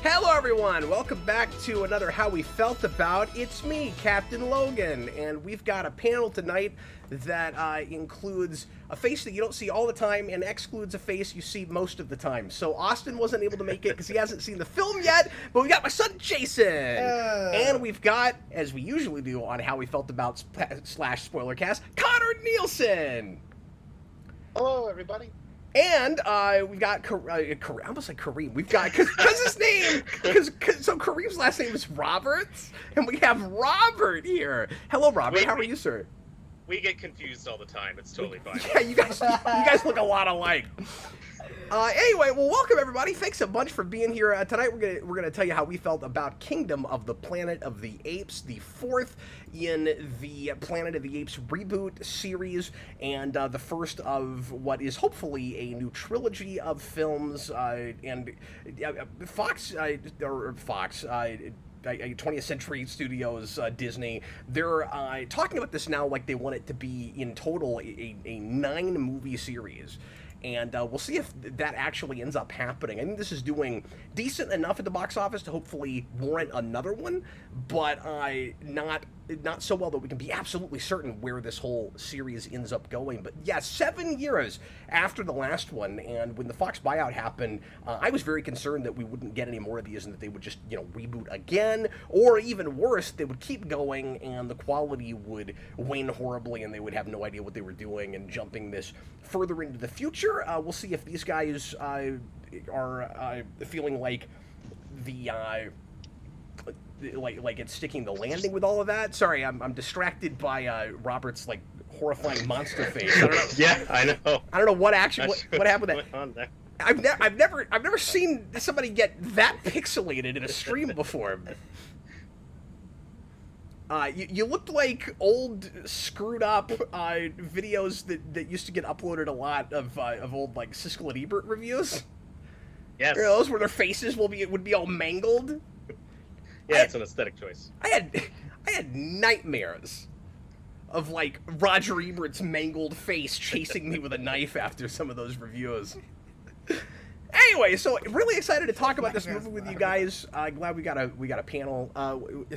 Hello everyone, welcome back to another How We Felt About. It's me, Captain Logan, and we've got a panel tonight that includes a face that you don't see all the time and excludes a face you see most of the time. So Austin wasn't able to make it because he hasn't seen the film yet, but we got my son Jayson! And we've got, as we usually do on How We Felt About / Spoilercast, Connor Nielsen! Hello everybody. And we've got, I almost like Kareem. We've got, because his name, so Kareem's last name is Roberts, and we have Robert here. Hello, Robert. How are you, sir? We get confused all the time. It's totally fine. Yeah, you guys look a lot alike. Anyway, well, welcome everybody. Thanks a bunch for being here tonight. We're gonna tell you how we felt about Kingdom of the Planet of the Apes, the fourth in the Planet of the Apes reboot series, and the first of what is hopefully a new trilogy of films. And Fox, 20th Century Studios, Disney, they're talking about this now like they want it to be in total a 9-movie series. And we'll see if that actually ends up happening. I think this is doing decent enough at the box office to hopefully warrant another one, but not so well that we can be absolutely certain where this whole series ends up going. But yeah, 7 years after the last one, and when the Fox buyout happened, I was very concerned that we wouldn't get any more of these and that they would just, reboot again, or even worse, they would keep going and the quality would wane horribly and they would have no idea what they were doing and jumping this further into the future. We'll see if these guys are feeling like the like it's sticking the landing with all of that. Sorry, I'm distracted by Robert's like horrifying monster face. I don't know. Yeah, I know. I don't know what happened with that. There. I've never seen somebody get that pixelated in a stream before. You looked like old screwed up videos that used to get uploaded a lot of old like Siskel and Ebert reviews. Yes. Those where their faces would be all mangled. Yeah, it's an aesthetic choice. I had nightmares of like Roger Ebert's mangled face chasing me with a knife after some of those reviews. Anyway, so really excited to talk about this movie with you guys. Glad we got a panel.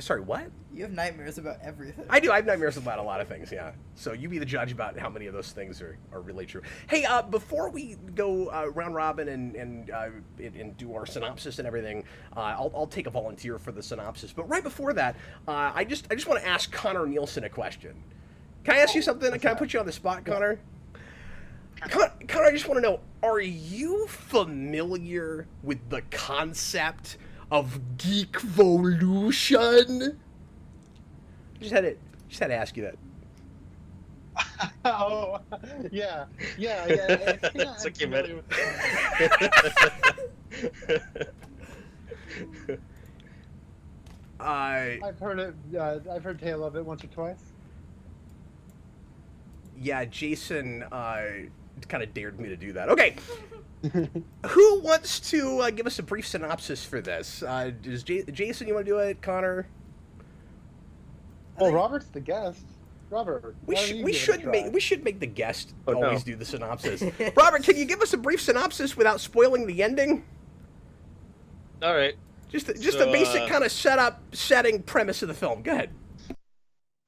Sorry, what? You have nightmares about everything. I do. I have nightmares about a lot of things. Yeah. So you be the judge about how many of those things are really true. Hey, before we go round robin and do our synopsis and everything, I'll take a volunteer for the synopsis. But right before that, I just want to ask Connor Nielsen a question. Can I ask you something? Can I put you on the spot, Connor? Connor, I just want to know, are you familiar with the concept of geekvolution? Just had to ask you that. Oh, yeah. It's like you met it. I've heard it. I've heard tale of it once or twice. Yeah, Jayson kind of dared me to do that. Okay. Who wants to give us a brief synopsis for this? Does Jayson, you want to do it? Connor? Well, Robert's the guest. Robert, we should make the guest always do the synopsis. Yes. Robert, can you give us a brief synopsis without spoiling the ending? All right. Just a basic kind of setting premise of the film. Go ahead.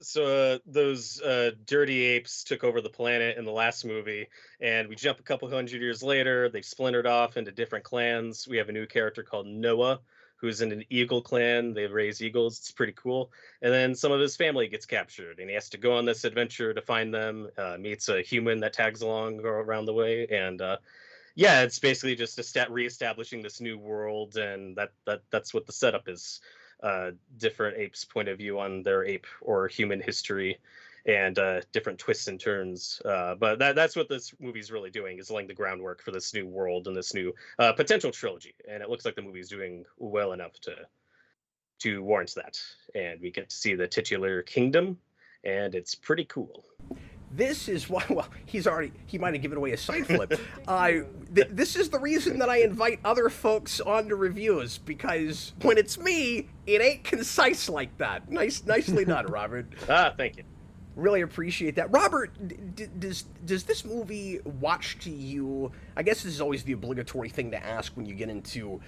So those dirty apes took over the planet in the last movie, and we jump a couple hundred years later. They've splintered off into different clans. We have a new character called Noah, who's in an eagle clan. They raise eagles. It's pretty cool. And then some of his family gets captured, and he has to go on this adventure to find them. Meets a human that tags along around the way, and yeah, it's basically just reestablishing this new world, and that's what the setup is. Different apes' point of view on their ape or human history, and different twists and turns. But that's what this movie's really doing, is laying the groundwork for this new world and this new potential trilogy. And it looks like the movie's doing well enough to warrant that. And we get to see the titular kingdom, and it's pretty cool. This is why, well, he might have given away a side flip. This is the reason that I invite other folks onto reviews, because when it's me, it ain't concise like that. Nicely done, Robert. Thank you. Really appreciate that, Robert. Does this movie watch to you? I guess this is always the obligatory thing to ask when you get into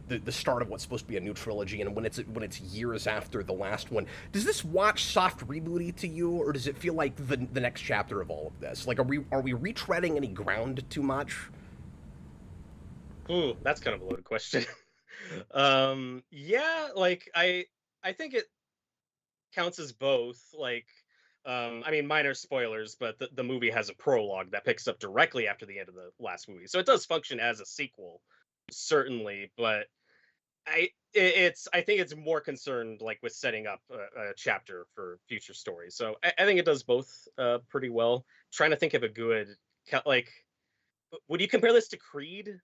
the start of what's supposed to be a new trilogy, and when it's years after the last one. Does this watch soft rebooty to you, or does it feel like the next chapter of all of this? Like, are we retreading any ground too much? Ooh, that's kind of a loaded question. Yeah, like I think it counts as both. Like, I mean, minor spoilers, but the movie has a prologue that picks up directly after the end of the last movie, so it does function as a sequel, certainly. But I think it's more concerned like with setting up a chapter for future stories. So I think it does both pretty well. Trying to think of a good like, would you compare this to Creed?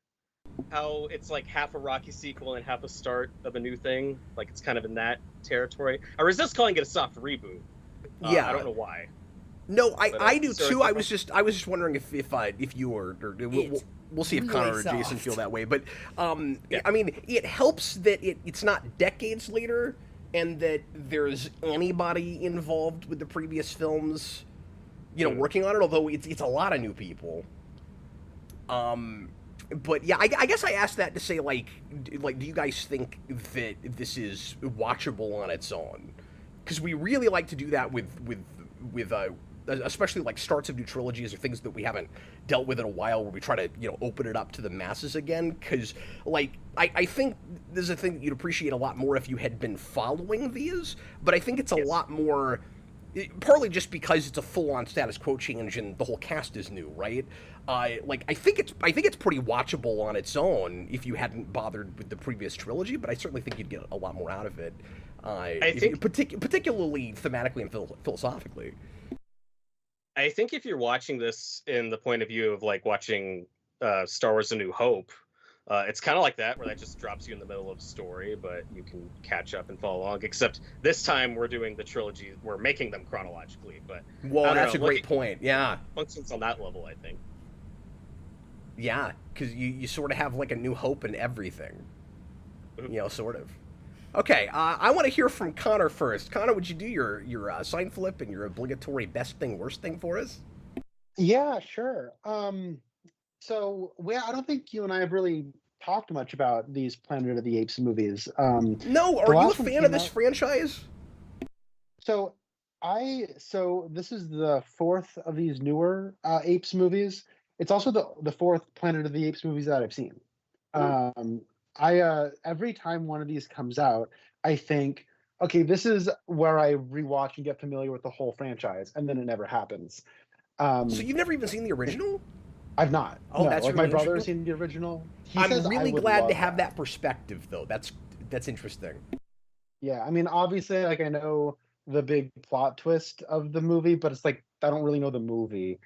How it's like half a Rocky sequel and half a start of a new thing. Like it's kind of in that territory. I resist calling it a soft reboot. Yeah, I don't know why. No, I do so too. I was just wondering if you or we'll see if really Connor or Jayson soft. feel that way. But Yeah. I mean, it helps that it's not decades later, and that there's anybody involved with the previous films, working on it. Although it's a lot of new people. But yeah, I guess I asked that to say like, do you guys think that this is watchable on its own? Because we really like to do that with especially like starts of new trilogies or things that we haven't dealt with in a while, where we try to open it up to the masses again. Because like I think this is a thing that you'd appreciate a lot more if you had been following these, but I think it's a lot more. Partly just because it's a full-on status quo change and the whole cast is new, right? Like I think it's pretty watchable on its own if you hadn't bothered with the previous trilogy, but I certainly think you'd get a lot more out of it. I think particularly thematically and philosophically. I think if you're watching this in the point of view of like watching Star Wars: A New Hope, it's kind of like that, where that just drops you in the middle of a story, but you can catch up and follow along. Except this time we're doing the trilogy, we're making them chronologically. But Well, that's a great point. Yeah, functions on that level, I think. yeah, because you sort of have like a New Hope in everything, sort of. Okay, I want to hear from Connor first. Connor, would you do your sign flip and your obligatory best thing, worst thing for us? Yeah, sure. So I don't think you and I have really talked much about these Planet of the Apes movies. No, are you a fan of this franchise? So this is the fourth of these newer Apes movies. It's also the fourth Planet of the Apes movies that I've seen. I every time one of these comes out, I think, okay, this is where I rewatch and get familiar with the whole franchise, and then it never happens. So you've never even seen the original? I've not. Oh, no. that's Like really my brother has interesting. seen the original. I'm really glad to have that perspective, though. That's interesting. Yeah, I mean, obviously, like I know the big plot twist of the movie, but it's like I don't really know the movie.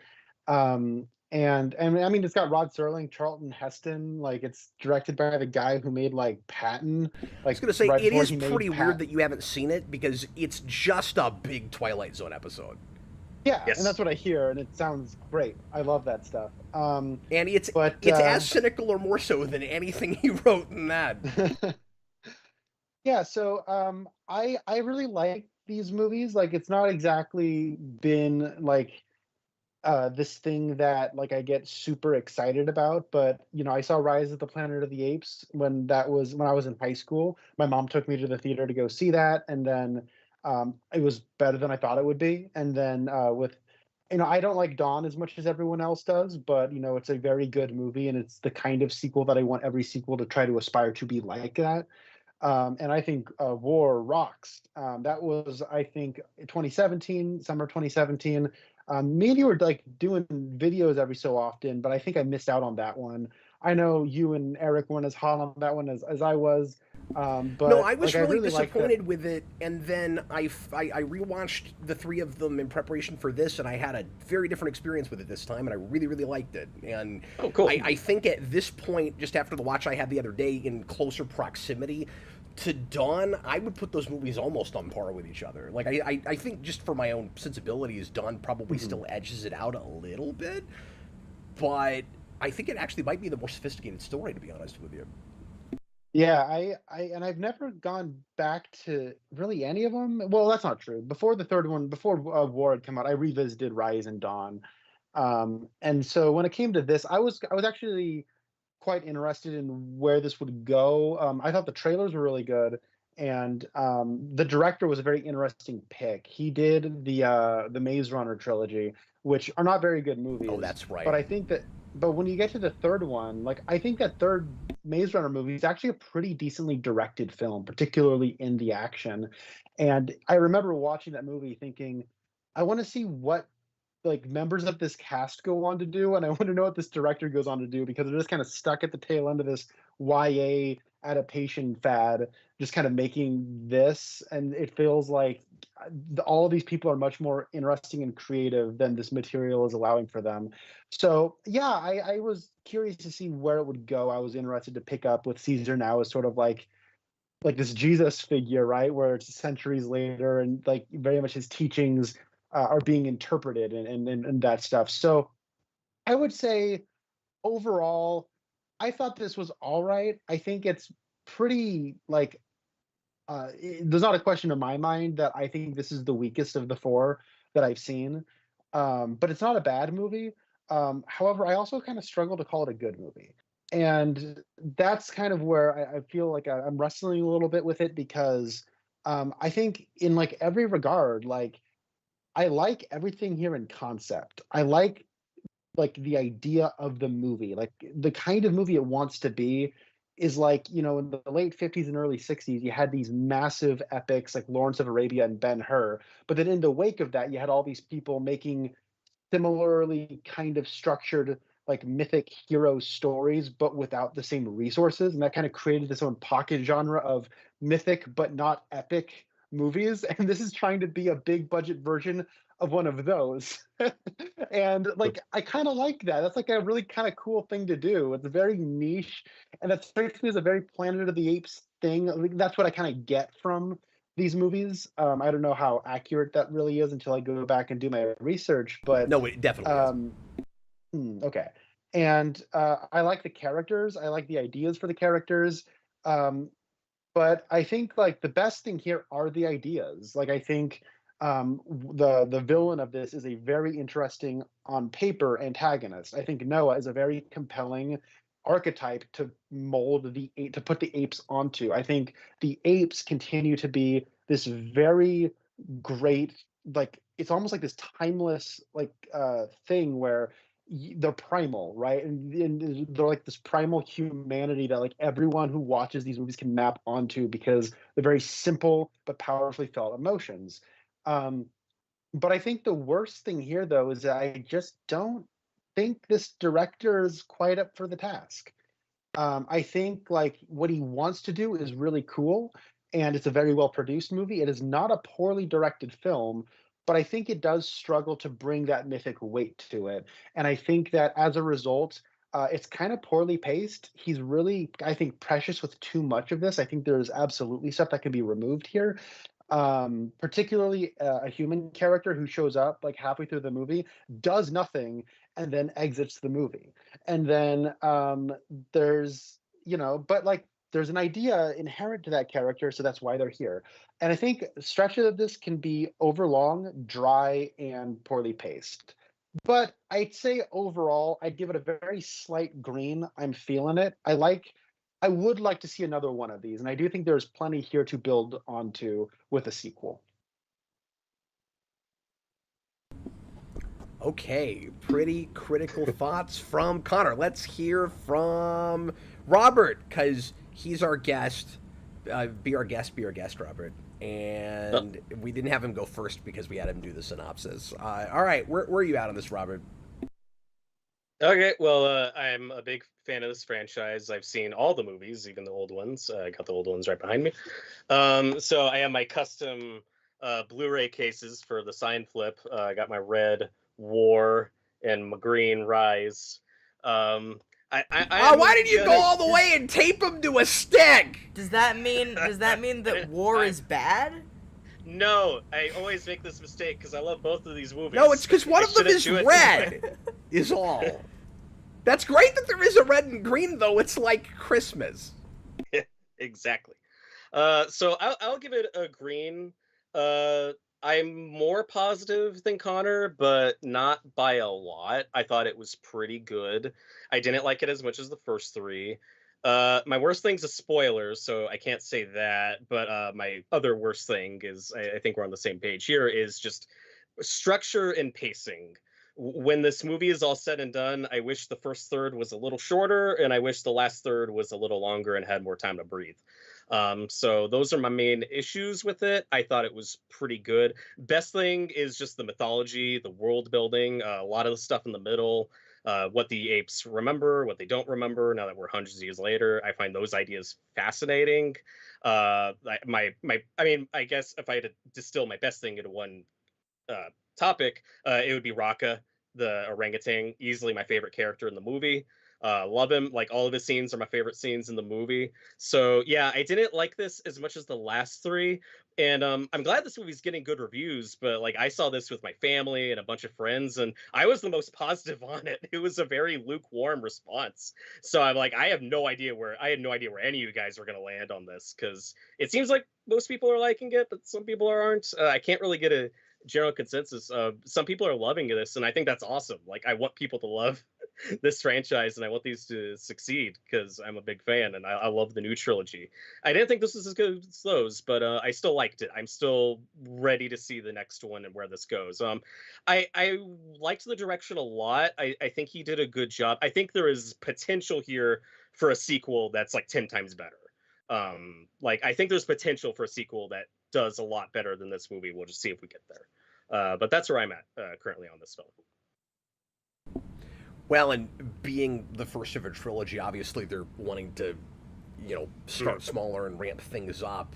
And I mean, it's got Rod Serling, Charlton Heston. Like, it's directed by the guy who made like Patton. Like, I was gonna say right it before is he made pretty weird that you haven't seen it, because it's just a big Twilight Zone episode. Yeah, Yes. and that's what I hear, and it sounds great. I love that stuff. And it's But, as cynical or more so than anything he wrote in that. Yeah, so I really like these movies. Like, it's not exactly been like this thing that like I get super excited about, but I saw Rise of the Planet of the Apes when I was in high school. My mom took me to the theater to go see that, and then it was better than I thought it would be. And then with I don't like Dawn as much as everyone else does, but it's a very good movie, and it's the kind of sequel that I want every sequel to try to aspire to be like that. And I think War rocks. That was, I think, 2017, summer 2017. Me and you were like doing videos every so often, but I think I missed out on that one. I know you and Eric weren't as hot on that one as I was. But No, I was like, really liked disappointed with it, and then I rewatched the three of them in preparation for this, and I had a very different experience with it this time, and I really, really liked it. And Oh, cool. I think at this point, just after the watch I had the other day, in closer proximity to Dawn, I would put those movies almost on par with each other. Like, I think just for my own sensibilities, Dawn probably still edges it out a little bit, but I think it actually might be the more sophisticated story, to be honest with you. Yeah, and I've never gone back to really any of them. Well, that's not true. Before the third one, before War had come out, I revisited Rise and Dawn. And so when it came to this, I was actually quite interested in where this would go. I thought the trailers were really good, and the director was a very interesting pick. He did the Maze Runner trilogy, which are not very good Oh, movies. that's right. But I think that, but when you get to the third one, like I think that third Maze Runner movie is actually a pretty decently directed film, particularly in the action. And I remember watching that movie thinking, I want to see what like members of this cast go on to do, and I want to know what this director goes on to do because they're just kind of stuck at the tail end of this YA adaptation fad, just kind of making this, and it feels like all of these people are much more interesting and creative than this material is allowing for them. So yeah, I was curious to see where it would go. I was interested to pick up with Caesar now as sort of like this Jesus figure, right? Where it's centuries later, and like very much his teachings are being interpreted and that stuff. So I would say overall, I thought this was all right. I think it's pretty like there's not a question in my mind that I think this is the weakest of the four that I've seen. But it's not a bad movie. However, I also kind of struggle to call it a good movie. And that's kind of where I feel like I'm wrestling a little bit with it because I think in like every regard, like I like everything here in concept. I like the idea of the movie, like the kind of movie it wants to be is like, you know, in the late 50s and early 60s, you had these massive epics like Lawrence of Arabia and Ben-Hur. But then in the wake of that, you had all these people making similarly kind of structured like mythic hero stories but without the same resources, and that kind of created this own pocket genre of mythic but not epic movies, and this is trying to be a big budget version of one of those. And like I kind of like that. That's like a really kind of cool thing to do. It's very niche, and that strikes me as a very Planet of the Apes thing. Like, that's what I kind of get from these movies. I don't know how accurate that really is until I go back and do my research, but No, it definitely is. okay. And I like the characters. I like the ideas for the characters. Um, but I think like the best thing here are the ideas. Like I think the villain of this is a very interesting on paper antagonist. I think Noah is a very compelling archetype to to put the apes onto. I think the apes continue to be this very great, like it's almost like this timeless like thing where they're primal, right? And they're like this primal humanity that like everyone who watches these movies can map onto because they're very simple but powerfully felt emotions. um but I think the worst thing here though is that I just don't think this director is quite up for the task. I think like what he wants to do is really cool, and it's a very well produced movie. It is not a poorly directed film, but I think it does struggle to bring that mythic weight to it. And I think that as a result, it's kind of poorly paced. He's really, I think, precious with too much of this. I think there's absolutely stuff that can be removed here. Particularly a human character who shows up like halfway through the movie, does nothing, and then exits the movie. And then there's, you know, but like there's an idea inherent to that character, so that's why they're here. And I think stretches of this can be overlong, dry, and poorly paced. But I'd say overall, I'd give it a very slight green. I'm feeling it. I would like to see another one of these, and I do think there's plenty here to build onto with a sequel. Okay, pretty critical thoughts from Connor. Let's hear from Robert, because he's our guest. Be our guest, Robert. And we didn't have him go first because we had him do the synopsis. All right, where are you at on this, Robert? Okay, well, I'm a big fan of this franchise. I've seen all the movies, even the old ones. I got the old ones right behind me. So I have my custom Blu-ray cases for the sign flip. I got my red War and my green Rise. Why did you go all the way and tape him to a stick? Does that mean that War is bad? No, I always make this mistake because I love both of these movies. No, it's because one of them is red, is all. That's great that there is a red and green, though. It's like Christmas. Exactly. So I'll give it a green. I'm more positive than Connor, but not by a lot. I thought it was pretty good. I didn't like it as much as the first three. My worst thing's a spoiler, so I can't say that. But my other worst thing is, I think we're on the same page here, is just structure and pacing. When this movie is all said and done, I wish the first third was a little shorter, and I wish the last third was a little longer and had more time to breathe. So those are my main issues with it. I thought it was pretty good. Best thing is just the mythology, the world building, a lot of the stuff in the middle, what the apes remember, what they don't remember. Now that we're hundreds of years later, I find those ideas fascinating. I mean, I guess if I had to distill my best thing into one topic, it would be Raka, the orangutan, easily my favorite character in the movie. Love him. Like, all of his scenes are my favorite scenes in the movie. So yeah, I didn't like this as much as the last three, and I'm glad this movie's getting good reviews. But like, I saw this with my family and a bunch of friends, and I was the most positive on it. It was a very lukewarm response. So I'm like, I had no idea where any of you guys were gonna land on this, because it seems like most people are liking it, but some people aren't. I can't really get a general consensus. Some people are loving this, and I think that's awesome. Like, I want people to love this franchise, and I want these to succeed because I'm a big fan, and I love the new trilogy. I didn't think this was as good as those, but I still liked it. I'm still ready to see the next one and where this goes. I liked the direction a lot. I think he did a good job. I think there is potential here for a sequel that's like 10 times better. Like, I think there's potential for a sequel that does a lot better than this movie. We'll just see if we get there. But that's where I'm at currently on this film. Well, and being the first of a trilogy, obviously they're wanting to, start smaller and ramp things up.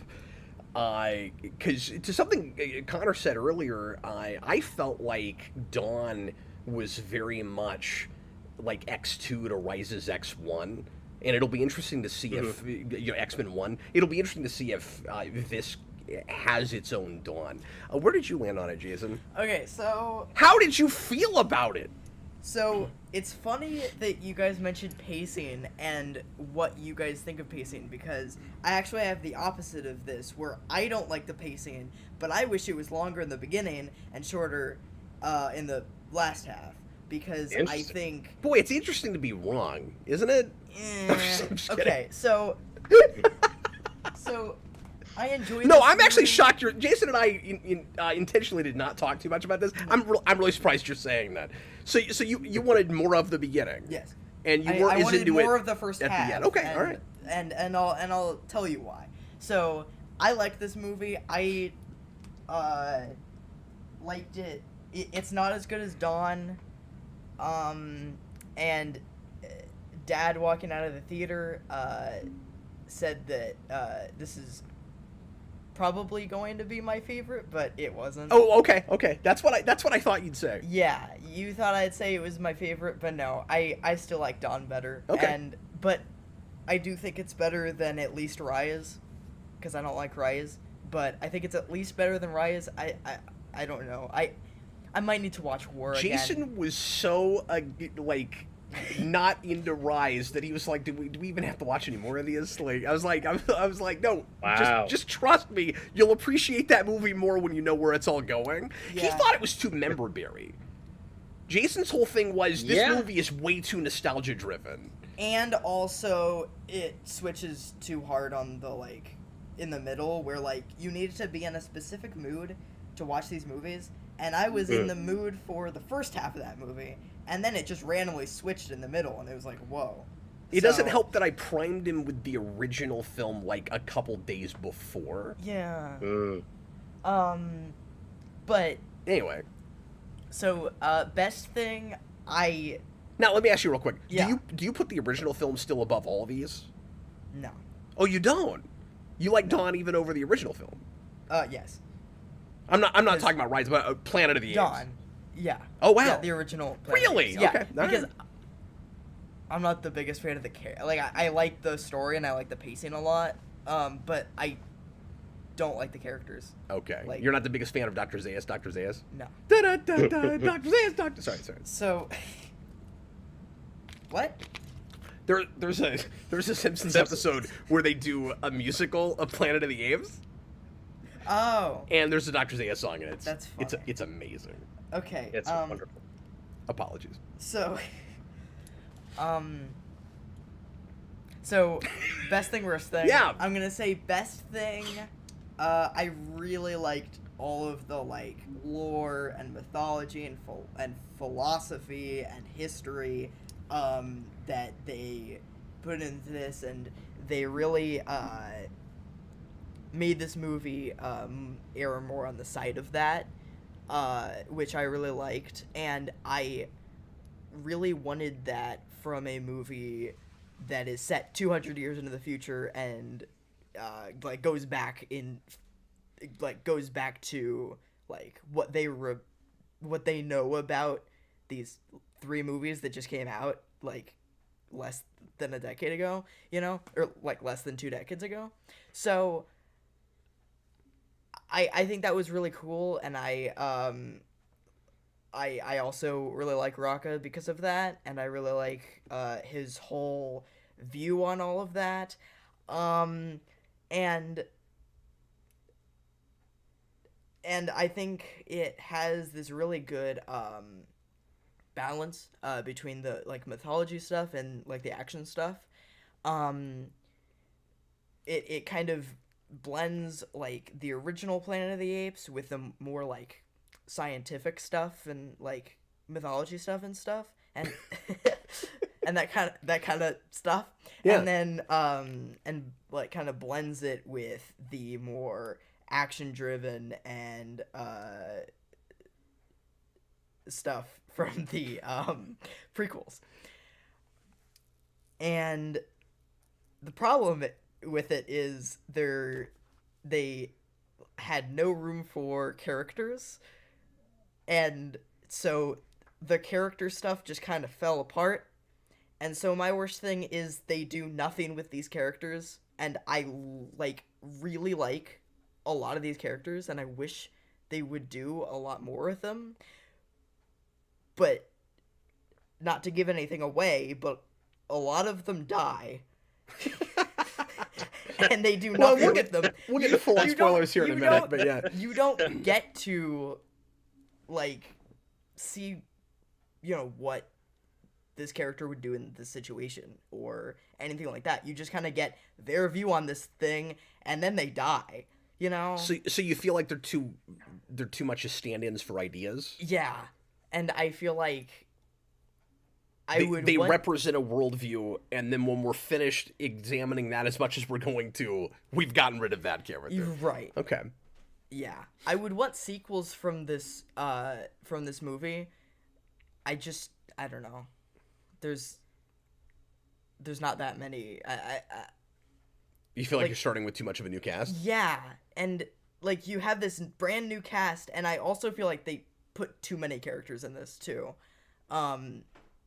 Because to something Connor said earlier, I felt like Dawn was very much like X2 to Rise's X1. And it'll be interesting to see if, X-Men 1, it'll be interesting to see if this has its own Dawn. Where did you land on it, Jason? Okay, so... How did you feel about it? So, it's funny that you guys mentioned pacing and what you guys think of pacing, because I actually have the opposite of this, where I don't like the pacing, but I wish it was longer in the beginning and shorter in the last half, because I think... Boy, it's interesting to be wrong, isn't it? Okay, so I enjoyed. No, I'm actually shocked. Jason and I intentionally did not talk too much about this. I'm really surprised you're saying that. So you wanted more of the beginning. Yes. And you weren't as into it more of the first at half. The end. Okay, all right. And I'll tell you why. So I liked this movie. I liked it. It's not as good as Dawn. And Dad walking out of the theater said that this is probably going to be my favorite, but it wasn't. Oh, okay. That's what I thought you'd say. Yeah, you thought I'd say it was my favorite, but no, I still like Dawn better. Okay. But I do think it's better than at least Raya's, because I don't like Raya's, but I think it's at least better than Raya's. I don't know. I might need to watch War again. Jason was so not into Rise that he was like, do we even have to watch any more of these? Like, I was like, no, wow. just trust me. You'll appreciate that movie more when you know where it's all going. Yeah. He thought it was too member-berry. Jason's whole thing was, this movie is way too nostalgia-driven. And also, it switches too hard on the, in the middle, where, you needed to be in a specific mood to watch these movies, and I was in the mood for the first half of that movie, and then it just randomly switched in the middle, and it was like, whoa. It doesn't help that I primed him with the original film, a couple days before. Yeah. But... Anyway. So, best thing, Now, let me ask you real quick. Yeah. Do you put the original film still above all of these? No. Oh, you don't? You like Dawn even over the original film? Yes. I'm not talking about Rise, but Planet of the Apes. Dawn. Yeah. Oh, wow. Yeah, the original. Planet of the Really? Apes. Yeah, Okay. because I'm not the biggest fan of the character. I like the story and I like the pacing a lot, but I don't like the characters. Okay. You're not the biggest fan of Dr. Zaius? Dr. Zaius? No. Da-da-da-da, Dr. Zaius, Dr. Sorry. So... What? There's a Simpsons episode where they do a musical of Planet of the Apes, Oh. and there's a Dr. Zaya song in it. That's funny. It's amazing. Okay. It's wonderful. Apologies. So, so best thing, worst thing. Yeah. I'm gonna say best thing. I really liked all of the like lore and mythology and philosophy and history that they put into this, and they really made this movie err more on the side of that, which I really liked, and I really wanted that from a movie that is set 200 years into the future and like goes back to like what they know about these 3 movies that just came out like less than a decade ago, you know, or like less than 2 decades ago. So I think that was really cool, and I also really like Raka because of that, and I really like his whole view on all of that, and I think it has this really good balance between the like mythology stuff and like the action stuff. It kind of blends like the original Planet of the Apes with the more like scientific stuff and like mythology stuff and and that kind of stuff. Yeah. And then and like kind of blends it with the more action driven and stuff from the prequels. And the problem with it is they had no room for characters, and so the character stuff just kind of fell apart. And so my worst thing is they do nothing with these characters, and I like really like a lot of these characters, and I wish they would do a lot more with them. But not to give anything away, but a lot of them die. And they do nothing with them. We'll get to full on spoilers here in a minute, but yeah. You don't get to, like, see, you know, what this character would do in this situation or anything like that. You just kind of get their view on this thing, and then they die, you know? So you feel like they're too much as stand-ins for ideas? Yeah. And I feel like they represent a worldview, and then when we're finished examining that as much as we're going to, we've gotten rid of that character. You're right. Okay. Yeah. I would want sequels from this movie. I don't know. There's not that many. You feel like you're starting with too much of a new cast? Yeah. And like you have this brand new cast, and I also feel like they put too many characters in this too.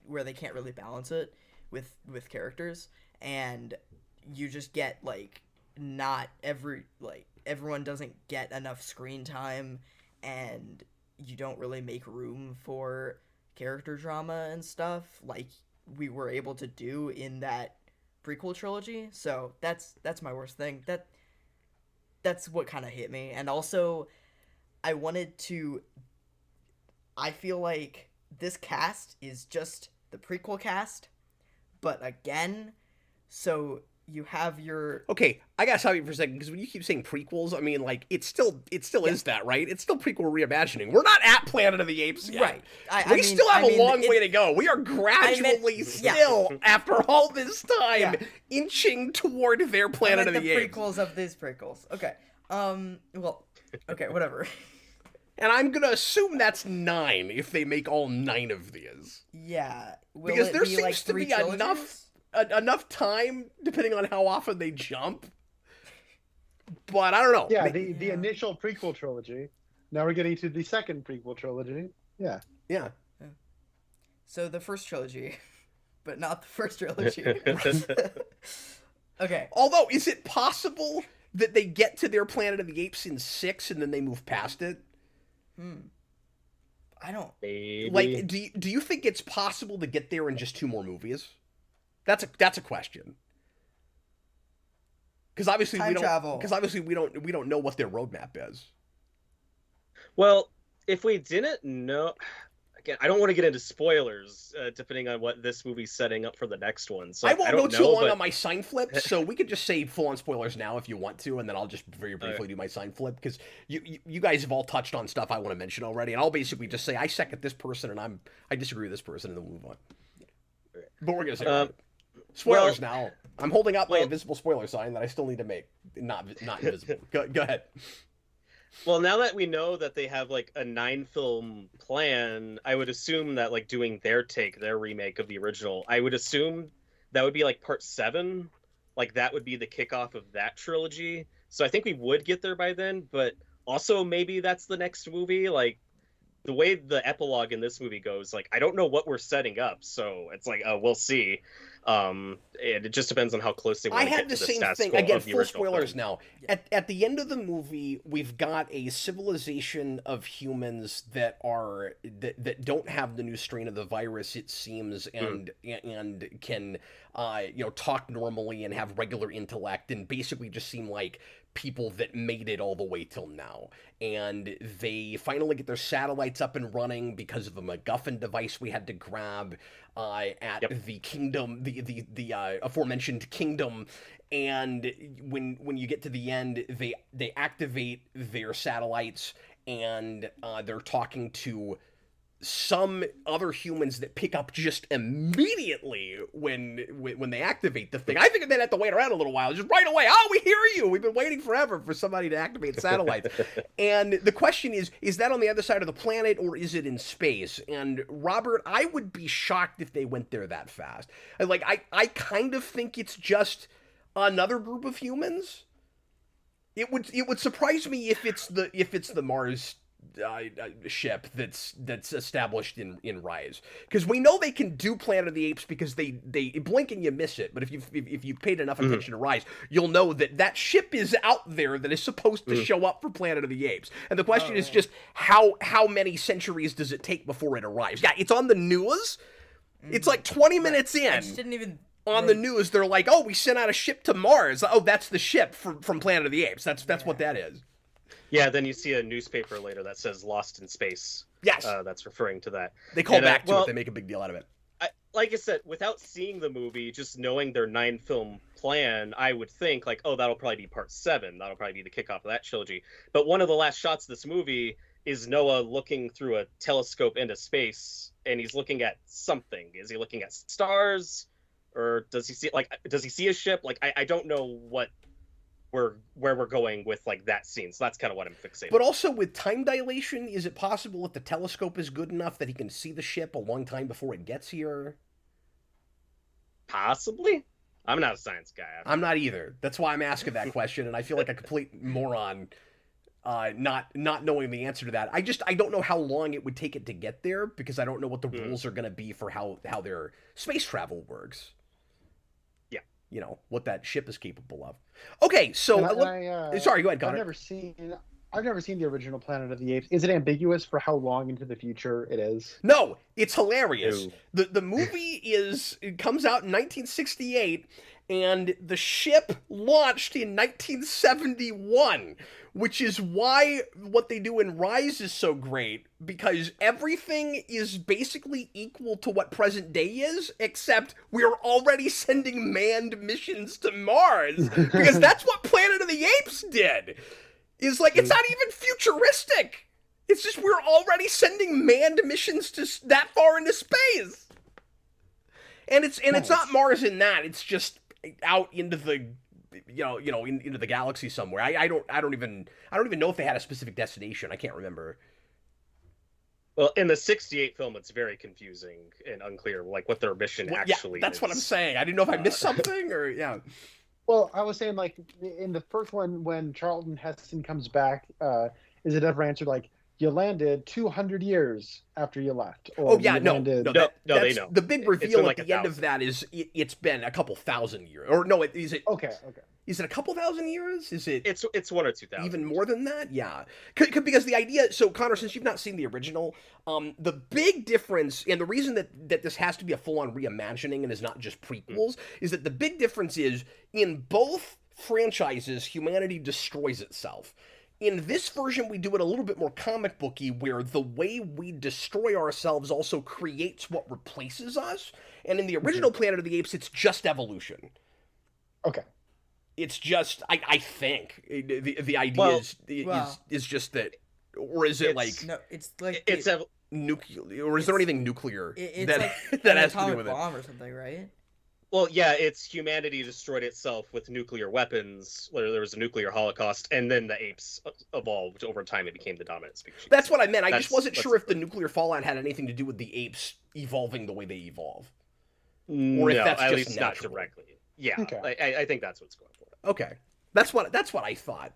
Where they can't really balance it with characters, and you just get like not everyone doesn't get enough screen time, and you don't really make room for character drama and stuff like we were able to do in that prequel trilogy. So that's my worst thing. That's what kind of hit me. And also I feel like this cast is just the prequel cast, but again, so you have your... Okay, I gotta stop you for a second, because when you keep saying prequels, I mean, like, it still is that, right? It's still prequel reimagining. We're not at Planet of the Apes yet. Right. We still have a long way to go. We are gradually after all this time, inching toward their Planet of the Apes. prequels of these prequels. Okay. Well, okay, whatever. And I'm gonna assume that's 9 if they make all 9 of these. Yeah. Because there seems to be enough time, depending on how often they jump. But I don't know. Yeah, the initial prequel trilogy. Now we're getting to the second prequel trilogy. Yeah. Yeah. So the first trilogy, but not the first trilogy. Okay. Although, is it possible that they get to their Planet of the Apes in 6 and then they move past it? I don't... Maybe. Like, do you think it's possible to get there in just 2 more movies? That's a question. Because obviously Time travel. we don't know what their roadmap is. Well, if we didn't know, again, I don't want to get into spoilers, depending on what this movie's setting up for the next one. So I won't don't go too know, long but... on my sign flip, so we could just say full-on spoilers now if you want to, and then I'll just very briefly do my sign flip, because you guys have all touched on stuff I want to mention already, and I'll basically just say I second this person and I disagree with this person, and then we'll move on. But we're gonna say spoilers now. I'm holding up my invisible spoiler sign that I still need to make not invisible. Go ahead. Well, now that we know that they have like a 9-film plan, I would assume that like doing their remake of the original, I would assume that would be like part 7. Like that would be the kickoff of that trilogy. So I think we would get there by then, but also maybe that's the next movie. Like the way the epilogue in this movie goes, like I don't know what we're setting up, so it's like we'll see. And it just depends on how close they want to get to the same status thing quo again. of the Full original spoilers film. now. At the end of the movie, we've got a civilization of humans that don't have the new strain of the virus, it seems, and can talk normally and have regular intellect, and basically just seem like people that made it all the way till now. And they finally get their satellites up and running because of a MacGuffin device we had to grab at the kingdom, the aforementioned kingdom. And when you get to the end, they activate their satellites, and they're talking to some other humans that pick up just immediately when they activate the thing. I think they'd have to wait around a little while. Just right away, we hear you! We've been waiting forever for somebody to activate satellites. And the question is that on the other side of the planet, or is it in space? And Robert, I would be shocked if they went there that fast. Like, I kind of think it's just another group of humans. It would surprise me if it's the Mars ship that's established in Rise, because we know they can do Planet of the Apes because they blink and you miss it. But if you paid enough attention to Rise, you'll know that ship is out there that is supposed to show up for Planet of the Apes. And the question is just how many centuries does it take before it arrives? Yeah, it's on the news. It's like 20 minutes in. I just didn't even. On the news, they're like, we sent out a ship to Mars. Oh, that's the ship from Planet of the Apes. That's what that is. Yeah, then you see a newspaper later that says "Lost in Space." Yes, that's referring to that. They call back to it. They make a big deal out of it. Like I said, without seeing the movie, just knowing their 9-film plan, I would think like, that'll probably be part 7. That'll probably be the kickoff of that trilogy. But one of the last shots of this movie is Noah looking through a telescope into space, and he's looking at something. Is he looking at stars, or does he see a ship? Like I don't know where we're going with like that scene, so that's kind of what I'm fixating. But also with time dilation, is it possible if the telescope is good enough that he can see the ship a long time before it gets here? Possibly. I'm not a science guy. I'm not either. That's why I'm asking that question, and I feel like a complete moron not knowing the answer to that. I don't know how long it would take it to get there, because I don't know what the rules are going to be for how their space travel works. What that ship is capable of. Okay, so sorry, go ahead, Connor. I've never seen the original Planet of the Apes. Is it ambiguous for how long into the future it is? No, it's hilarious. The movie comes out in 1968, and the ship launched in 1971, which is why what they do in Rise is so great, because everything is basically equal to what present day is, except we're already sending manned missions to Mars, because that's what Planet of the Apes did. It's like, it's not even futuristic. It's just we're already sending manned missions to that far into space. And it's not Mars in that. It's just out into the into the galaxy somewhere. I don't even know if they had a specific destination. I can't remember. Well, in the 68 film, it's very confusing and unclear, like what their mission actually is. That's what I'm saying. I didn't know if I missed something or Well, I was saying, like, in the first one, when Charlton Heston comes back, is it ever answered, like, you landed 200 years after you left. Oh Or yeah, you no, landed... no, they that's know. the big It's reveal been at like the end of 1,000. that is it's been a couple thousand years, or no, is it? Okay. Is it a couple thousand years? Is it? It's 1 or 2,000. Even more than that? Yeah. Because the idea... So, Connor, since you've not seen the original, the big difference, and the reason that this has to be a full-on reimagining and is not just prequels, is that the big difference is, in both franchises, humanity destroys itself. In this version, we do it a little bit more comic booky, where the way we destroy ourselves also creates what replaces us. And in the original Planet of the Apes, it's just evolution. Okay. It's just, I think the idea is just that, or is it like No, it's like It's nuclear, or is there anything nuclear it's that like that an has to do atomic with it? bomb or something, right? Well, yeah, it's humanity destroyed itself with nuclear weapons. Where there was a nuclear holocaust, and then the apes evolved over time and became the dominant species. That's what I meant. I just wasn't That's- sure if the nuclear fallout had anything to do with the apes evolving the way they evolve. no, or if that's at just least natural. not directly. Yeah, Okay. I think that's what's going for. Okay, that's what I thought.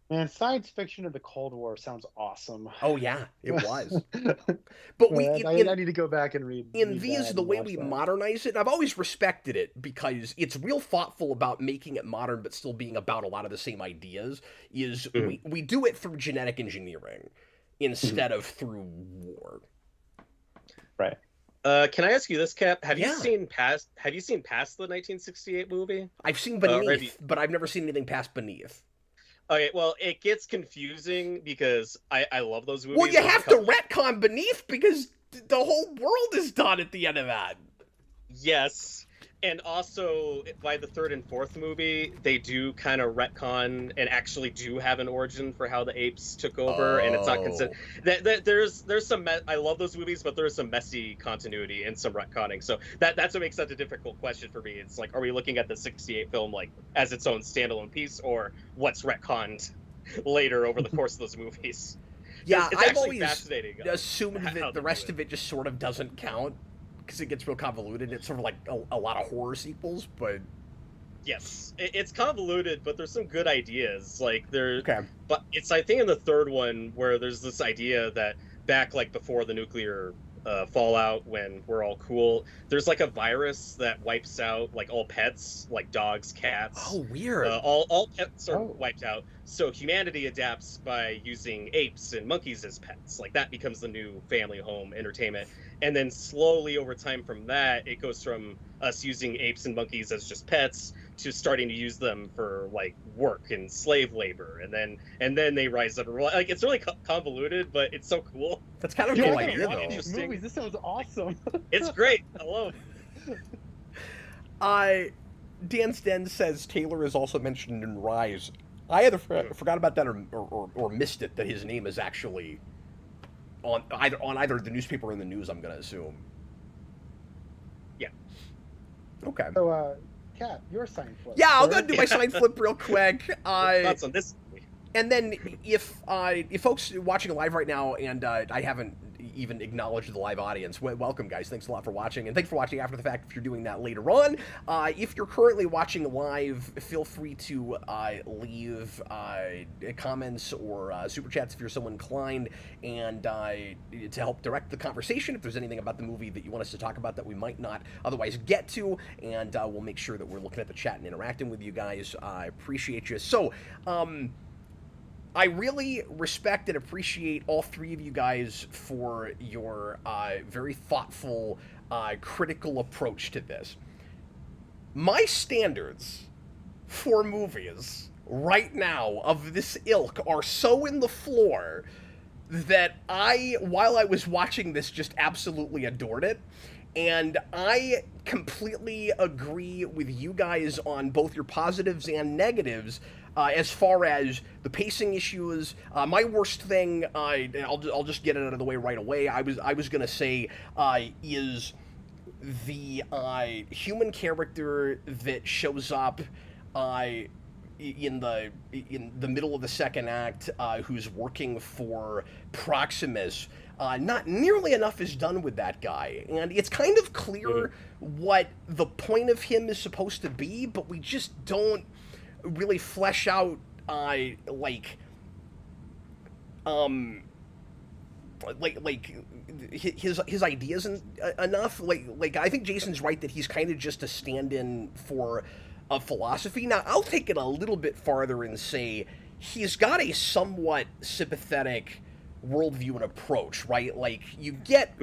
Man, science fiction of the Cold War sounds awesome. Oh yeah, it was. But we I need to go back and read. in these, the way we modernize it, I've always respected it because it's real thoughtful about making it modern but still being about a lot of the same ideas, is we do it through genetic engineering instead of through war. Right. Can I ask you this, Cap? Have Yeah. you seen past the 1968 movie? I've seen Beneath, Reggie. but I've never seen anything past Beneath. Okay, well, it gets confusing because I love those movies. Well, you have to retcon Beneath because the whole world is done at the end of that. Yes, and also by the third and fourth movie, they do kind of retcon and actually do have an origin for how the apes took over, and it's not considered. There's some. I love those movies, but there's some messy continuity and some retconning. So that's what makes that a difficult question for me. It's like, are we looking at the '68 film like as its own standalone piece, or what's retconned later over the course of those movies? Yeah, It's I've actually always fascinating. assumed how that they the rest do it. of it just sort of doesn't count because it gets real convoluted. It's sort of like a lot of horror sequels, but Yes, it's convoluted, but there's some good ideas. Like okay. but it's I think in the third one where there's this idea that back like before the nuclear fallout, when we're all cool, there's like a virus that wipes out like all pets, like dogs, cats. Oh, weird. All pets are Oh. wiped out. So humanity adapts by using apes and monkeys as pets. Like that becomes the new family home entertainment. And then slowly over time from that, it goes from us using apes and monkeys as just pets to starting to use them for like work and slave labor. And then they rise up. Like it's really convoluted, but it's so cool. That's kind of a Dude, cool I gotta idea, watch though. these Interesting. movies. This sounds awesome. It's great. I love it. Dan's Den says Taylor is also mentioned in Rise. I either forgot about that or missed it, that his name is actually on either the newspaper or in the news, I'm going to assume. Yeah. Okay. So, Kat, your sign flip. Yeah, I'll sir. go do my sign flip real quick. Thoughts on this movie? And then if folks watching live right now, and I haven't even acknowledged the live audience, welcome guys. Thanks a lot for watching, and thanks for watching after the fact if you're doing that later on. If you're currently watching live, feel free to leave comments or super chats if you're so inclined, and to help direct the conversation if there's anything about the movie that you want us to talk about that we might not otherwise get to, and we'll make sure that we're looking at the chat and interacting with you guys. I appreciate you. So, I really respect and appreciate all three of you guys for your very thoughtful, critical approach to this. My standards for movies right now of this ilk are so in the floor that while I was watching this, just absolutely adored it. And I completely agree with you guys on both your positives and negatives. As far as the pacing issues, my worst thing, I'll just get it out of the way right away. I was gonna say is the human character that shows up in the middle of the second act, who's working for Proximus. Not nearly enough is done with that guy, and it's kind of clear what the point of him is supposed to be, but we just don't really flesh out his ideas enough. Like I think Jason's right that he's kind of just a stand-in for a philosophy. Now I'll take it a little bit farther and say he's got a somewhat sympathetic worldview and approach, right? Like you get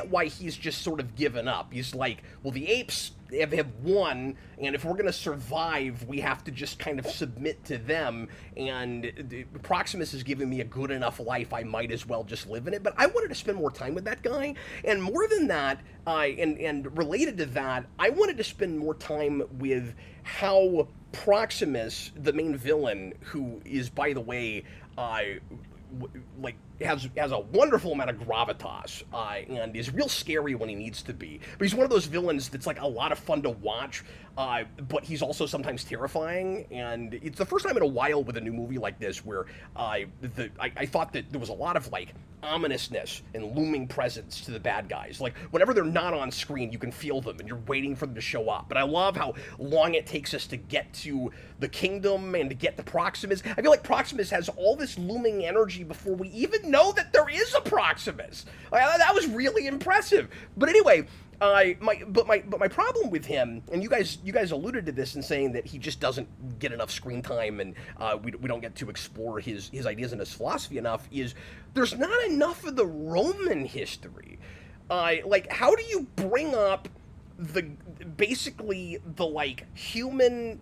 why he's just sort of given up. He's like, well, the apes have won, and if we're gonna survive, we have to just kind of submit to them. And Proximus is giving me a good enough life, I might as well just live in it. But I wanted to spend more time with that guy, and more than that, and related to that, I wanted to spend more time with how Proximus, the main villain, who is, by the way, like has a wonderful amount of gravitas and is real scary when he needs to be. But he's one of those villains that's like a lot of fun to watch, but he's also sometimes terrifying. And it's the first time in a while with a new movie like this where I thought that there was a lot of like ominousness and looming presence to the bad guys. Like whenever they're not on screen, you can feel them and you're waiting for them to show up. But I love how long it takes us to get to the kingdom and to get to Proximus. I feel like Proximus has all this looming energy before we even know that there is a Proximus. That was really impressive. But anyway, my problem with him, and you guys alluded to this in saying that he just doesn't get enough screen time, and we don't get to explore his ideas and his philosophy enough, is there's not enough of the Roman history. Like, how do you bring up basically the like human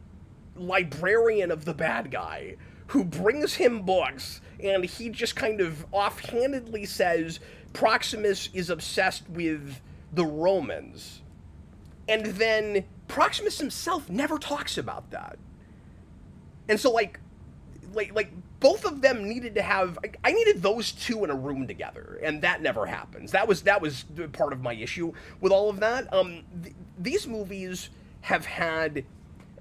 librarian of the bad guy who brings him books, and he just kind of offhandedly says Proximus is obsessed with the Romans, and then Proximus himself never talks about that. And so like both of them needed to have, I needed those two in a room together, and that never happens. That was part of my issue with all of that. These movies have had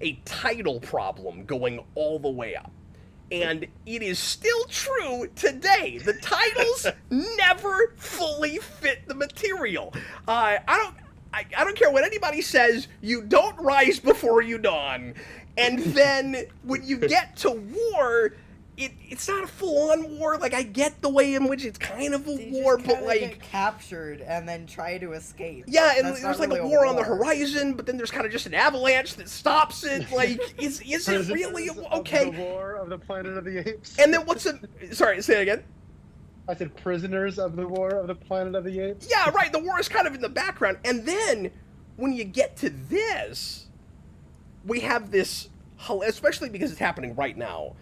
a title problem going all the way up. And it is still true today. The titles never fully fit the material. I don't care what anybody says. You don't rise before you dawn. And then when you get to war, it's not a full-on war. Like, I get the way in which it's kind of a war, but like get captured and then try to escape. Yeah, and there's like really a war on the horizon, but then there's kind of just an avalanche that stops it. Like, is it really okay? The War of the Planet of the Apes. And then sorry, say it again. I said prisoners of the War of the Planet of the Apes. Yeah, right. The war is kind of in the background, and then when you get to this, we have this, especially because it's happening right now.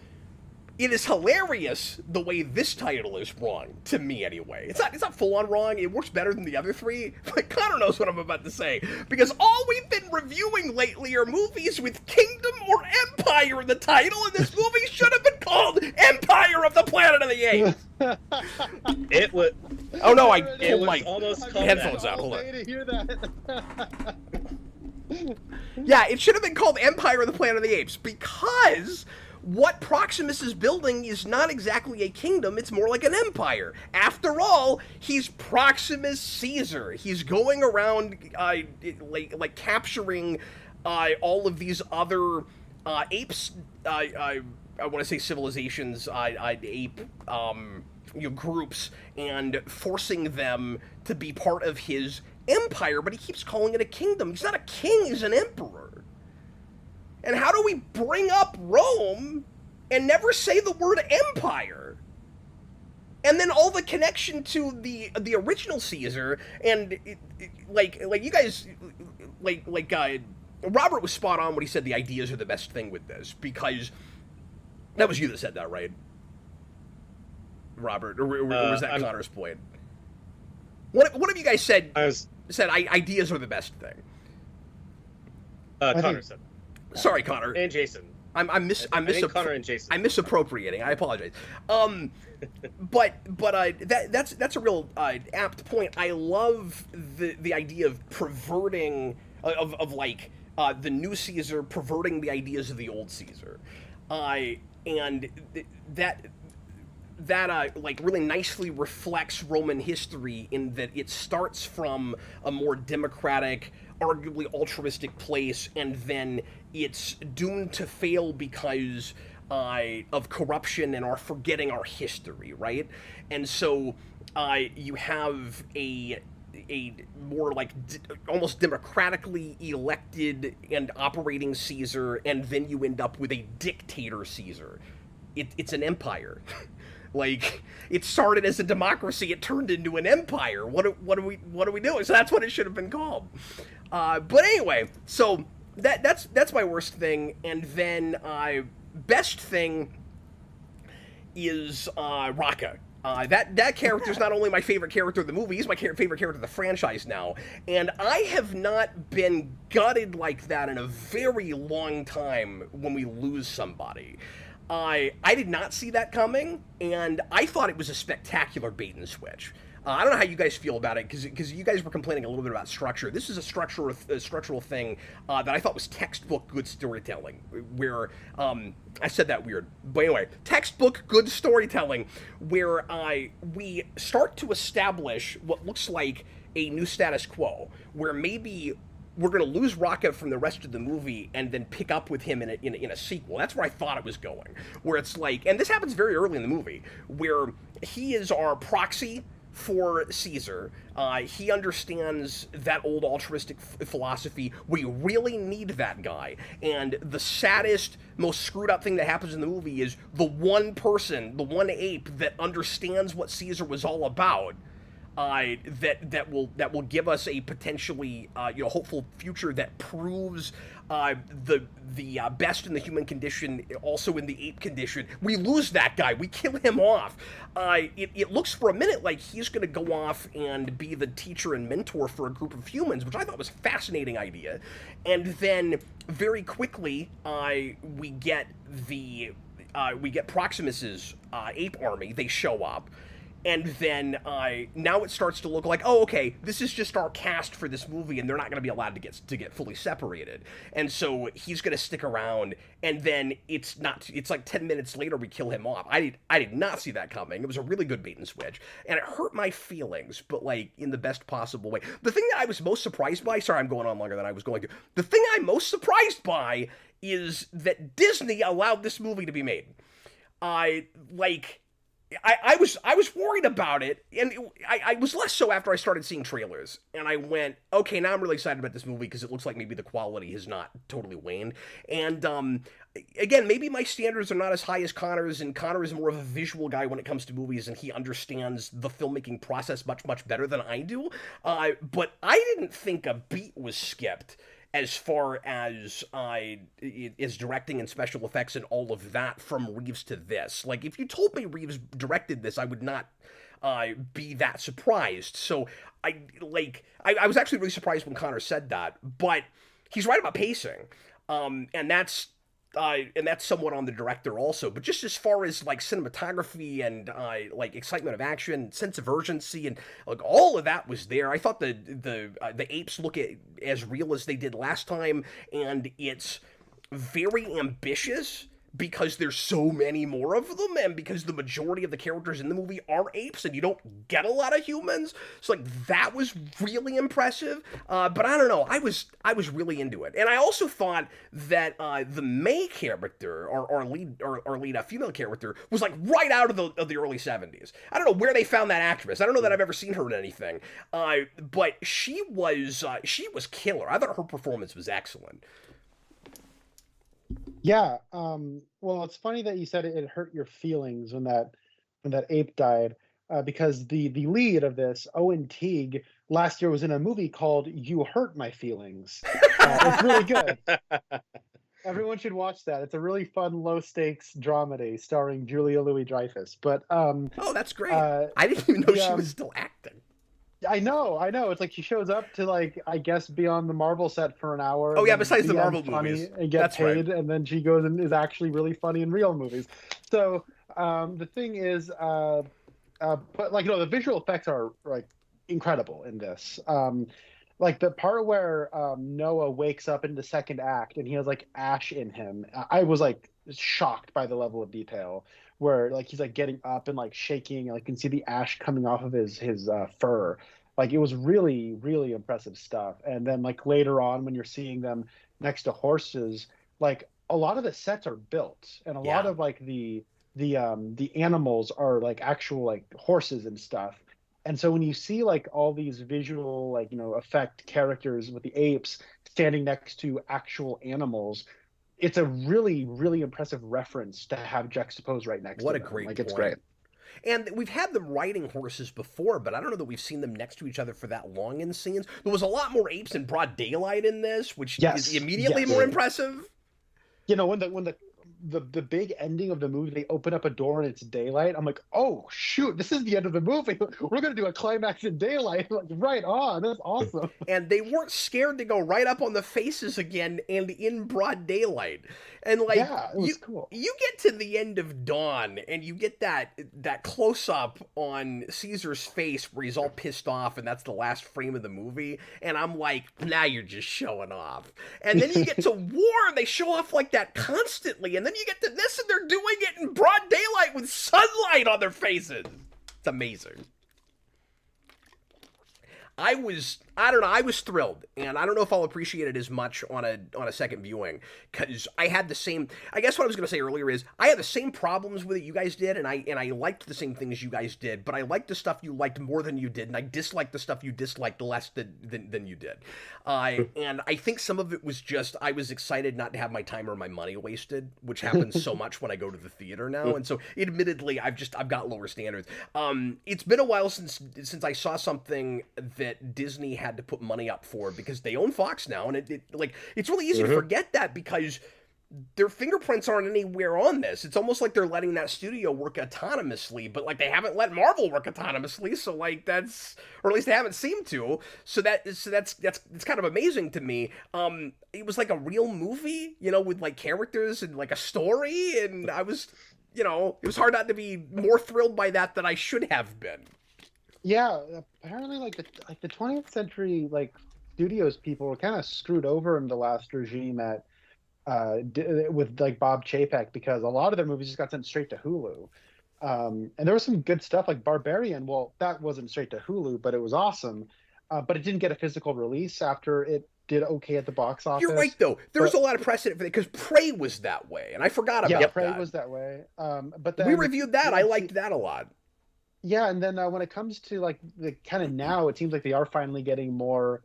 It is hilarious the way this title is wrong, to me anyway. It's not full-on wrong. It works better than the other three. But Connor knows what I'm about to say. Because all we've been reviewing lately are movies with Kingdom or Empire in the title, and this movie should have been called Empire of the Planet of the Apes. It was. Oh no, I It pulled my was almost called headphones that. out. Hold on. To hear that. Yeah, it should have been called Empire of the Planet of the Apes, because what Proximus is building is not exactly a kingdom, it's more like an empire. After all, he's Proximus Caesar. He's going around like capturing all of these other apes, I want to say civilizations, ape groups, and forcing them to be part of his empire, but he keeps calling it a kingdom. He's not a king, he's an emperor. And how do we bring up Rome and never say the word empire? And then all the connection to the original Caesar, and like you guys, Robert was spot on when he said the ideas are the best thing with this, because that was you that said that, right? Robert, or was that Connor's point? One of you guys said ideas are the best thing. Connor said. Sorry, Connor. And Jayson. I'm Connor and Jayson. I'm misappropriating. I apologize. But that's a real apt point. I love the idea of perverting of the new Caesar perverting the ideas of the old Caesar, and that really nicely reflects Roman history in that it starts from a more democratic, arguably altruistic place, and then it's doomed to fail because of corruption and our forgetting our history, right? And so you have a more like almost democratically elected and operating Caesar, and then you end up with a dictator Caesar. It's an empire. Like, it started as a democracy, it turned into an empire. What are we doing? So that's what it should have been called. But anyway, so that's my worst thing, and then best thing is Raka. That character is not only my favorite character of the movie, he's my favorite character of the franchise now. And I have not been gutted like that in a very long time when we lose somebody. I did not see that coming, and I thought it was a spectacular bait and switch. I don't know how you guys feel about it, because you guys were complaining a little bit about structure. This is a structural thing that I thought was textbook good storytelling, where, I said that weird, but anyway, textbook good storytelling, where we start to establish what looks like a new status quo, where maybe we're going to lose Raka from the rest of the movie and then pick up with him in a sequel. That's where I thought it was going, where it's like, and this happens very early in the movie, where he is our proxy for Caesar. He understands that old altruistic philosophy. We really need that guy. And the saddest, most screwed up thing that happens in the movie is the one person, the one ape that understands what Caesar was all about. That will give us a potentially hopeful future that proves the best in the human condition, also in the ape condition. We lose that guy. We kill him off. It looks for a minute like he's going to go off and be the teacher and mentor for a group of humans, which I thought was a fascinating idea. And then very quickly we get Proximus's ape army. They show up. And then now it starts to look like, oh, okay, this is just our cast for this movie, and they're not going to be allowed to get fully separated. And so he's going to stick around, and then it's like 10 minutes later we kill him off. I did not see that coming. It was a really good bait and switch, and it hurt my feelings, but like in the best possible way. The thing that I was most surprised by, sorry, I'm going on longer than I was going to. The thing I'm most surprised by is that Disney allowed this movie to be made. I was worried about it, and I was less so after I started seeing trailers, and I went, okay, now I'm really excited about this movie because it looks like maybe the quality has not totally waned. And again, maybe my standards are not as high as Connor's, and Connor is more of a visual guy when it comes to movies, and he understands the filmmaking process much better than I do. But I didn't think a beat was skipped as far as is directing and special effects and all of that from Reeves to this. Like, if you told me Reeves directed this, I would not be that surprised. So I was actually really surprised when Connor said that, but he's right about pacing, and that's somewhat on the director also. But just as far as like cinematography and like excitement of action, sense of urgency, and like all of that was there. I thought the apes look as real as they did last time, and it's very ambitious because there's so many more of them, and because the majority of the characters in the movie are apes, and you don't get a lot of humans. So like that was really impressive. But I don't know, I was really into it, and I also thought that the May character, our lead female character, was like right out of the early 70s. I don't know where they found that actress. I don't know that I've ever seen her in anything. But she was killer. I thought her performance was excellent. Yeah. Well, it's funny that you said it hurt your feelings when that ape died, because the lead of this, Owen Teague, last year was in a movie called You Hurt My Feelings. It's really good. Everyone should watch that. It's a really fun, low-stakes dramedy starring Julia Louis-Dreyfus. But oh, that's great. I didn't even know she was still acting. I know. It's like she shows up to, like, I guess, be on the Marvel set for an hour. Oh yeah, besides the Marvel movies, and get paid, right. And then she goes and is actually really funny in real movies. So the thing is, but like, the visual effects are like incredible in this. Like the part where Noah wakes up in the second act and he has like ash in him. I was like shocked by the level of detail, where like he's like getting up and like shaking, and like you can see the ash coming off of his fur. Like it was really, really impressive stuff. And then like later on when you're seeing them next to horses, like a lot of the sets are built, and a lot of like the animals are like actual like horses and stuff. And so when you see like all these visual, like, effect characters with the apes standing next to actual animals, it's a really, really impressive reference to have juxtaposed right next What to a them. great Like, it's point. great. And we've had them riding horses before, but I don't know that we've seen them next to each other for that long in scenes. There was a lot more apes in broad daylight in this, which Yes, is immediately yes. more impressive. When the big ending of the movie, they open up a door and it's daylight. I'm like, oh shoot, this is the end of the movie. We're gonna do a climax in daylight. Like, right on. That's awesome. And they weren't scared to go right up on the faces again and in broad daylight. And like, Yeah, it was cool. You get to the end of Dawn and you get that close up on Caesar's face where he's all pissed off, and that's the last frame of the movie. And I'm like, now you're just showing off. And then you get to War, and they show off like that constantly. And then you get to this, and they're doing it in broad daylight with sunlight on their faces. It's amazing. I was thrilled, and I don't know if I'll appreciate it as much on a second viewing, because I had the same. I guess what I was going to say earlier is I had the same problems with it you guys did, and I liked the same things you guys did, but I liked the stuff you liked more than you did, and I disliked the stuff you disliked less than you did. And I think some of it was just I was excited not to have my time or my money wasted, which happens so much when I go to the theater now, and so admittedly I've got lower standards. It's been a while since I saw something that Disney had to put money up for, because they own Fox now, and it's really easy to forget that, because their fingerprints aren't anywhere on this. It's almost like they're letting that studio work autonomously, but like they haven't let Marvel work autonomously, so like that's, or at least they haven't seemed to. So that's kind of amazing to me. It was like a real movie, with like characters and like a story, and I was, it was hard not to be more thrilled by that than I should have been. Yeah, apparently, like the 20th century studios people were kind of screwed over in the last regime at with like Bob Chapek, because a lot of their movies just got sent straight to Hulu. And there was some good stuff like Barbarian. Well, that wasn't straight to Hulu, but it was awesome. But it didn't get a physical release after it did okay at the box office. You're right, though. There's a lot of precedent for that, because Prey was that way, and I forgot about that. Yeah, Prey was that way. But then we reviewed that. I liked that a lot. Yeah, and then when it comes to like the kind of now, it seems like they are finally getting more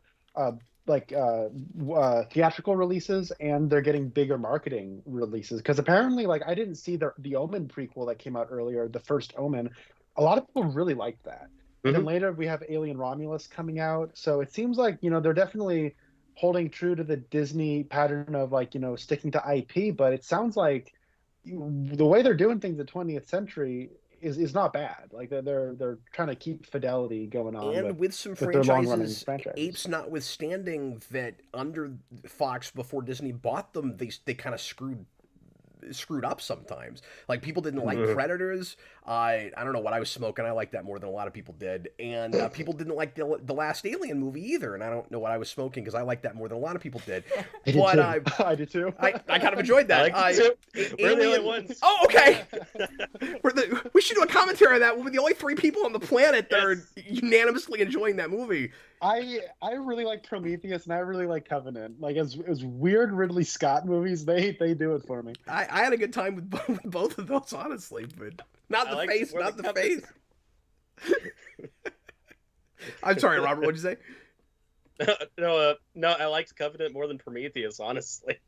theatrical releases, and they're getting bigger marketing releases. Because apparently, like, I didn't see the Omen prequel that came out earlier, the first Omen. A lot of people really liked that. And then later we have Alien Romulus coming out. So it seems like, they're definitely holding true to the Disney pattern of sticking to IP. But it sounds like the way they're doing things in the 20th century is not bad. Like they're trying to keep fidelity going on, and with some franchises, Apes notwithstanding, that under Fox before Disney bought them, they kind of screwed up sometimes. Like, people didn't like Predators. I don't know what I was smoking. I liked that more than a lot of people did. And people didn't like the last Alien movie either. And I don't know what I was smoking, because I liked that more than a lot of people did. I did too. I kind of enjoyed that. I liked it too. We're the only ones. Oh, okay. We should do a commentary on that. We're the only 3 people on the planet that are unanimously enjoying that movie. I really like Prometheus, and I really like Covenant. Like, as weird Ridley Scott movies, they do it for me. I had a good time with both of those, honestly, but not the face. I'm sorry, Robert. What'd you say? No, I liked Covenant more than Prometheus, honestly.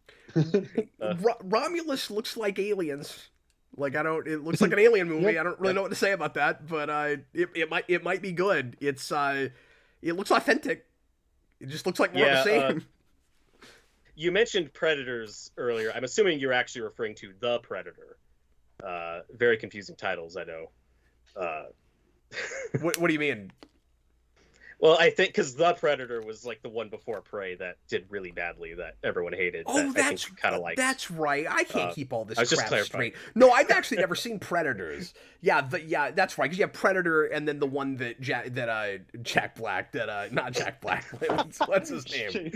Romulus looks like aliens. Like, it looks like an alien movie. I don't really know what to say about that, but it might be good. It looks authentic. It just looks like more of the same. You mentioned Predators earlier. I'm assuming you're actually referring to The Predator. Very confusing titles, I know. What do you mean? Well, I think because The Predator was like the one before Prey that did really badly, that everyone hated. Oh, that's kind of like. That's right. I can't keep all this crap straight. No, I've actually never seen Predators. Yeah, that's right. Because you have Predator, and then the one that Jack Black, not Jack Black. What's his name?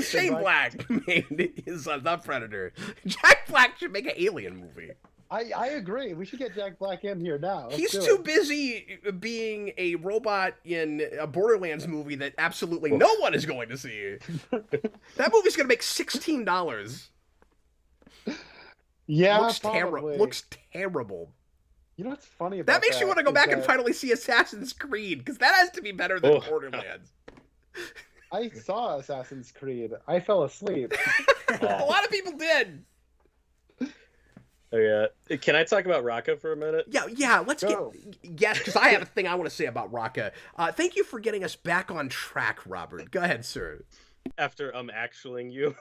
Shane Black made is The Predator. Jack Black should make an alien movie. I agree. We should get Jack Black in here now. He's too busy being a robot in a Borderlands movie that absolutely no one is going to see. That movie's going to make $16. Yeah, looks terrible. You know what's funny about That makes you want to go is back and that finally see Assassin's Creed, because that has to be better than Oh. Borderlands. I saw Assassin's Creed. I fell asleep. A lot of people did. Oh yeah. Can I talk about Raka for a minute? Yeah, let's Go. get... Yes, because I have a thing I want to say about Raka. Thank you for getting us back on track, Robert. Go ahead, sir. After actualing you.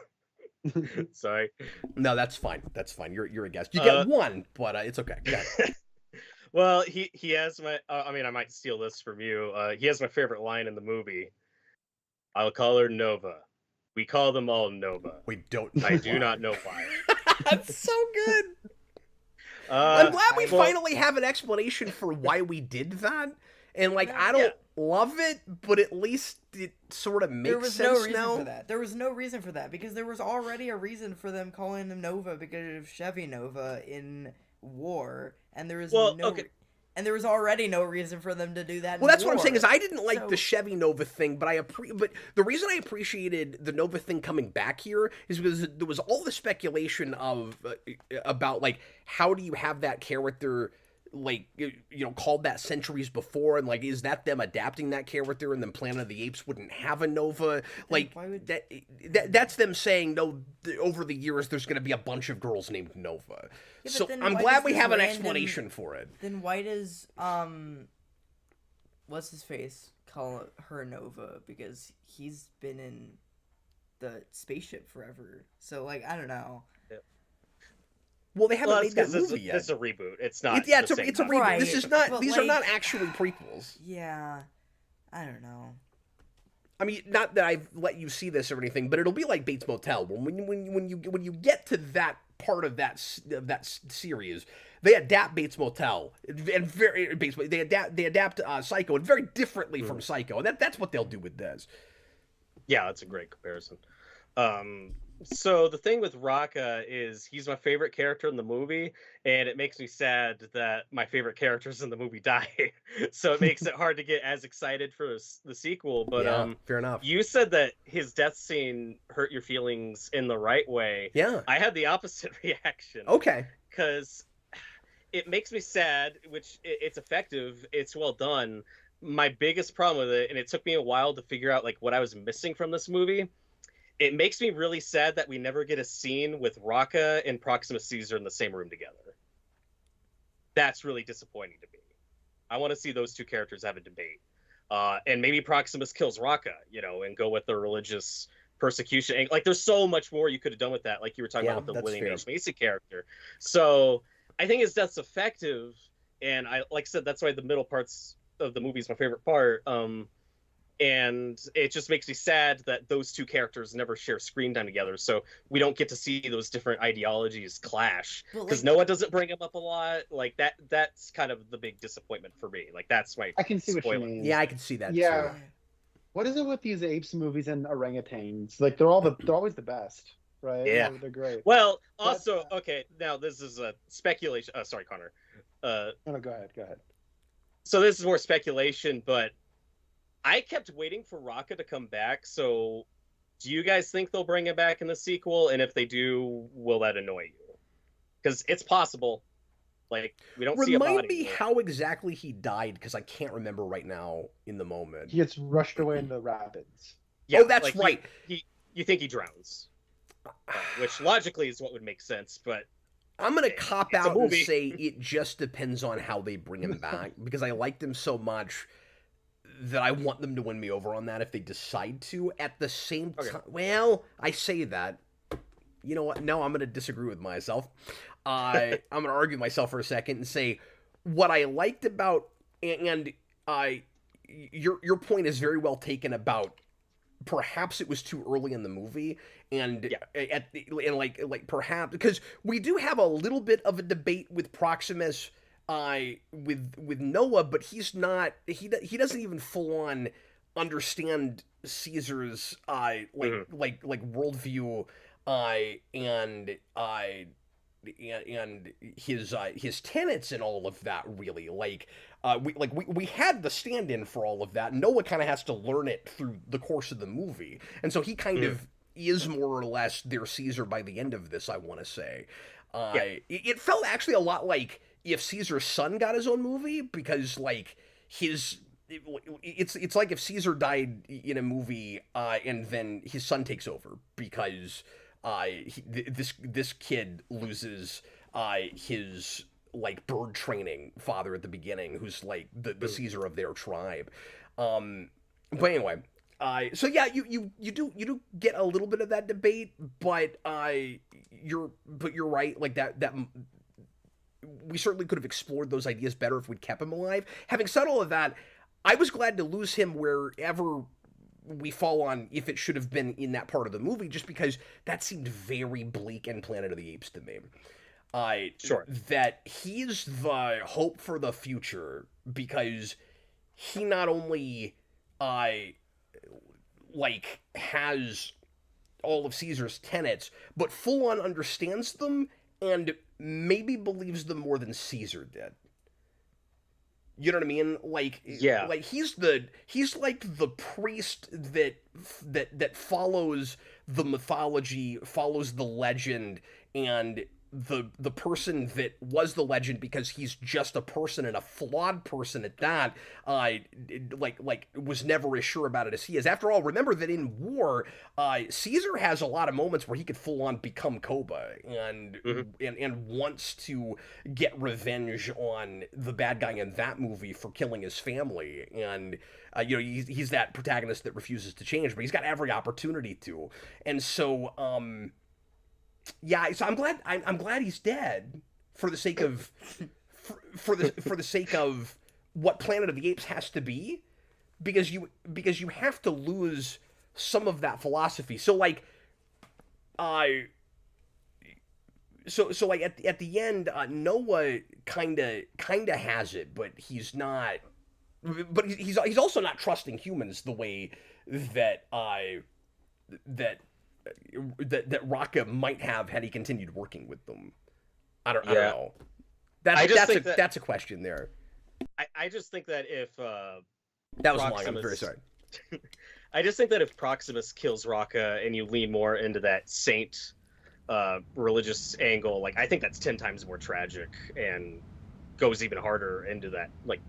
Sorry. No, that's fine. That's fine. You're a guest. You get one, but it's okay. Go ahead. Well, he has my. I mean, I might steal this from you. He has my favorite line in the movie. I'll call her Nova. We call them all Nova. We don't know I do why. not know why. That's so good. I'm glad we well, finally have an explanation for why we did that. And, like, I don't love it, but at least it sort of makes There was sense no reason now. for that. There was no reason for that because there was already a reason for them calling him Nova because of Chevy Nova in War, and there was and there was already no reason for them to do that. Well, in that's what I'm War. saying is I didn't like So- the Chevy Nova thing, but but the reason I appreciated the Nova thing coming back here is because there was all the speculation of about like how do you have that character like called that centuries before, and like is that them adapting that character, and then Planet of the Apes wouldn't have a Nova, like why would... that's them saying no. Over the years, there's going to be a bunch of girls named Nova. Yeah, So then I'm why glad does we this have an random- explanation for it. Then why does what's his face call her Nova? Because he's been in the spaceship forever. So like I don't know. Well, they haven't well, made that this movie yet. is a reboot. It's not. It's a the same reboot. Right, This is not. but, These are not like- actually prequels. Yeah, I don't know. I mean, not that I've let you see this or anything, but it'll be like Bates Motel. When you get to that part of that series, they adapt Bates Motel and they adapt Psycho and very differently from Psycho, and that's what they'll do with this. Yeah, that's a great comparison. So the thing with Raka is he's my favorite character in the movie, and it makes me sad that my favorite characters in the movie die. So it makes it hard to get as excited for the sequel. But yeah, fair enough. you said that his death scene hurt your feelings in the right way. Yeah. I had the opposite reaction. Okay. Because it makes me sad, which it's effective, it's well done. My biggest problem with it, and it took me a while to figure out like what I was missing from this movie, it makes me really sad that we never get a scene with Raka and Proximus Caesar in the same room together. That's really disappointing to me. I want to see those two characters have a debate. And maybe Proximus kills Raka, and go with the religious persecution. Like, there's so much more you could have done with that, like you were talking about with the William H. Macy character. So I think his death's effective, and like I said, that's why the middle parts of the movie is my favorite part. And it just makes me sad that those two characters never share screen time together, so we don't get to see those different ideologies clash. Because Noah doesn't bring him up a lot. Like that's kind of the big disappointment for me. Like that's my I can see spoiler. what you mean. Yeah, I can see that. Yeah. Too. What is it with these apes movies and orangutans? Like they're always the best, right? Yeah. They're great. Well, also, okay, now this is a speculation. Sorry, Connor. No, go ahead. So this is more speculation, but I kept waiting for Raka to come back. So do you guys think they'll bring him back in the sequel? And if they do, will that annoy you? Because it's possible. Like, we don't see a body. Remind me how exactly he died, because I can't remember right now in the moment. He gets rushed away in the rapids. Yeah, oh, that's like right. You think he drowns. Which logically is what would make sense, but I'm going to cop out and movie. say it just depends on how they bring him back, because I liked him so much that I want them to win me over on that if they decide to. At the same time, well, I say that. You know what? No, I'm going to disagree with myself. I'm going to argue myself for a second and say what I liked about, and your point is very well taken about perhaps it was too early in the movie, and like perhaps because we do have a little bit of a debate with Proximus with Noah, but he's not he doesn't even full on understand Caesar's worldview and his tenets and all of that, really. We had the stand-in for all of that. Noah kind of has to learn it through the course of the movie, and so he kind of is more or less their Caesar by the end of this, I want to say. It felt actually a lot like if Caesar's son got his own movie, because like it's like if Caesar died in a movie and then his son takes over because this kid loses his like bird training father at the beginning, who's like the Caesar of their tribe. But anyway, so yeah, you do get a little bit of that debate, but you're right, like that we certainly could have explored those ideas better if we'd kept him alive. Having said all of that, I was glad to lose him wherever we fall on if it should have been in that part of the movie, just because that seemed very bleak in Planet of the Apes to me. Sure. That he's the hope for the future, because he not only like has all of Caesar's tenets, but full on understands them and maybe believes them more than Caesar did. You know what I mean? Like, yeah, like he's like the priest that follows the mythology, follows the legend, and the person that was the legend, because he's just a person, and a flawed person at that, like was never as sure about it as he is. After all, remember that in war, Caesar has a lot of moments where he could full on become Koba and and wants to get revenge on the bad guy in that movie for killing his family, and you know, he's that protagonist that refuses to change, but he's got every opportunity to, and so yeah, so I'm glad he's dead for the sake of for the sake of what Planet of the Apes has to be, because you have to lose some of that philosophy. So like so like at the end, Noah kind of has it, but he's not. But he's also not trusting humans the way that that Raka might have had he continued working with them. I don't know. That's a question there. I just think that if that was long. I'm very sorry. I just think that if Proximus kills Raka and you lean more into that saint religious angle, like I think that's 10 times more tragic and goes even harder into that like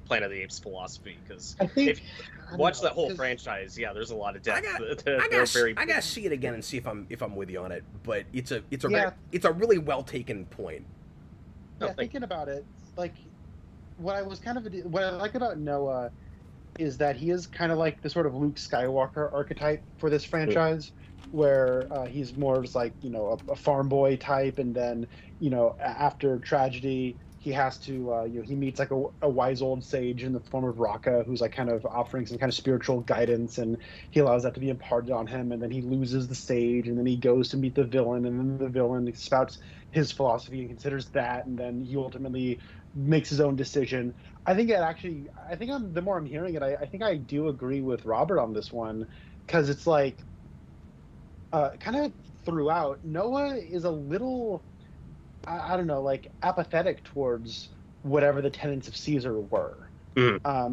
Planet of the Apes philosophy, because if you watch that whole franchise, yeah, there's a lot of depth. I gotta see it again and see if I'm with you on it, but it's a really well taken point. Yeah, thinking about it, like what I like about Noah is that he is kind of like the sort of Luke Skywalker archetype for this franchise, where he's more just like, you know, a farm boy type, and then, you know, after tragedy, he has to, you know, he meets like a wise old sage in the form of Raka, who's like kind of offering some kind of spiritual guidance, and he allows that to be imparted on him, and then he loses the sage, and then he goes to meet the villain, and then the villain spouts his philosophy and considers that, and then he ultimately makes his own decision. I think the more I'm hearing it, I think I do agree with Robert on this one, because it's like, kind of throughout, Noah is a little, I don't know, like apathetic towards whatever the tenets of Caesar were.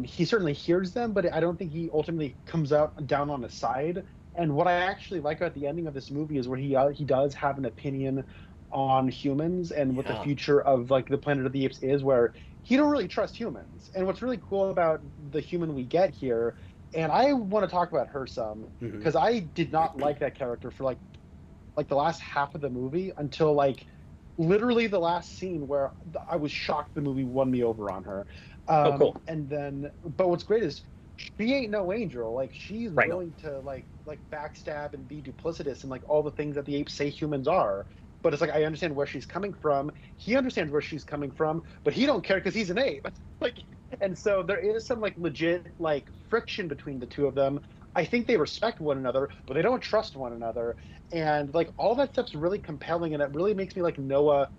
He certainly hears them, but I don't think he ultimately comes out down on his side. And what I actually like about the ending of this movie is where he does have an opinion on humans and what the future of like the Planet of the Apes is, where he don't really trust humans. And what's really cool about the human we get here, and I want to talk about her some, because I did not like that character for like the last half of the movie until like literally the last scene, where I was shocked the movie won me over on her. Cool. And then, but what's great is she ain't no angel. Like she's willing to like backstab and be duplicitous and like all the things that the apes say humans are. But it's like, I understand where she's coming from. He understands where she's coming from, but he don't care because he's an ape. Like, and so there is some like legit like friction between the two of them. I think they respect one another, but they don't trust one another. And like all that stuff's really compelling, and it really makes me like Noah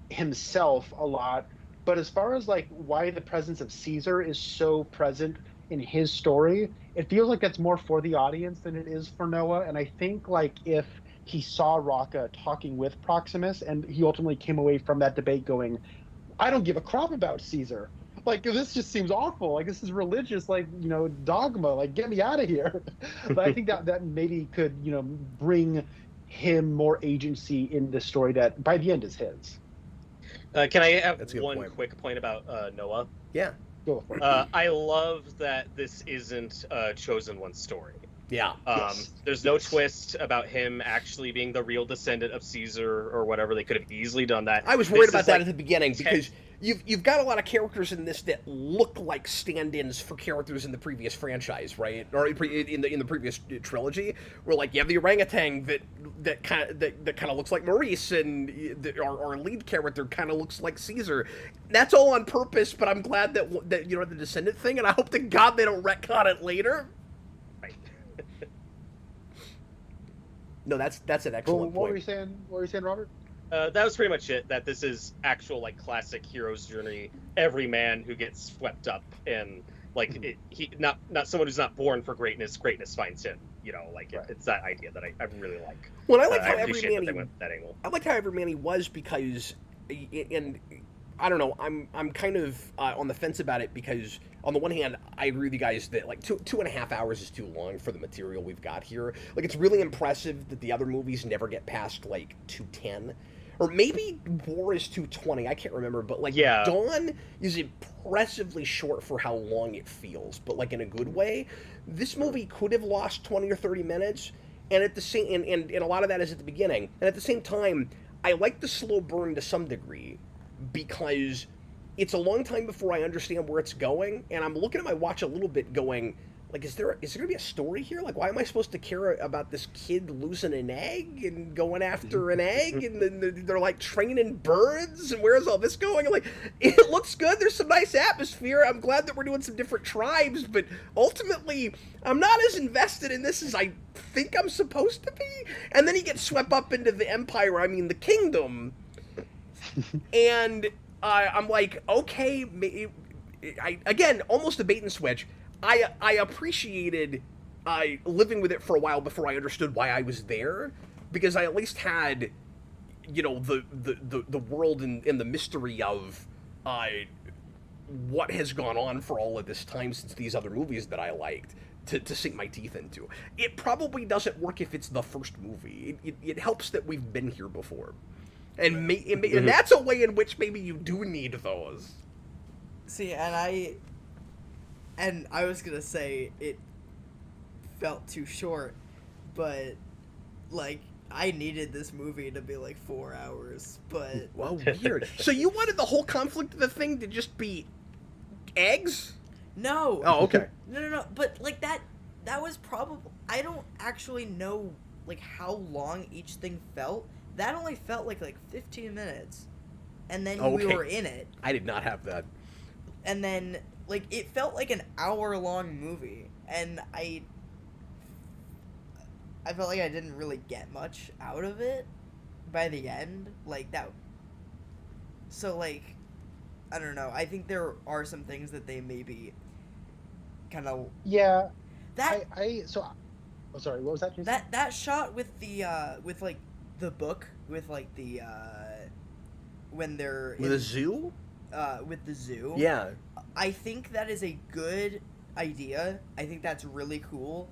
himself a lot. But as far as like why the presence of Caesar is so present in his story, it feels like that's more for the audience than it is for Noah. And I think like if he saw Raka talking with Proximus, and he ultimately came away from that debate going, I don't give a crap about Caesar. Like, this just seems awful. Like, this is religious, like, you know, dogma. Like, get me out of here. But I think that maybe could, you know, bring him more agency in the story that by the end is his. Can I have That's a good one point. quick point about Noah? Yeah. Go for it. I love that this isn't a Chosen One story. Yeah. There's no twist about him actually being the real descendant of Caesar or whatever. They could have easily done that. I was worried This about is that like at the beginning because you've got a lot of characters in this that look like stand-ins for characters in the previous franchise, right? Or in the previous trilogy, where like you have the orangutan that kind of looks like Maurice, and our lead character kind of looks like Caesar. That's all on purpose, but I'm glad that the descendant thing, and I hope to God they don't retcon it later. Right. No, that's an excellent What point. were you saying? What were you saying, Robert? That was pretty much it. That this is actual like classic hero's journey. Every man who gets swept up and like he not someone who's not born for greatness. Greatness finds him. You know, like Right. it's that idea that I really like. Well, I like how I every appreciate that man they went that angle. I liked how every man he was because, and I don't know, I'm kind of on the fence about it because on the one hand, I agree with you guys that like 2.5 hours is too long for the material we've got here. Like it's really impressive that the other movies never get past like 2:10. Or maybe War is 2:20, I can't remember, but like Yeah. Dawn is impressively short for how long it feels, but like in a good way. This movie could have lost 20 or 30 minutes, and at the same and a lot of that is at the beginning. And at the same time, I like the slow burn to some degree because it's a long time before I understand where it's going, and I'm looking at my watch a little bit going, like, is there gonna be a story here? Like, why am I supposed to care about this kid losing an egg and going after an egg, and then they're like training birds, and where's all this going? And like, it looks good. There's some nice atmosphere. I'm glad that we're doing some different tribes, but ultimately, I'm not as invested in this as I think I'm supposed to be. And then he gets swept up into the empire. I mean, the kingdom, and I'm like, okay, again, almost a bait and switch. I appreciated living with it for a while before I understood why I was there, because I at least had, you know, the world and the mystery of what has gone on for all of this time since these other movies that I liked to sink my teeth into. It probably doesn't work if it's the first movie. It helps that we've been here before. And that's a way in which maybe you do need those. See, and I was gonna say it felt too short, but like I needed this movie to be like 4 hours. But Well, weird. So you wanted the whole conflict of the thing to just be eggs? no, Oh, okay. no. But like that was probably, I don't actually know like how long each thing felt. That only felt like 15 minutes, and then we Okay. were in it, I did not have that. and then like it felt like an hour-long movie, and I felt like I didn't really get much out of it by the end, like that. So like, I don't know. I think there are some things that they maybe kind of Yeah. that Oh, sorry. What was that, Jayson? that shot with the with like the book with like the when they're With a zoo? with the zoo. Yeah. I think that is a good idea. I think that's really cool.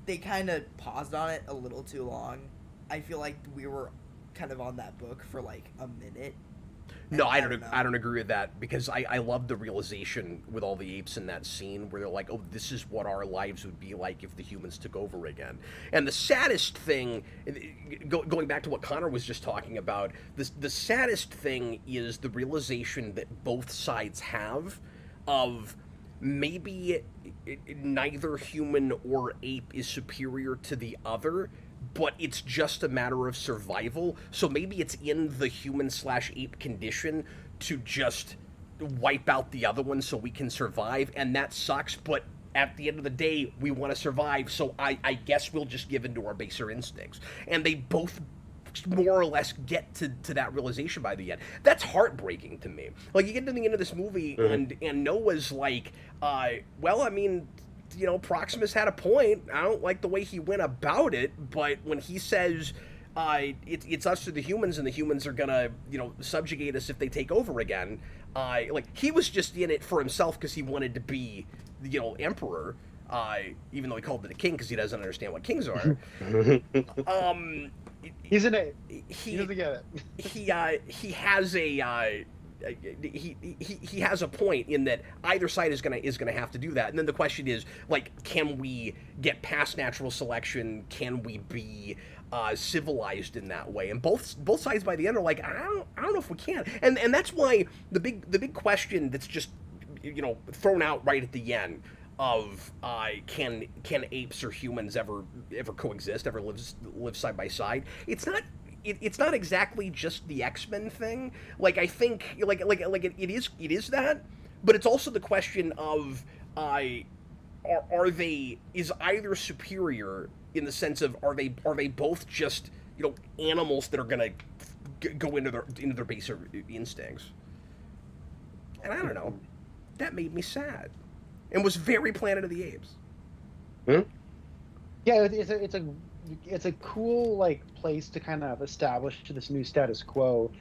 They kind of paused on it a little too long. I feel like we were kind of on that book for like a minute. No, I know. don't agree with that, because I love the realization with all the apes in that scene where they're like, oh, this is what our lives would be like if the humans took over again. And the saddest thing, going back to what Connor was just talking about, the saddest thing is the realization that both sides have of maybe neither human or ape is superior to the other, but it's just a matter of survival. So maybe it's in the human/ape condition to just wipe out the other one so we can survive, and that sucks, but at the end of the day, we want to survive, so I guess we'll just give in to our baser instincts. And they both more or less get to that realization by the end. That's heartbreaking to me. Like, you get to the end of this movie, and Noah's like, well, I mean, you know, Proximus had a point. I don't like the way he went about it, but when he says it's us or the humans, and the humans are gonna, you know, subjugate us if they take over again, like, he was just in it for himself because he wanted to be, you know, emperor, even though he called it a king because he doesn't understand what kings are. He's an ape. he He doesn't get it. he has a he has a point in that either side is gonna have to do that, and then the question is like, can we get past natural selection? Can we be civilized in that way? And both sides by the end are like, I don't know if we can, and that's why the big question that's just thrown out right at the end of can apes or humans ever coexist, ever live side by side? It's not exactly just the X-Men thing. Like, I think it is that, but it's also the question of is either superior in the sense of are they both just animals that are gonna go into their basic instincts? And I don't know, that made me sad, and was very Planet of the Apes. Yeah, it's a cool place to kind of establish this new status quo,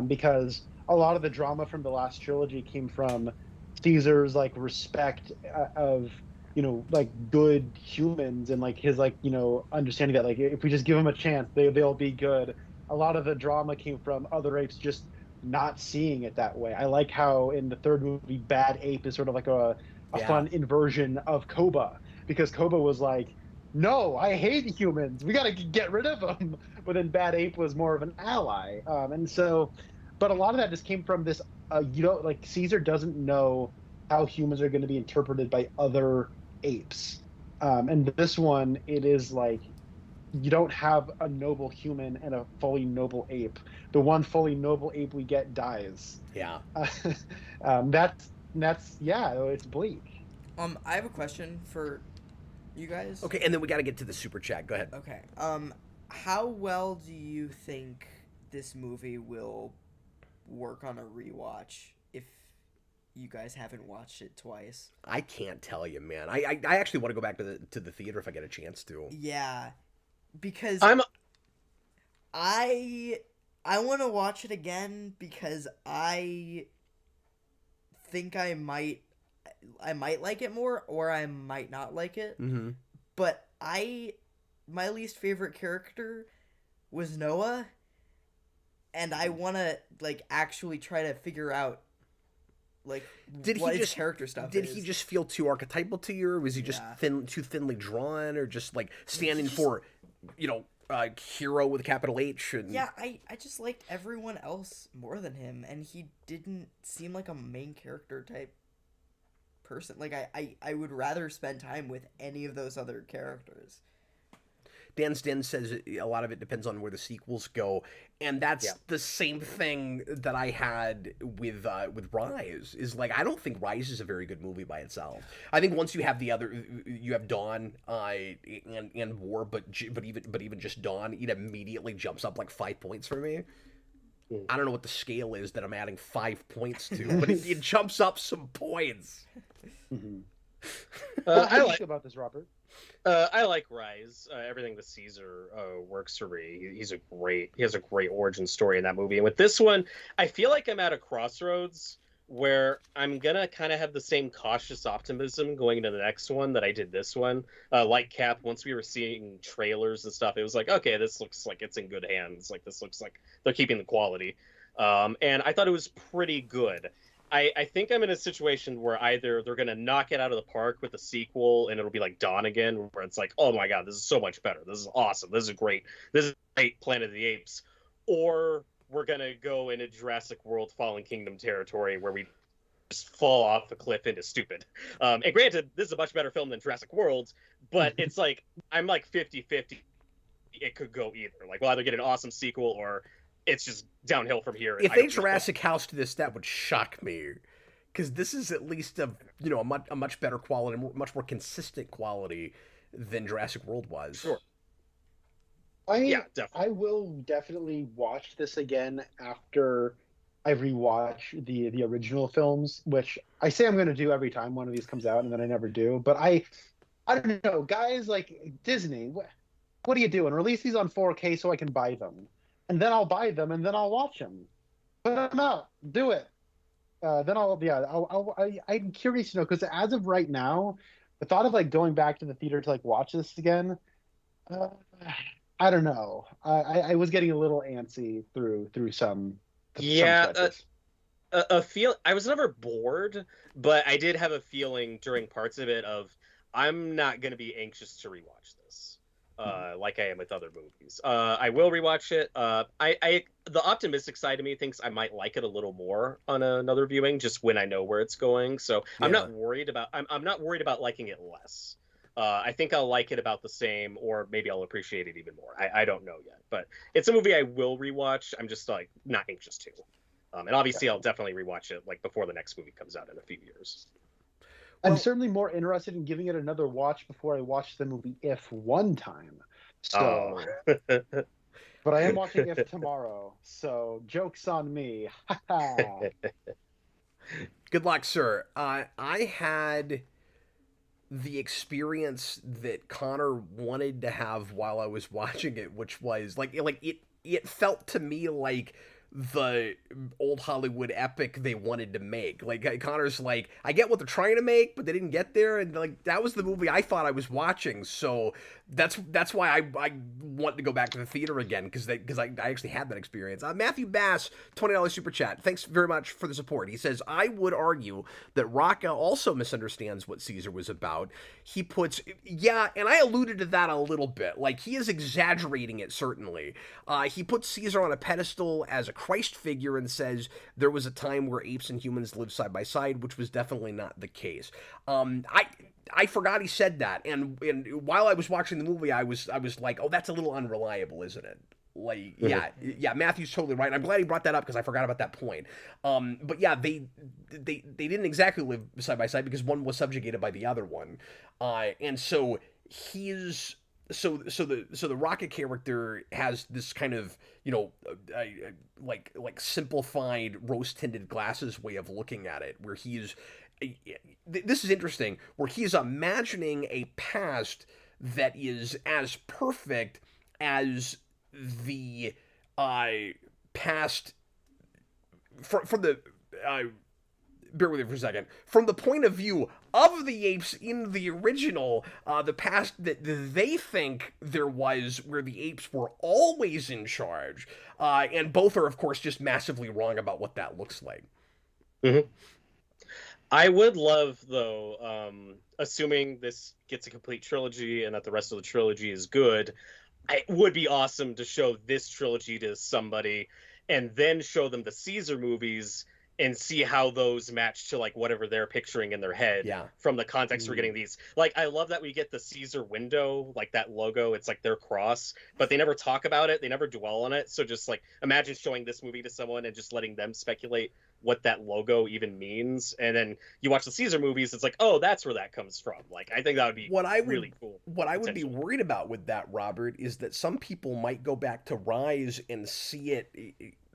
because a lot of the drama from the last trilogy came from Caesar's respect of good humans, and his understanding that if we just give them a chance, they'll be good. A lot of the drama came from other apes just not seeing it that way. I like how in the third movie, Bad Ape is sort of like a fun inversion of Koba, because Koba was like, no, I hate humans, we gotta get rid of them. But then Bad Ape was more of an ally, and so, but a lot of that just came from this. Caesar doesn't know how humans are going to be interpreted by other apes, and this one, it is like you don't have a noble human and a fully noble ape. The one fully noble ape we get dies. Yeah. That's it's bleak. I have a question for you guys. Okay, and then we got to get to the super chat. Go ahead. Okay. How well do you think this movie will work on a rewatch if you guys haven't watched it twice? I can't tell you, man. I actually want to go back to the theater if I get a chance to. Yeah, because I want to watch it again because I think I might like it more, or I might not like it. Mm-hmm. But my least favorite character was Noah, and I want to actually try to figure out what his character stuff Did is. he just feel too archetypal to you, or was he just too thinly drawn, or just standing for hero with a capital H? And... Yeah, I just liked everyone else more than him, and he didn't seem like a main character type person. I would rather spend time with any of those other characters. Dan's Den says a lot of it depends on where the sequels go, and that's the same thing that I had with Rise. Is I don't think Rise is a very good movie by itself. I think once you have you have Dawn and War, but even just Dawn, it immediately jumps up 5 points for me. I don't know what the scale is that I'm adding 5 points to, but it jumps up some points. Mm-hmm. I like about this, Robert. I like Rise. Everything with Caesar works for me. He has a great origin story in that movie. And with this one, I feel like I'm at a crossroads where I'm gonna kind of have the same cautious optimism going into the next one that I did this one. Like Cap, once we were seeing trailers and stuff, it was like, okay, this looks like it's in good hands. This looks like they're keeping the quality. And I thought it was pretty good. I think I'm in a situation where either they're going to knock it out of the park with a sequel and it'll be like Dawn again, where it's like, oh my God, this is so much better. This is awesome. This is great. This is great Planet of the Apes. Or we're going to go into Jurassic World Fallen Kingdom territory where we just fall off the cliff into stupid. And granted, this is a much better film than Jurassic World, but it's I'm 50-50. It could go either. We'll either get an awesome sequel or it's just downhill from here. If they Jurassic House to this, that would shock me, because this is at least a much better quality, much more consistent quality than Jurassic World was. Sure. Definitely. I will definitely watch this again after I rewatch the original films, which I say I'm going to do every time one of these comes out, and then I never do. But I don't know, guys, Disney, what are you doing? Release these on 4K so I can buy them. And then I'll buy them, and then I'll watch them. Put them out. Do it. Then I'm curious to know, because as of right now, the thought of going back to the theater to watch this again, I don't know. I was getting a little antsy through some Yeah, stretches. a feel. I was never bored, but I did have a feeling during parts of it of I'm not going to be anxious to rewatch this, like I am with other movies. I will rewatch it. The optimistic side of me thinks I might like it a little more on another viewing, just when I know where it's going. So I'm Yeah. not worried about. I'm not worried about liking it less. I think I'll like it about the same, or maybe I'll appreciate it even more. I don't know yet, but it's a movie I will rewatch. I'm just like not anxious to. And obviously, I'll definitely rewatch it like before the next movie comes out in a few years. I'm Well- certainly more interested in giving it another watch before I watch the movie If one time. So, but I am watching If tomorrow, so joke's on me. Good luck, sir. I had the experience that Connor wanted to have while I was watching it, which was like it felt to me like the old Hollywood epic they wanted to make. Like Connor's like, I get what they're trying to make, but they didn't get there, and like that was the movie I thought I was watching. So that's why I want to go back to the theater again, because I actually had that experience. Matthew Bass, $20 super chat. Thanks very much for the support. He says, I would argue that Raka also misunderstands what Caesar was about. He puts, yeah, and I alluded to that a little bit. Like, he is exaggerating it, certainly. He puts Caesar on a pedestal as a Christ figure and says there was a time where apes and humans lived side by side, which was definitely not the case. I forgot he said that, and while I was watching the movie, I was like, oh, that's a little unreliable, isn't it? Like, yeah, Matthew's totally right. I'm glad he brought that up because I forgot about that point. But yeah, they didn't exactly live side by side because one was subjugated by the other one, and so he's. So the Rocket character has this kind of, you know, like simplified rose tinted glasses way of looking at it, where he's this is interesting, where he's imagining a past that is as perfect as the past from the bear with me for a second. From the point of view of the apes in the original, the past that they think there was, where the apes were always in charge, and both are, of course, just massively wrong about what that looks like. Mm-hmm. I would love, though, assuming this gets a complete trilogy and that the rest of the trilogy is good, it would be awesome to show this trilogy to somebody and then show them the Caesar movies and see how those match to like whatever they're picturing in their head from the context we're getting these. Like, I love that we get the Caesar window, like that logo, it's like their cross, but they never talk about it, they never dwell on it. So just like imagine showing this movie to someone and just letting them speculate what that logo even means, and then you watch the Caesar movies, it's like, oh, that's where that comes from. Like, I think that would be really cool. What I would be worried about with that, Robert, is that some people might go back to Rise and see it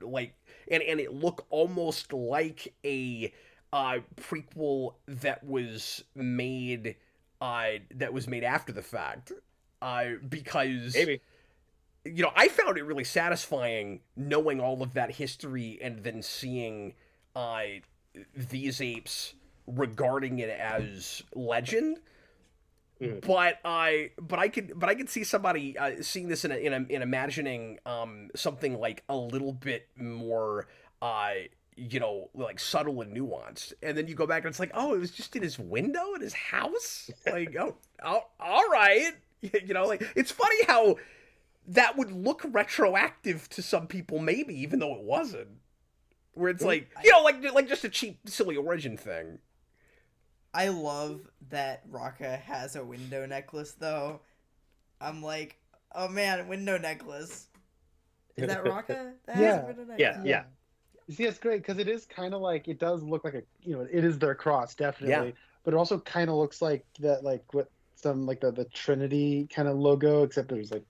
like and it look almost like a prequel that was made after the fact, because maybe, you know, I found it really satisfying knowing all of that history and then seeing these apes regarding it as legend. But I could see somebody seeing this in imagining something like a little bit more you know, like subtle and nuanced, and then you go back and it's like, oh, it was just in his window in his house. Like, oh, all right, you know, like, it's funny how that would look retroactive to some people, maybe, even though it wasn't. Where it's like, you know, like just a cheap, silly origin thing. I love that Raka has a window necklace, though. I'm like, oh man, window necklace. Is that Raka? That has a window necklace? Yeah. See, it's great because it is kind of like, it does look like it is their cross, definitely. But it also kind of looks like that, like what some like the Trinity kind of logo, except there's like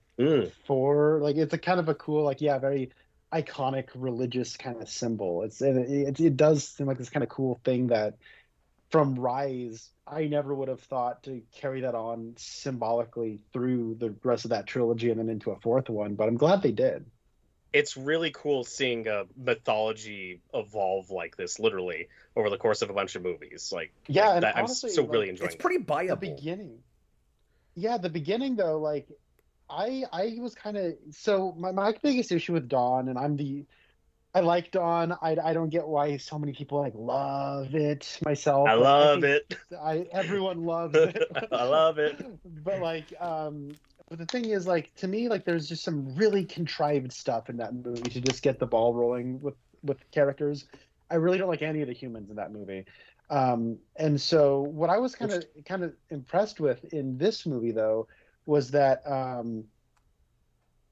four. Like, it's a kind of a cool, like, very iconic religious kind of symbol. It does seem like this kind of cool thing that from Rise, I never would have thought to carry that on symbolically through the rest of that trilogy and then into a fourth one, but I'm glad they did. It's really cool seeing a mythology evolve like this, literally, over the course of a bunch of movies. Like, and that, honestly, I'm so really enjoying it's pretty buyable. The beginning, though, like, I was kind of, so my biggest issue with Dawn, and I like Dawn. I don't get why so many people like love it myself. I Like I love think it. everyone loves it. I love it. But like but the thing is, like, to me, like, there's just some really contrived stuff in that movie to just get the ball rolling with characters. I really don't like any of the humans in that movie. And so what I was kind of impressed with in this movie though was that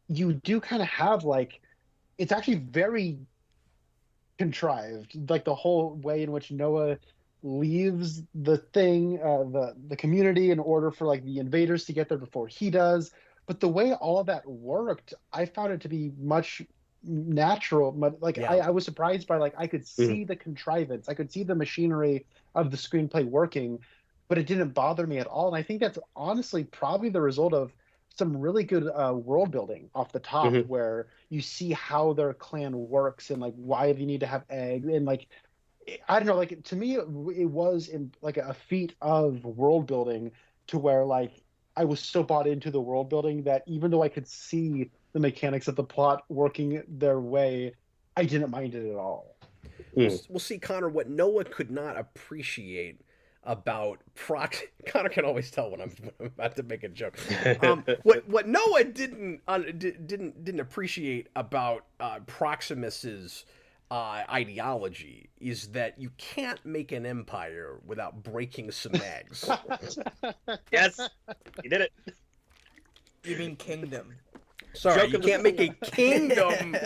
you do kind of have like, it's actually very contrived, like the whole way in which Noah leaves the thing, the community, in order for like the invaders to get there before he does. But the way all of that worked, I found it to be much natural. But like Yeah. I was surprised by, like, I could Mhm. see the contrivance, I could see the machinery of the screenplay working, but it didn't bother me at all. And I think that's honestly probably the result of some really good world building off the top, Mhm. where you see how their clan works and like why they need to have eggs, and like I don't know, like, to me it was like a feat of world building, to where like I was so bought into the world building that even though I could see the mechanics of the plot working their way, I didn't mind it at all. We'll see, Connor, what Noah could not appreciate about Connor can always tell when I'm about to make a joke. What Noah didn't appreciate about Proximus's ideology is that you can't make an empire without breaking some eggs. Yes, you did it. You mean kingdom? Sorry, Joke you of the can't make a week. kingdom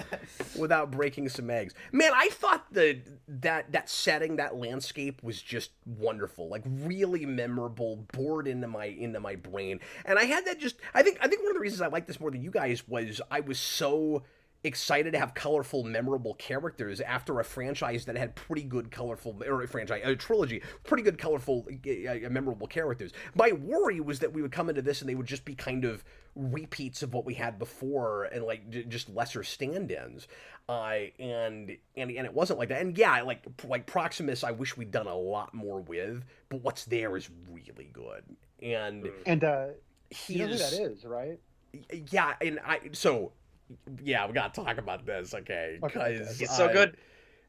without breaking some eggs. Man, I thought that setting, that landscape was just wonderful, like really memorable, bored into my brain. And I had that just I think one of the reasons I liked this more than you guys was I was so excited to have colorful, memorable characters after a franchise that had pretty good colorful, or a trilogy, pretty good colorful, memorable characters. My worry was that we would come into this and they would just be kind of repeats of what we had before, and like just lesser stand-ins. And it wasn't like that. And yeah, like Proximus, I wish we'd done a lot more with, but what's there is really good. And And he's, you know who that is, right? yeah, and yeah, we gotta talk about this, okay? Okay. Because He's so good.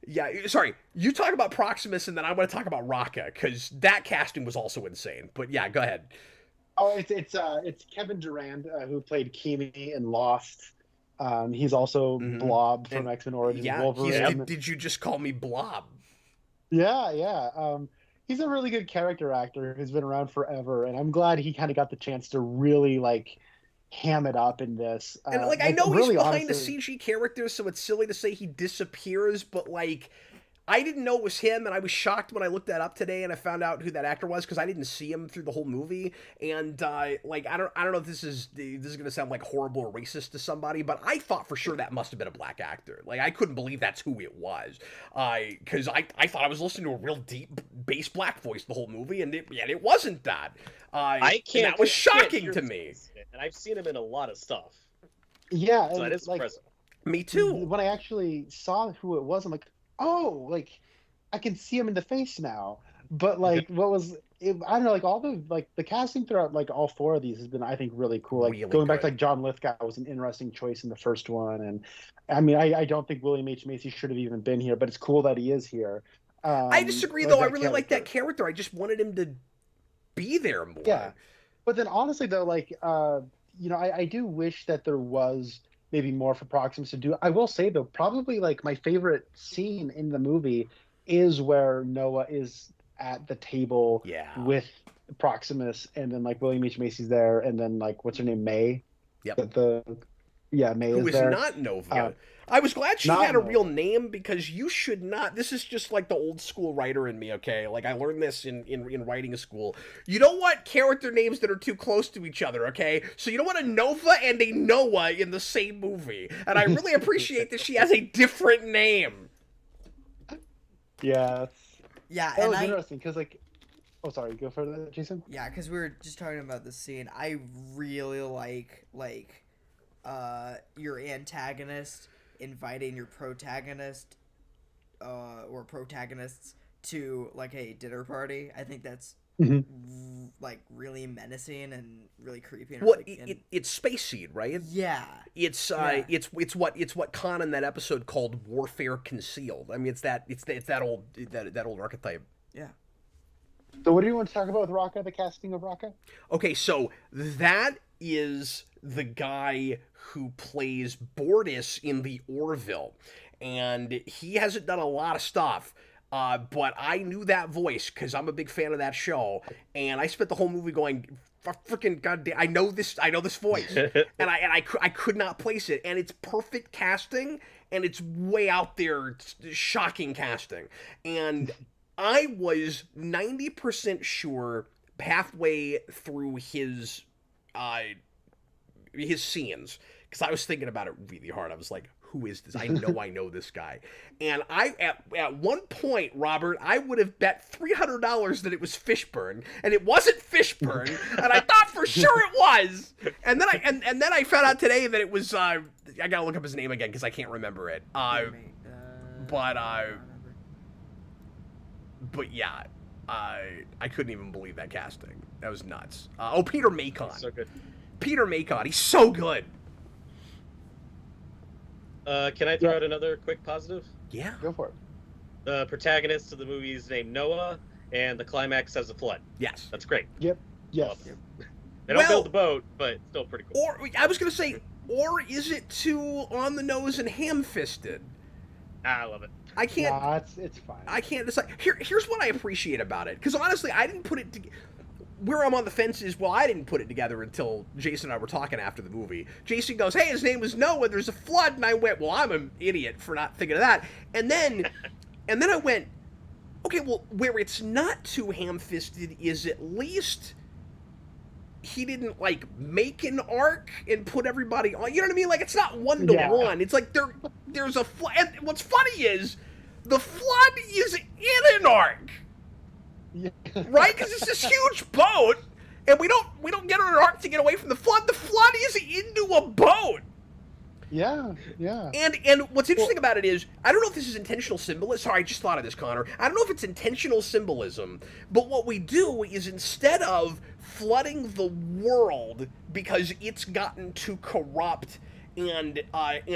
Yeah, sorry. You talk about Proximus, and then I'm going to talk about Raka, because that casting was also insane. But yeah, go ahead. Oh, it's Kevin Durand, who played Kimi in Lost. He's also Blob from And X-Men Origins yeah, Wolverine. did you just call me Blob? Yeah. He's a really good character actor who's been around forever, and I'm glad he kind of got the chance to really like ham it up in this. And like I like, know really, he's behind honestly, the CG characters, so it's silly to say he disappears, but like I didn't know it was him, and I was shocked when I looked that up today and I found out who that actor was, because I didn't see him through the whole movie. And like I don't know if this is gonna sound like horrible or racist to somebody, but I thought for sure that must have been a black actor. Like I couldn't believe that's who it was, because I thought I was listening to a real deep bass black voice the whole movie, and it wasn't that. I can't. And that was shocking hear to this me. accent, and I've seen him in a lot of stuff. yeah, So and that is like impressive. Me too. when I actually saw who it was, I'm like, oh, like I can see him in the face now. But like, what was I don't know, like all the casting throughout like all four of these has been, I think, really cool. Like Really going back to good. like John Lithgow was an interesting choice in the first one, and I mean, I don't think William H Macy should have even been here, but it's cool that he is here. I disagree, Like though. I that really like that character. character. I just wanted him to be there more. Yeah, but then honestly though, like I do wish that there was maybe more for Proximus to do. I will say though, probably like my favorite scene in the movie is where Noah is at the table Yeah. with Proximus, and then like William H Macy's there, and then like what's her name, May. Yep. May Who is is there. not Nova. I was glad she not had a Nova. real name, because you should not. This is just like the old school writer in me, okay? Like I learned this in writing school. You don't want character names that are too close to each other, okay? So you don't want a Nova and a Noah in the same movie. And I really appreciate that she has a different name. Yeah, Yeah, that and was interesting because like, oh sorry, go for that, Jason. yeah, because we were just talking about the scene. I really like your antagonist inviting your protagonist or protagonists to like a dinner party. I think that's like really menacing and really creepy. And Well, like, it's Space Seed, right? yeah. It's Yeah. it's what Khan in that episode called Warfare Concealed. I mean, it's that old archetype. Yeah. So what do you want to talk about with Raka, the casting of Raka? Okay, so that is the guy who plays Bortus in the Orville, and he hasn't done a lot of stuff. But I knew that voice because I'm a big fan of that show, and I spent the whole movie going, "Freaking goddamn! I know this voice," and I could not place it, and it's perfect casting, and it's way out there, it's shocking casting, and I was 90% sure halfway through his scenes, because I was thinking about it really hard. I was like, who is this? I know this guy. And at one point, Robert, I would have bet $300 that it was Fishburne, and it wasn't Fishburne, and I thought for sure it was. And then I found out today that it was I gotta look up his name again because I can't remember it. But yeah, I couldn't even believe that casting. That was nuts. Peter Macon. So good. Peter Macon. He's so good. Can I throw out another quick positive? Yeah. Go for it. The protagonist of the movie is named Noah, and the climax has a flood. Yes. That's great. Yep. Yes. They don't build the boat, but still pretty cool. Or I was gonna say, or is it too on the nose and ham-fisted? I love it. I can't. Nah, it's fine. I can't decide. Here's what I appreciate about it, because honestly, I didn't put it together. Where I'm on the fence is, well, I didn't put it together until Jayson and I were talking after the movie. Jayson goes, "Hey, his name was Noah. There's a flood," and I went, "Well, I'm an idiot for not thinking of that." And then I went, "Okay, well, where it's not too ham-fisted is at least he didn't like make an arc and put everybody on. You know what I mean? Like, it's not 1-to-1. It's like there's a flood. And what's funny is the flood is in an arc." Yeah. Right? Because it's this huge boat, and we don't get on an arc to get away from the flood. The flood is into a boat. Yeah. And what's interesting about it is, I don't know if this is intentional symbolism. Sorry, I just thought of this, Connor. I don't know if it's intentional symbolism, but what we do is, instead of flooding the world because it's gotten too corrupt and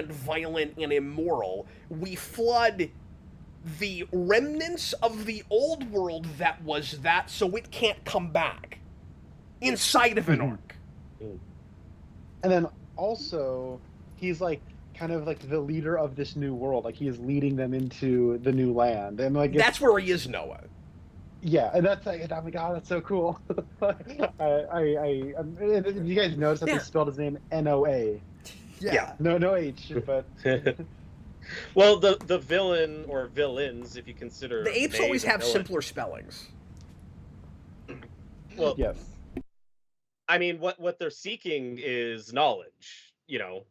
violent and immoral, we flood the remnants of the old world that was that, so it can't come back inside of an arc. And then also, he's like kind of like the leader of this new world. Like, he is leading them into the new land, and like That's where he is, Noah. Yeah, and that's like, I'm like, oh, that's so cool. If you guys notice that they spelled his name Noa. Yeah. No H, but Well, the villain or villains, if you consider The apes Maeve always a have villain. simpler spellings. Well, yes. I mean, what they're seeking is knowledge. You know,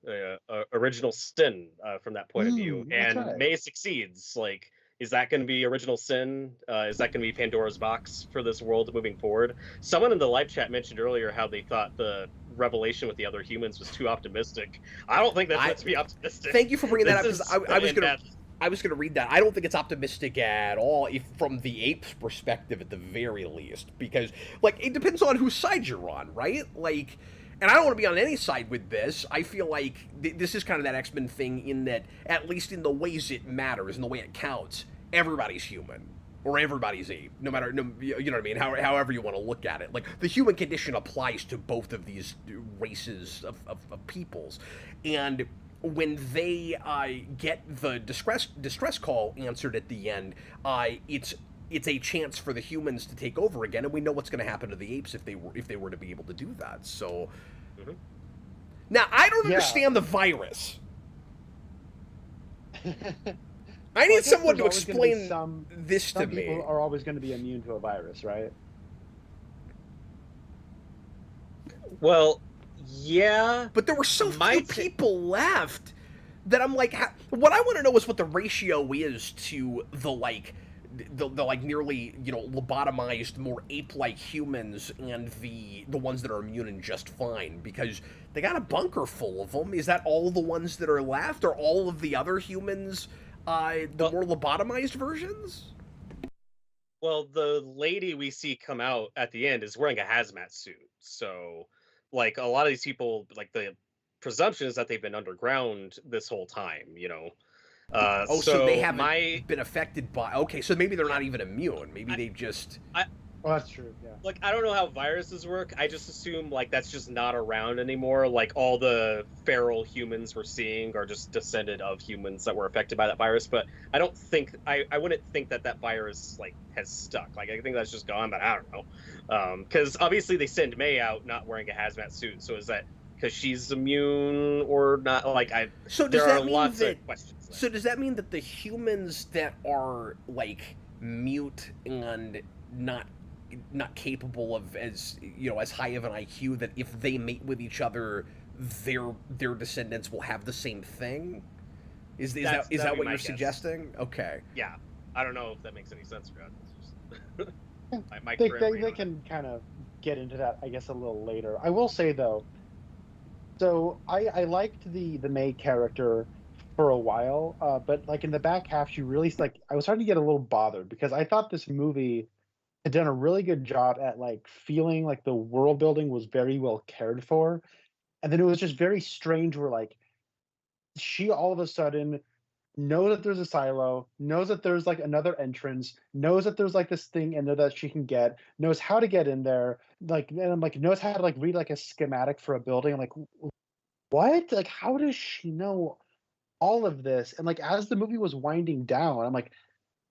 original sin from that point of view, that's and right. May succeeds. Like, is that going to be original sin? Is that going to be Pandora's box for this world moving forward? Someone in the live chat mentioned earlier how they thought the revelation with the other humans was too optimistic. I don't think that's meant to be optimistic. Thank you for bringing that up, This because is I was in gonna bad- I was gonna read that. I don't think it's optimistic at all, if from the apes' perspective, at the very least, because like it depends on whose side you're on, right? Like, and I don't want to be on any side with this. I feel like this is kind of that X-Men thing, in that, at least in the ways it matters and the way it counts, everybody's human. Or everybody's ape, you know what I mean? However you want to look at it. Like, the human condition applies to both of these races of peoples. And when they get the distress call answered at the end, it's a chance for the humans to take over again, and we know what's going to happen to the apes if they were to be able to do that. So, now I don't understand the virus. I need someone to explain this to me. Some people are always going to be immune to a virus, right? Well, yeah. But there were so few people left that I'm like, what I want to know is what the ratio is to the nearly, lobotomized, more ape-like humans and the ones that are immune and just fine, because they got a bunker full of them. Is that all the ones that are left, or all of the other humans? The more lobotomized versions? Well, the lady we see come out at the end is wearing a hazmat suit. So, like, a lot of these people, like, the presumption is that they've been underground this whole time, you know? Oh, so they So haven't my been affected by. Okay, so maybe they're yeah, not even immune. Maybe I, they just. I Oh, that's true. Yeah. like I don't know how viruses work. I just assume like that's just not around anymore. Like all the feral humans we're seeing are just descended of humans that were affected by that virus. But I don't think I wouldn't think that that virus like has stuck. Like I think that's just gone. But I don't know. Because obviously they send May out not wearing a hazmat suit. So is that because she's immune or not? Like So does there are that mean lots that? of questions there. So does that mean that the humans that are like mute and not capable of as as high of an IQ, that if they mate with each other, their descendants will have the same thing? Is That'd that be what my you're guess. suggesting? Okay. Yeah, I don't know if that makes any sense or not. It's just my They, current they, read they on it. can kind of get into that, I guess, a little later. I will say though, so I liked the May character for a while, but like in the back half, she really like I was starting to get a little bothered because I thought this movie had done a really good job at like feeling like the world building was very well cared for, and then it was just very strange where like she all of a sudden knows that there's a silo, knows that there's like another entrance, knows that there's like this thing in there that she can get, knows how to get in there, like and I'm like knows how to like read like a schematic for a building. I'm like, what? Like, how does she know all of this? And like as the movie was winding down, I'm like,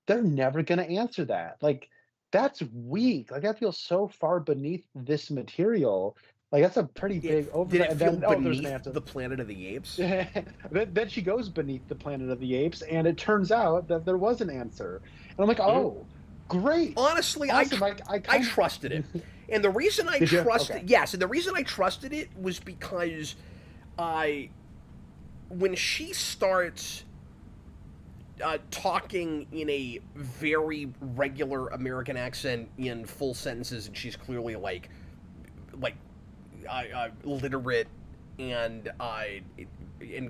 they're never gonna answer that. Like, that's weak. Like that feels so far beneath this material. Like that's a pretty big Did over. it And feel then there's an beneath answer. the Planet of the Apes? Then she goes beneath the Planet of the Apes, and it turns out that there was an answer. And I'm like, Mhm. oh, great, Honestly, awesome. I I kind trusted it, and the reason I Did you? trusted Okay. yes, and the reason I trusted it was because I when she starts talking in a very regular American accent in full sentences, and she's clearly like literate and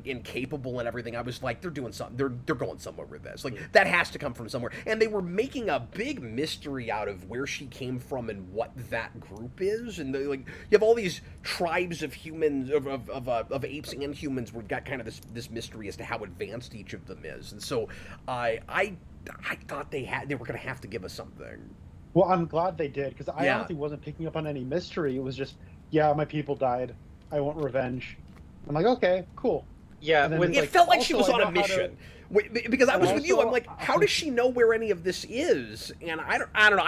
incapable and everything. I was like, they're doing something. They're going somewhere with this. Like that has to come from somewhere. And they were making a big mystery out of where she came from and what that group is. And like you have all these tribes of humans of apes and humans. We've got kind of this mystery as to how advanced each of them is. And so I thought they were going to have to give us something. Well, I'm glad they did because I Yeah. honestly wasn't picking up on any mystery. It was just, yeah, my people died. I want revenge. I'm like, okay, cool. Yeah, And then when it's It like, felt like she was also, on I a know how to- mission. Because I and was with you, also- I'm like, how does she know where any of this is? And I don't know.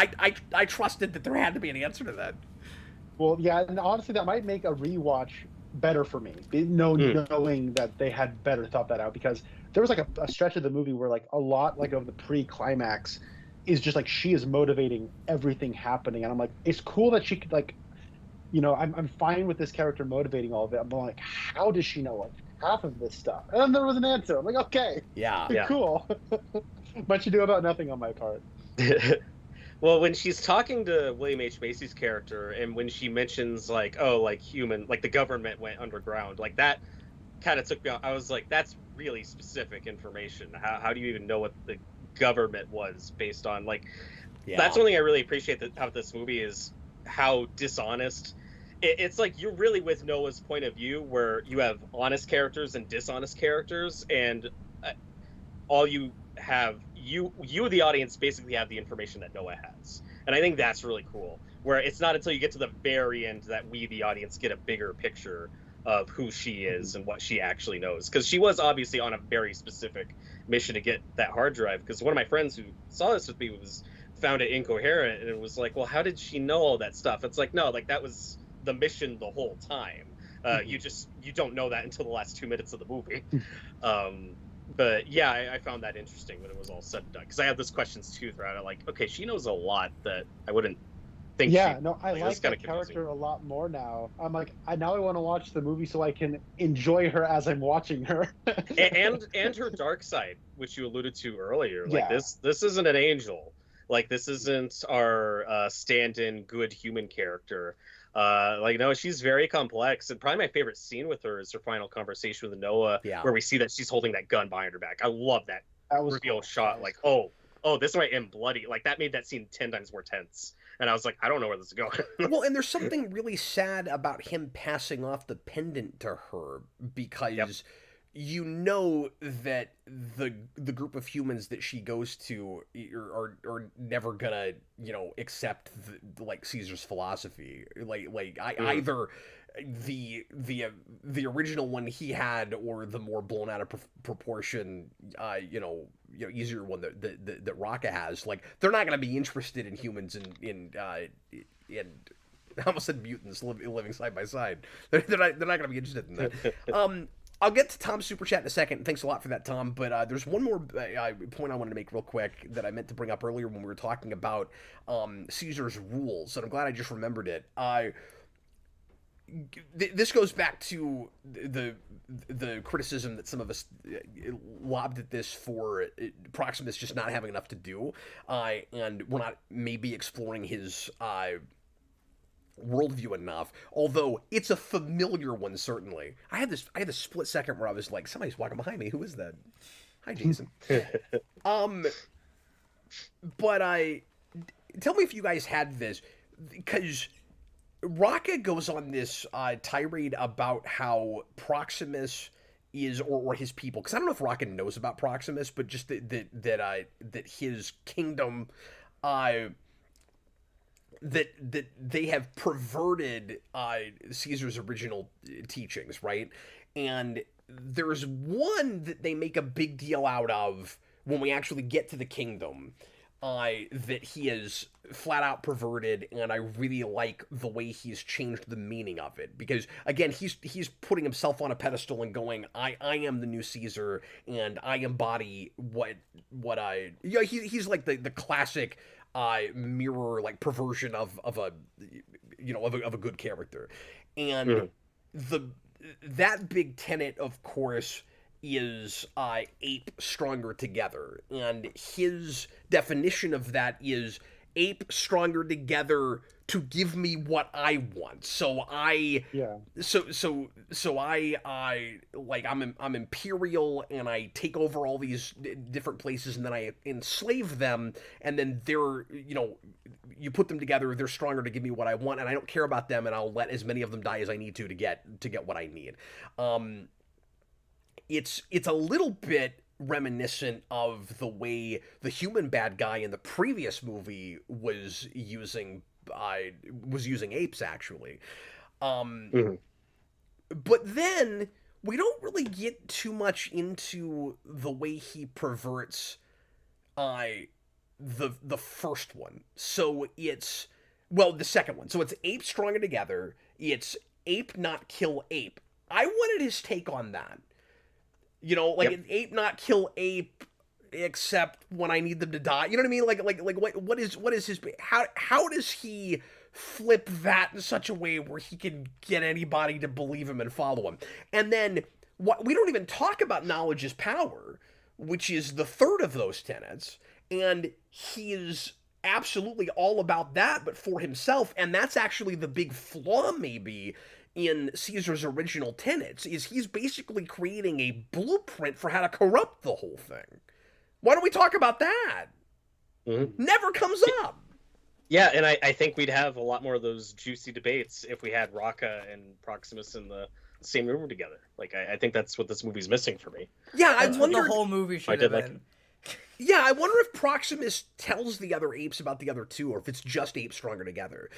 I trusted that there had to be an answer to that. Well, yeah, and honestly, that might make a rewatch better for me. Knowing that they had better thought that out, because there was like a stretch of the movie where like a lot like of the pre-climax is just like she is motivating everything happening, and I'm like, it's cool that she could like, I'm fine with this character motivating all of it. I'm like, how does she know like half of this stuff? And then there was an answer. I'm like, okay, Yeah. Yeah. cool. Much ado about nothing on my part. well, when she's talking to William H. Macy's character, and when she mentions like, oh, like human, like the government went underground, like that kind of took me out. I was like, that's really specific information. How do you even know what the government was based on? Like, Yeah. that's one thing I really appreciate about this movie is how dishonest. It's like you're really with Noah's point of view, where you have honest characters and dishonest characters, and all you have, you the audience basically have the information that Noah has, and I think that's really cool. Where it's not until you get to the very end that we, the audience, get a bigger picture of who she is and what she actually knows, because she was obviously on a very specific mission to get that hard drive. Because one of my friends who saw this with me found it incoherent, and it was like, well, how did she know all that stuff? It's like, no, like that was the mission the whole time. You don't know that until the last 2 minutes of the movie. But yeah, I found that interesting when it was all said and done, because I had those questions too throughout it, like, okay, she knows a lot that I wouldn't think. Yeah, she, no, I like it's that kinda character a lot more now. I'm like, now I want to watch the movie so I can enjoy her as I'm watching her. and her dark side, which you alluded to earlier. Like Yeah. this isn't an angel. Like this isn't our stand-in good human character. Like no, she's very complex, and probably my favorite scene with her is her final conversation with Noah, Yeah. where we see that she's holding that gun behind her back. I love that That was reveal cool. shot. That was Like, cool. oh, oh, this might end bloody. Like that made that scene 10 times more tense. And I was like, I don't know where this is going. Well, and there's something really sad about him passing off the pendant to her, because you know that the group of humans that she goes to are never gonna, you know, accept like Caesar's philosophy. Either the original one he had, or the more blown out of proportion, easier one that Raka has. Like, they're not gonna be interested in humans in I almost said mutants living side by side. They're not going to be interested in that. I'll get to Tom's super chat in a second. Thanks a lot for that, Tom. But there's one more point I wanted to make real quick that I meant to bring up earlier when we were talking about Caesar's rules, and I'm glad I just remembered it. This goes back to the criticism that some of us lobbed at this for Proximus just not having enough to do, and we're not maybe exploring his worldview enough, although it's a familiar one. Certainly, I had this split second where I was like, somebody's walking behind me. Who is that? Hi, Jayson. But tell me if you guys had this, because Raka goes on this tirade about how Proximus is, or his people, because I don't know if Raka knows about Proximus, but just that his kingdom, that they have perverted Caesar's original teachings, right? And there's one that they make a big deal out of when we actually get to the kingdom, that he is flat out perverted, and I really like the way he's changed the meaning of it, because again, he's putting himself on a pedestal and going, I am the new Caesar, and I embody what I, he's like the classic mirror, like, perversion of a good character. And that big tenet, of course, is ape stronger together, and his definition of that is ape stronger together to give me what I want. So I'm imperial, and I take over all these different places, and then I enslave them, and then they're, you put them together, they're stronger to give me what I want, and I don't care about them, and I'll let as many of them die as I need to get what I need. It's a little bit reminiscent of the way the human bad guy in the previous movie was using apes, actually. But then we don't really get too much into the way he perverts the first one. So it's, well, the second one. So it's ape stronger together. It's ape not kill ape. I wanted his take on that. An ape not kill ape, except when I need them to die. You know what I mean? What is his, how does he flip that in such a way where he can get anybody to believe him and follow him? And then we don't even talk about knowledge is power, which is the third of those tenets, and he is absolutely all about that, but for himself. And that's actually the big flaw, maybe, in Caesar's original tenets, is he's basically creating a blueprint for how to corrupt the whole thing. Why don't we talk about that? Never comes up. Yeah, and I think we'd have a lot more of those juicy debates if we had Raka and Proximus in the same room together. Like, I think that's what this movie's missing for me. Yeah, I wonder the whole movie should have been. Yeah, I wonder if Proximus tells the other apes about the other two, or if it's just apes stronger together.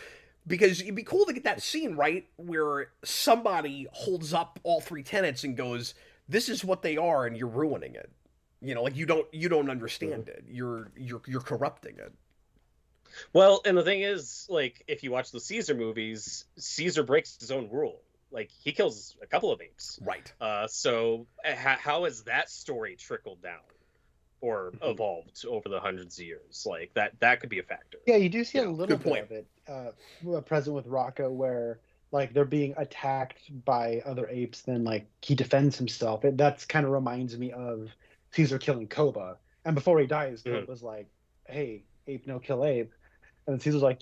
Because it'd be cool to get that scene, right, where somebody holds up all three tenets and goes, "This is what they are, and you're ruining it." You don't understand it. You're corrupting it. Well, and the thing is, like, if you watch the Caesar movies, Caesar breaks his own rule. Like, he kills a couple of apes. Right. So how has that story trickled down or evolved over the hundreds of years? Like, that could be a factor. Yeah, you do see a little bit of it present with Raka, where, like, they're being attacked by other apes, then, like, he defends himself. That's kind of reminds me of Caesar killing Koba. And before he dies, Koba's like, "Hey, ape no kill ape." And Caesar's like,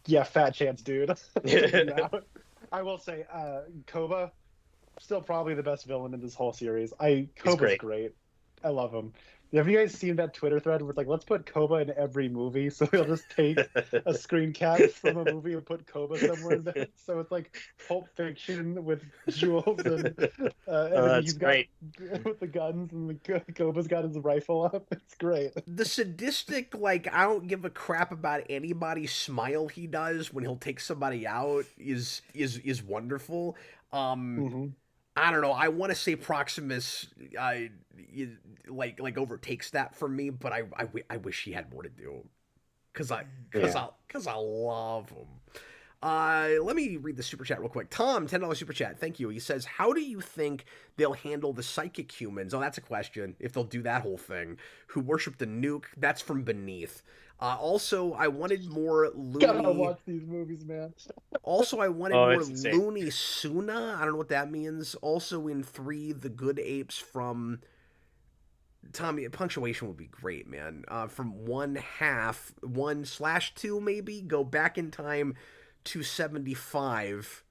"Yeah, fat chance, dude." I will say, Koba, still probably the best villain in this whole series. Koba's great. I love him. Have you guys seen that Twitter thread where it's like, let's put Koba in every movie? So we'll just take a screen cap from a movie and put Koba somewhere in there. So it's like Pulp Fiction with Jules and then That's he's got great. with the guns and the Koba's got his rifle up. It's great. The sadistic, like, I don't give a crap about anybody's smile he does when he'll take somebody out is wonderful. I don't know. I want to say Proximus, like overtakes that for me, but I wish he had more to do, cause I love him. Let me read the super chat real quick. Tom, $10 super chat. Thank you. He says, "How do you think they'll handle the psychic humans?" Oh, that's a question. If they'll do that whole thing, who worship the nuke? That's from Beneath. Also, I wanted more loony. Gotta watch these movies, man. Also, I wanted Oh, more it's insane. loony Suna. I don't know what that means. Also, in 3, the good apes from Tommy. Punctuation would be great, man. From 1/2, 1/2 maybe. Go back in time to 75.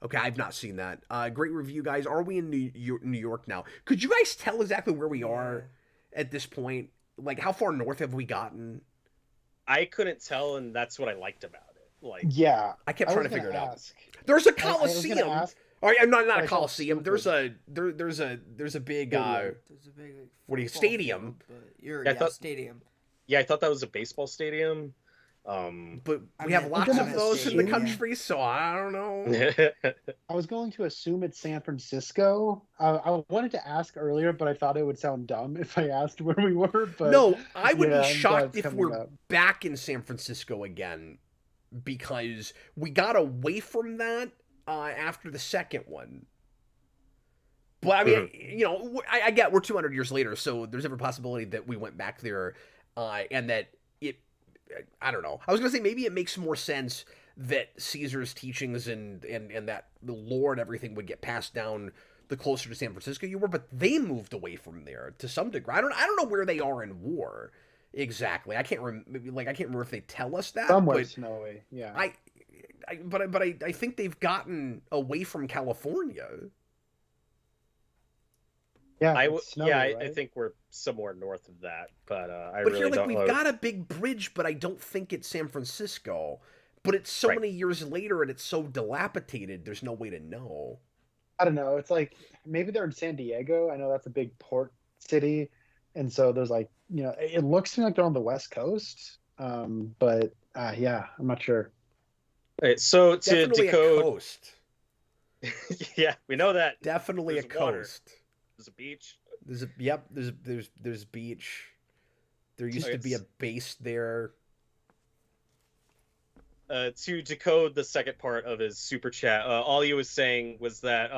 Okay, I've not seen that. Great review, guys. Are we in New York now? Could you guys tell exactly where we are at this point? Like, how far north have we gotten? I couldn't tell, and that's what I liked about it. Like, Yeah, I kept trying to was figure it gonna out. ask. There's a I was gonna Coliseum. ask, Or not but I a felt Coliseum. There's stupid. there's a big There's a big what do you- football stadium. field, but you're, Yeah, I thought- stadium. yeah, I thought that was a baseball stadium. but I we have mean, lots I'm of gonna those in the assume- country, so I don't know. I was going to assume it's San Francisco. I wanted to ask earlier, but I thought it would sound dumb if I asked where we were. But No, I would yeah, be I'm glad shocked it's if coming we're up. back in San Francisco again, because we got away from that after the second one. But I mean, you know, I get we're 200 years later, so there's every possibility that we went back there, and that it. I don't know. I was gonna say maybe it makes more sense that Caesar's teachings and that the lore and everything would get passed down the closer to San Francisco you were, but they moved away from there to some degree. I don't know where they are in war exactly. I can't remember if they tell us that. Somewhere but snowy. Yeah. I think they've gotten away from California. Yeah. I it's snowy, I right? think we're somewhere north of that, but I But really here, like, don't we've know. got a big bridge, but I don't think it's San Francisco. But it's so Right. many years later, and it's so dilapidated. There's no way to know. I don't know. It's like maybe they're in San Diego. I know that's a big port city, and so there's like it looks to me like they're on the West Coast. But yeah, I'm not sure. Right, so to Definitely a decode, coast. yeah, we know that Definitely a There's water. coast. there's a beach. There's beach. There used to be a It's- base there. To decode the second part of his super chat, all he was saying was that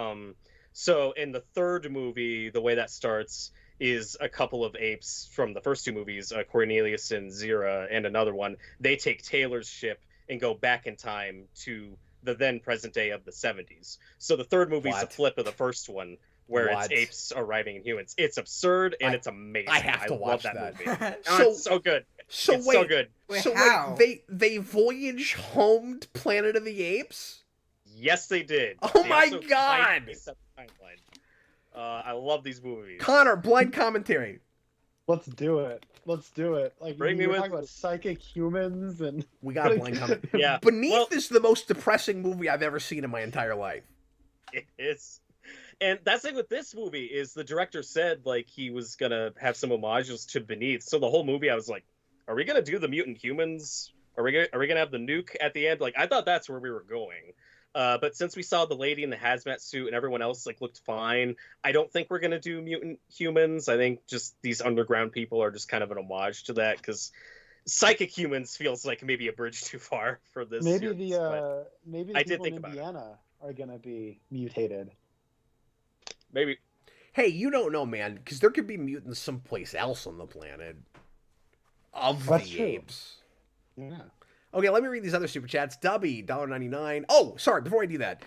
so in the third movie, the way that starts is a couple of apes from the first two movies, Cornelius and Zira, and another one. They take Taylor's ship and go back in time to the then present day of the 70s. So the third movie is a What? flip of the first one, where What? it's apes arriving in humans. It's absurd and I- it's amazing. I have to watch love that. movie. Oh, So- it's so good. So It's wait, so good. Wait, so how? wait, they voyage home to Planet of the Apes? Yes, they did. Oh They my also God! kindly set the timeline. I love these movies. Connor, blind commentary. Let's do it. Let's do it. Like Bring me you're with- talking about psychic humans and We got a blind comment. Yeah, Beneath well- is the most depressing movie I've ever seen in my entire life. It is. And that's the thing with this movie is the director said like he was gonna have some homages to Beneath. So the whole movie I was like, are we gonna do the mutant humans? Are we gonna have the nuke at the end? Like I thought that's where we were going. But since we saw the lady in the hazmat suit and everyone else like looked fine, I don't think we're gonna do mutant humans. I think just these underground people are just kind of an homage to that because psychic humans feels like maybe a bridge too far for this. maybe series, the but maybe I the did people think in about it. Indiana are gonna be mutated. maybe Hey, you don't know, man, because there could be mutants someplace else on the planet. Of That's the true. apes. Yeah. Okay, let me read these other super chats. Dubby, $1.99. Oh, sorry, before I do that,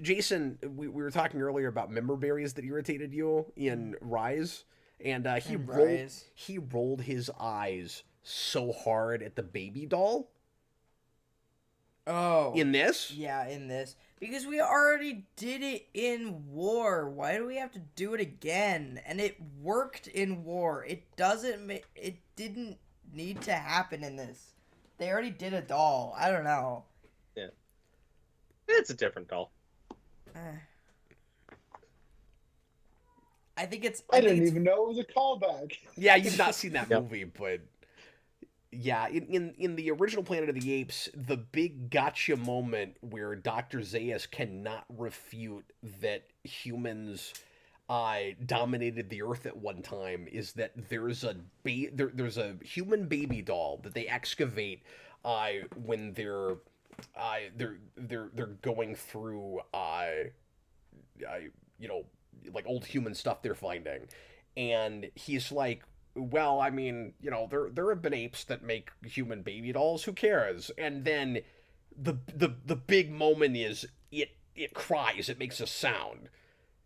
Jayson, we were talking earlier about member berries that irritated you in Rise, and he rolled his eyes so hard at the baby doll. Oh. In this? Yeah, in this. Because we already did it in War. Why do we have to do it again? And it worked in War. It didn't need to happen in this. They already did a doll. I don't know. Yeah. It's a different doll. I think it's. I didn't even know it was a callback. Yeah, you've not seen that Yep. movie, but yeah, in the original Planet of the Apes, the big gotcha moment where Dr. Zaius cannot refute that humans dominated the Earth at one time is that there's a human baby doll that they excavate when they're going through you know, like old human stuff they're finding, and he's like, well, I mean, you know, there have been apes that make human baby dolls. Who cares? And then the big moment is it cries. It makes a sound.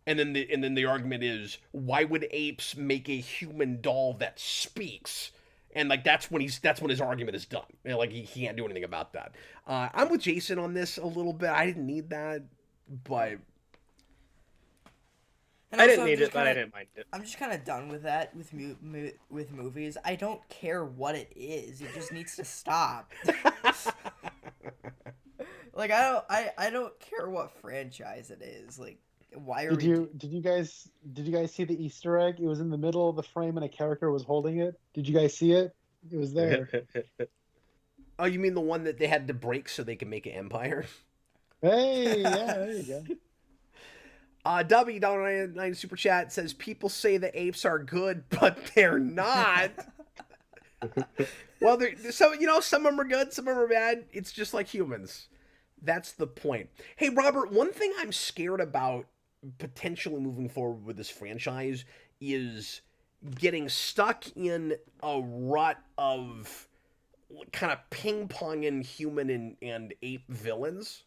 And then the argument is, why would apes make a human doll that speaks? And like that's when his argument is done. You know, like he can't do anything about that. I'm with Jayson on this a little bit. I didn't need that, but And I also, didn't need it, but I didn't mind it. I'm just kind of done with that with movies. I don't care what it is. It just needs to stop. Like I don't care what franchise it is. Like why are Did you guys see the Easter egg? It was in the middle of the frame and a character was holding it. Did you guys see it? It was there. oh, you mean the one that they had to break so they could make an empire? Hey, yeah, there you go. W.99 Super Chat says, people say the apes are good, but they're not. Well, some of them are good, some of them are bad. It's just like humans. That's the point. Hey, Robert, one thing I'm scared about potentially moving forward with this franchise is getting stuck in a rut of kind of ping-ponging human and ape villains,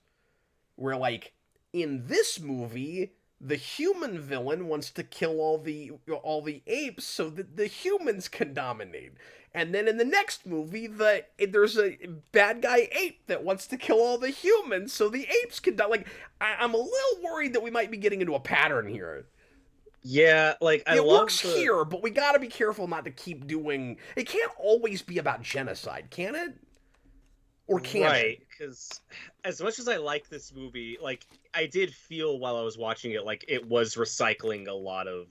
where, like, in this movie, the human villain wants to kill all the apes so that the humans can dominate. And then in the next movie, there's a bad guy ape that wants to kill all the humans so the apes can dominate. Like, I'm a little worried that we might be getting into a pattern here. Yeah, like it works here, but we got to be careful not to keep doing. It can't always be about genocide, can it? Or can right, because as much as I like this movie, like I did feel while I was watching it, like it was recycling a lot of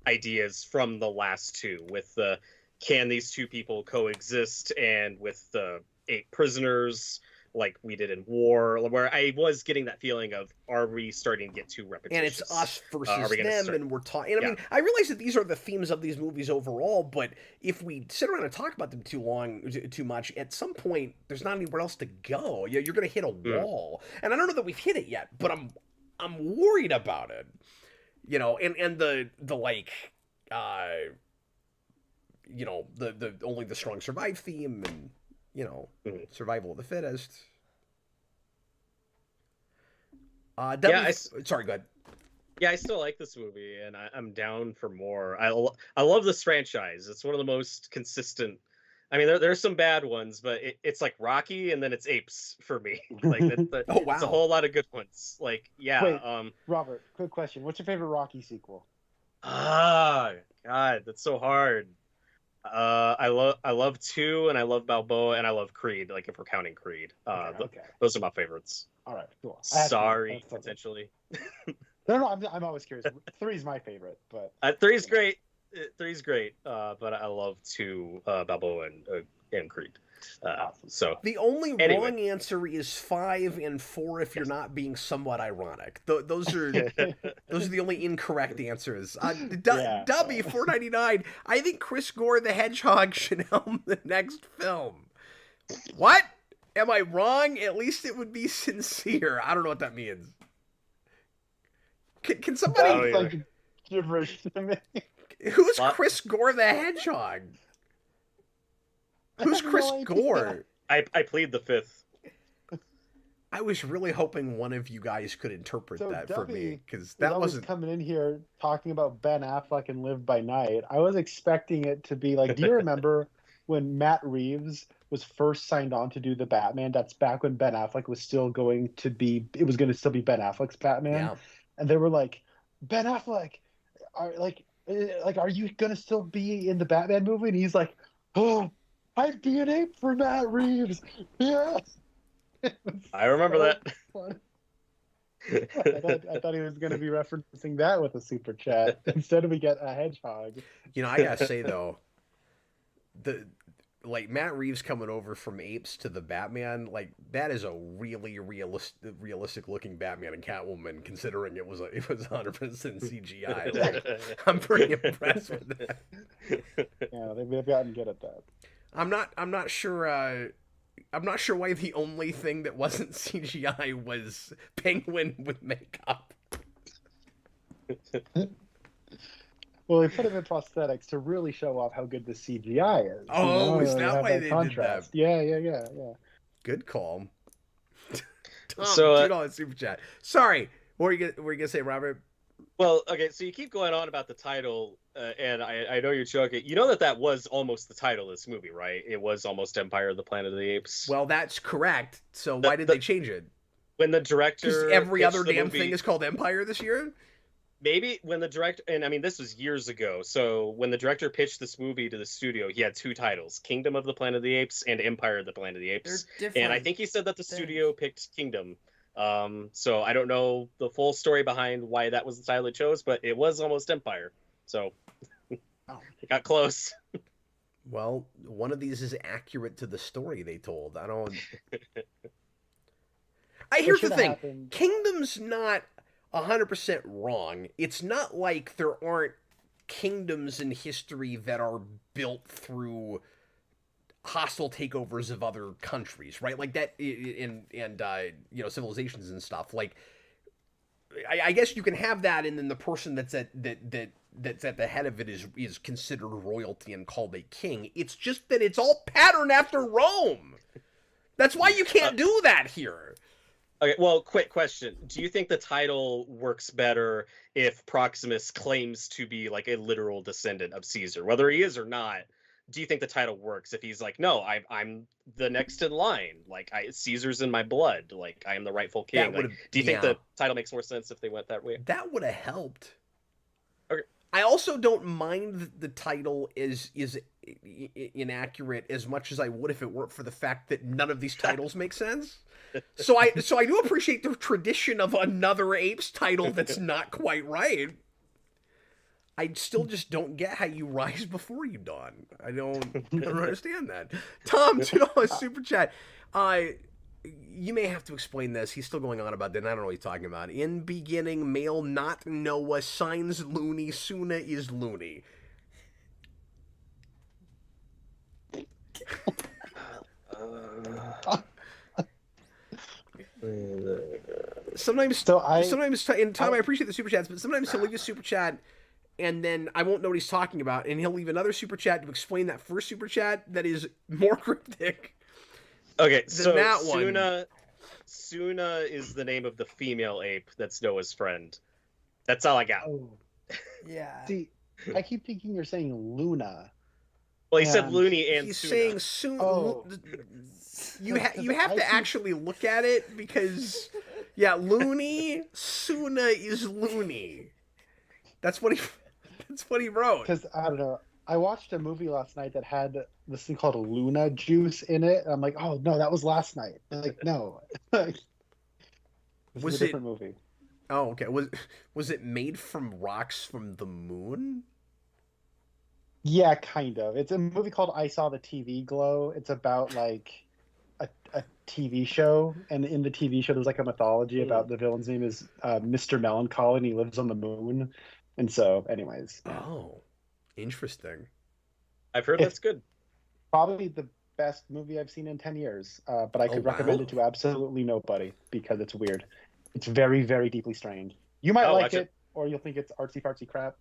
ideas from the last two, with the can these two people coexist, and with the 8 prisoners, like we did in War, where I was getting that feeling of, are we starting to get too repetitious? And it's us versus them, and we're talking. I mean, I realize that these are the themes of these movies overall, but if we sit around and talk about them too much, at some point there's not anywhere else to go. You're going to hit a wall, and I don't know that we've hit it yet, but I'm worried about it. You know, and the like, you know, the only the strong survive theme, and you know, survival of the fittest. Sorry, go ahead. Yeah, I still like this movie, and I'm down for more. I love this franchise. It's one of the most consistent. I mean, there's some bad ones, but it's like Rocky, and then it's Apes for me. Like, oh wow, it's a whole lot of good ones. Like, yeah. Wait, Robert, quick question: what's your favorite Rocky sequel? Ah, God, that's so hard. I love 2, and I love Balboa, and I love Creed. Like, if we're counting Creed, Okay. Those are my favorites. All right, cool. Sorry, potentially. No, I'm always curious. 3 is my favorite, but 3's great. 3's great. But I love 2, Balboa and Creed. So the only wrong answer is 5 and 4 if you're not being somewhat ironic. Those are the only incorrect answers. W499. I think Chris Gore the Hedgehog should helm the next film. What? Am I wrong? At least it would be sincere. I don't know what that means. Can somebody? That's like gibberish to me. Who's Chris Gore the Hedgehog? Who's Chris Gore? I plead the 5th. I was really hoping one of you guys could interpret that for me, because that wasn't coming in here talking about Ben Affleck and Live by Night. I was expecting it to be like, do you remember when Matt Reeves was first signed on to do the Batman, that's back when Ben Affleck was still going to be Ben Affleck's Batman. Yeah. And they were like, Ben Affleck, are you gonna still be in the Batman movie? And he's like, oh, I'd be an ape for Matt Reeves. Yes. I remember that. Fun. I thought he was going to be referencing that with a super chat. Instead, we get a hedgehog. You know, I gotta say though, Matt Reeves coming over from Apes to the Batman, like that is a really realistic looking Batman and Catwoman, considering it was 100% CGI. Like, I'm pretty impressed with that. Yeah, they've gotten good at that. I'm not sure. I'm not sure why the only thing that wasn't CGI was Penguin with makeup. Well, they put him in prosthetics to really show off how good the CGI is. Oh, is that why they contrast. did that? Yeah. Good call. Tom, So, $2 super chat. Sorry, what were you gonna say, Robert? Well, okay, so you keep going on about the title, and I know you're joking. You know that was almost the title of this movie, right? It was almost Empire of the Planet of the Apes. Well, that's correct. So why did they change it? When the director... Because every pitched other the damn movie, thing is called Empire this year? Maybe when the director... And I mean, this was years ago. So when the director pitched this movie to the studio, he had two titles. Kingdom of the Planet of the Apes and Empire of the Planet of the Apes. They're different. And I think he said that the things. studio picked Kingdom. So I don't know the full story behind why that was the title it chose, but it was almost Empire. So it got close. Well, one of these is accurate to the story they told. Here's the thing. Happened. Kingdom's not 100% wrong. It's not like there aren't kingdoms in history that are built through hostile takeovers of other countries, right? Like that, and civilizations and stuff. Like, I guess you can have that, and then the person that's at the head of it is considered royalty and called a king. It's just that it's all patterned after Rome. That's why you can't do that here. Okay, well, quick question. Do you think the title works better if Proximus claims to be like a literal descendant of Caesar? Whether he is or not, do you think the title works if he's like, no, I'm the next in line, like Caesar's in my blood, like I am the rightful king? Like, do you think the title makes more sense if they went that way? That would have helped. Okay. I also don't mind the title is inaccurate as much as I would if it weren't for the fact that none of these titles make sense. So I do appreciate the tradition of another Apes title that's not quite right. I still just don't get how you rise before you dawn. I don't understand that. Tom, $2 super chat. You may have to explain this. He's still going on about that. And I don't know what he's talking about. In beginning, male not Noah, signs loony, Suna is loony. Sometimes, and Tom, I appreciate the super chats, but sometimes he'll leave a super chat, and then I won't know what he's talking about, and he'll leave another super chat to explain that first super chat that is more cryptic. Okay, so that one. Suna is the name of the female ape that's Noah's friend. That's all I got. Oh. Yeah. See, I keep thinking you're saying Luna. Well, he said loony and he's Suna. saying Suna. Oh. You have to actually look at it because, loony, Suna is loony. That's what he wrote. Because I don't know. I watched a movie last night that had this thing called Luna juice in it. And I'm like, oh no, that was last night. I'm like, no. This Was is a different movie. Oh, okay. Was it made from rocks from the moon? Yeah, kind of. It's a movie called I Saw the TV Glow. It's about like a TV show, and in the TV show there's like a mythology about the villain's name is Mr. Melancholy, and he lives on the moon. And so, anyways. Oh, interesting. I've heard that's good. Probably the best movie I've seen in 10 years, but I could recommend it to absolutely nobody because it's weird. It's very, very deeply strange. You might like it, or you'll think it's artsy-fartsy crap.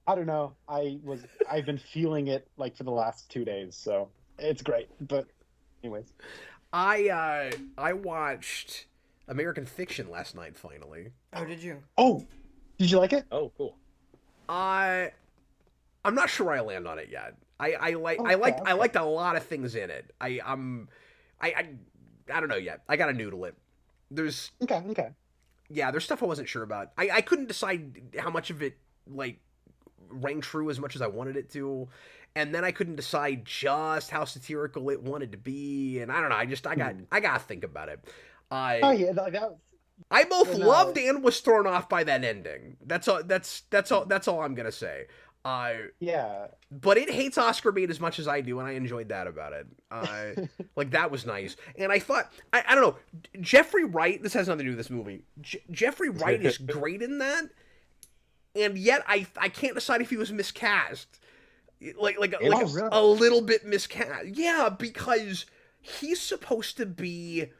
I don't know. I've been feeling it like for the last 2 days, so it's great. But anyways. I watched American Fiction last night, finally. Oh, did you? Oh, did you like it? Oh, cool. I'm not sure where I land on it yet. I Okay. liked a lot of things in it. I don't know yet. I gotta noodle it. There's Okay. there's stuff I wasn't sure about. I couldn't decide how much of it like rang true as much as I wanted it to, and then I couldn't decide just how satirical it wanted to be, and I don't know. I gotta think about it. Oh I yeah, that. I both And, loved and was thrown off by that ending. That's all I'm gonna say. Yeah. But it hates Oscar bait as much as I do, and I enjoyed that about it. Like that was nice, and I thought I don't know, Jeffrey Wright. This has nothing to do with this movie. Jeffrey Wright is great in that, and yet I can't decide if he was miscast, like really? a little bit miscast. Yeah, because he's supposed to be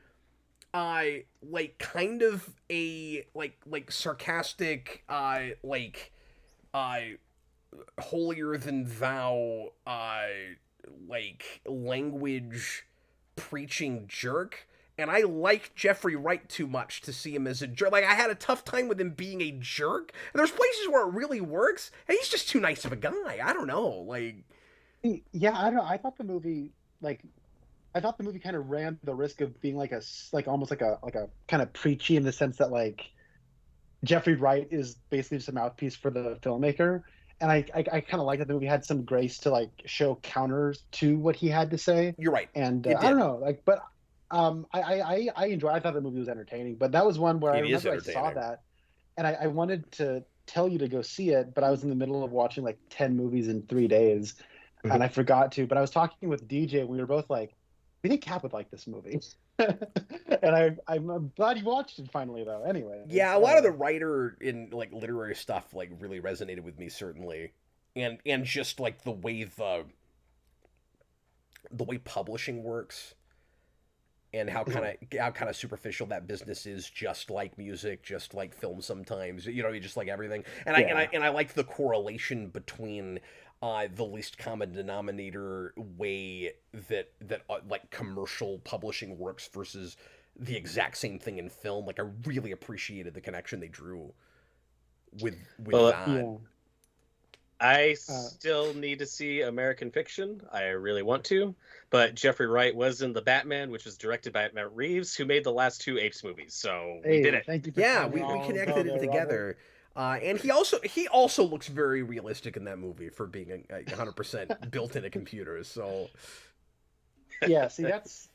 like kind of a like sarcastic holier than thou like language preaching jerk, and I like Jeffrey Wright too much to see him as a jerk. Like I had a tough time with him being a jerk, and there's places where it really works, and he's just too nice of a guy. I don't know, like Yeah, I don't know. I thought the movie kind of ran the risk of being almost like a kind of preachy in the sense that like Jeffrey Wright is basically just a mouthpiece for the filmmaker. And I kind of like that the movie had some grace to like show counters to what he had to say. you're right. And It I did. don't know, like, but I enjoyed. I thought the movie was entertaining, but that was one where I It is remember I saw entertaining. that, and I wanted to tell you to go see it, but I was in the middle of watching like 10 movies in 3 days, and I forgot to. But I was talking with DJ, and we were both like, "We think Cap would like this movie," and I'm glad you watched it finally, though. Anyway, Yeah, a lot of the writer in like literary stuff like really resonated with me certainly, and just like the way publishing works, and how kind of superficial that business is, just like music, just like film sometimes. You know, just like everything. And I liked the correlation between the least common denominator way that like commercial publishing works versus the exact same thing in film. Like I really appreciated the connection they drew with that. Yeah. I still need to see American Fiction. I really want to, but Jeffrey Wright was in The Batman, which was directed by Matt Reeves, who made the last two Apes movies. So we did it. Thank you. For Yeah, telling we me all connected about it together. And he also looks very realistic in that movie for being 100% built into computers. So Yeah, see, that's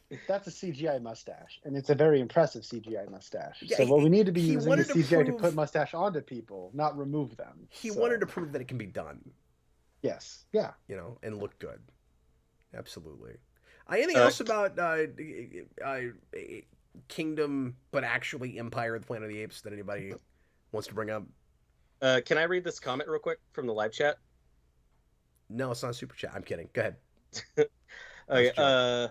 a CGI mustache, and it's a very impressive CGI mustache. Yeah, so what we need to be he using wanted is to CGI to prove- put mustache onto people, not remove them. he So, wanted to prove that it can be done, Yes, yeah. you know, and look good. Absolutely. Anything else about Kingdom, but actually Empire of the Planet of the Apes that anybody wants to bring up? Can I read this comment real quick from the live chat? No, it's not super chat. I'm kidding. Go ahead. Okay.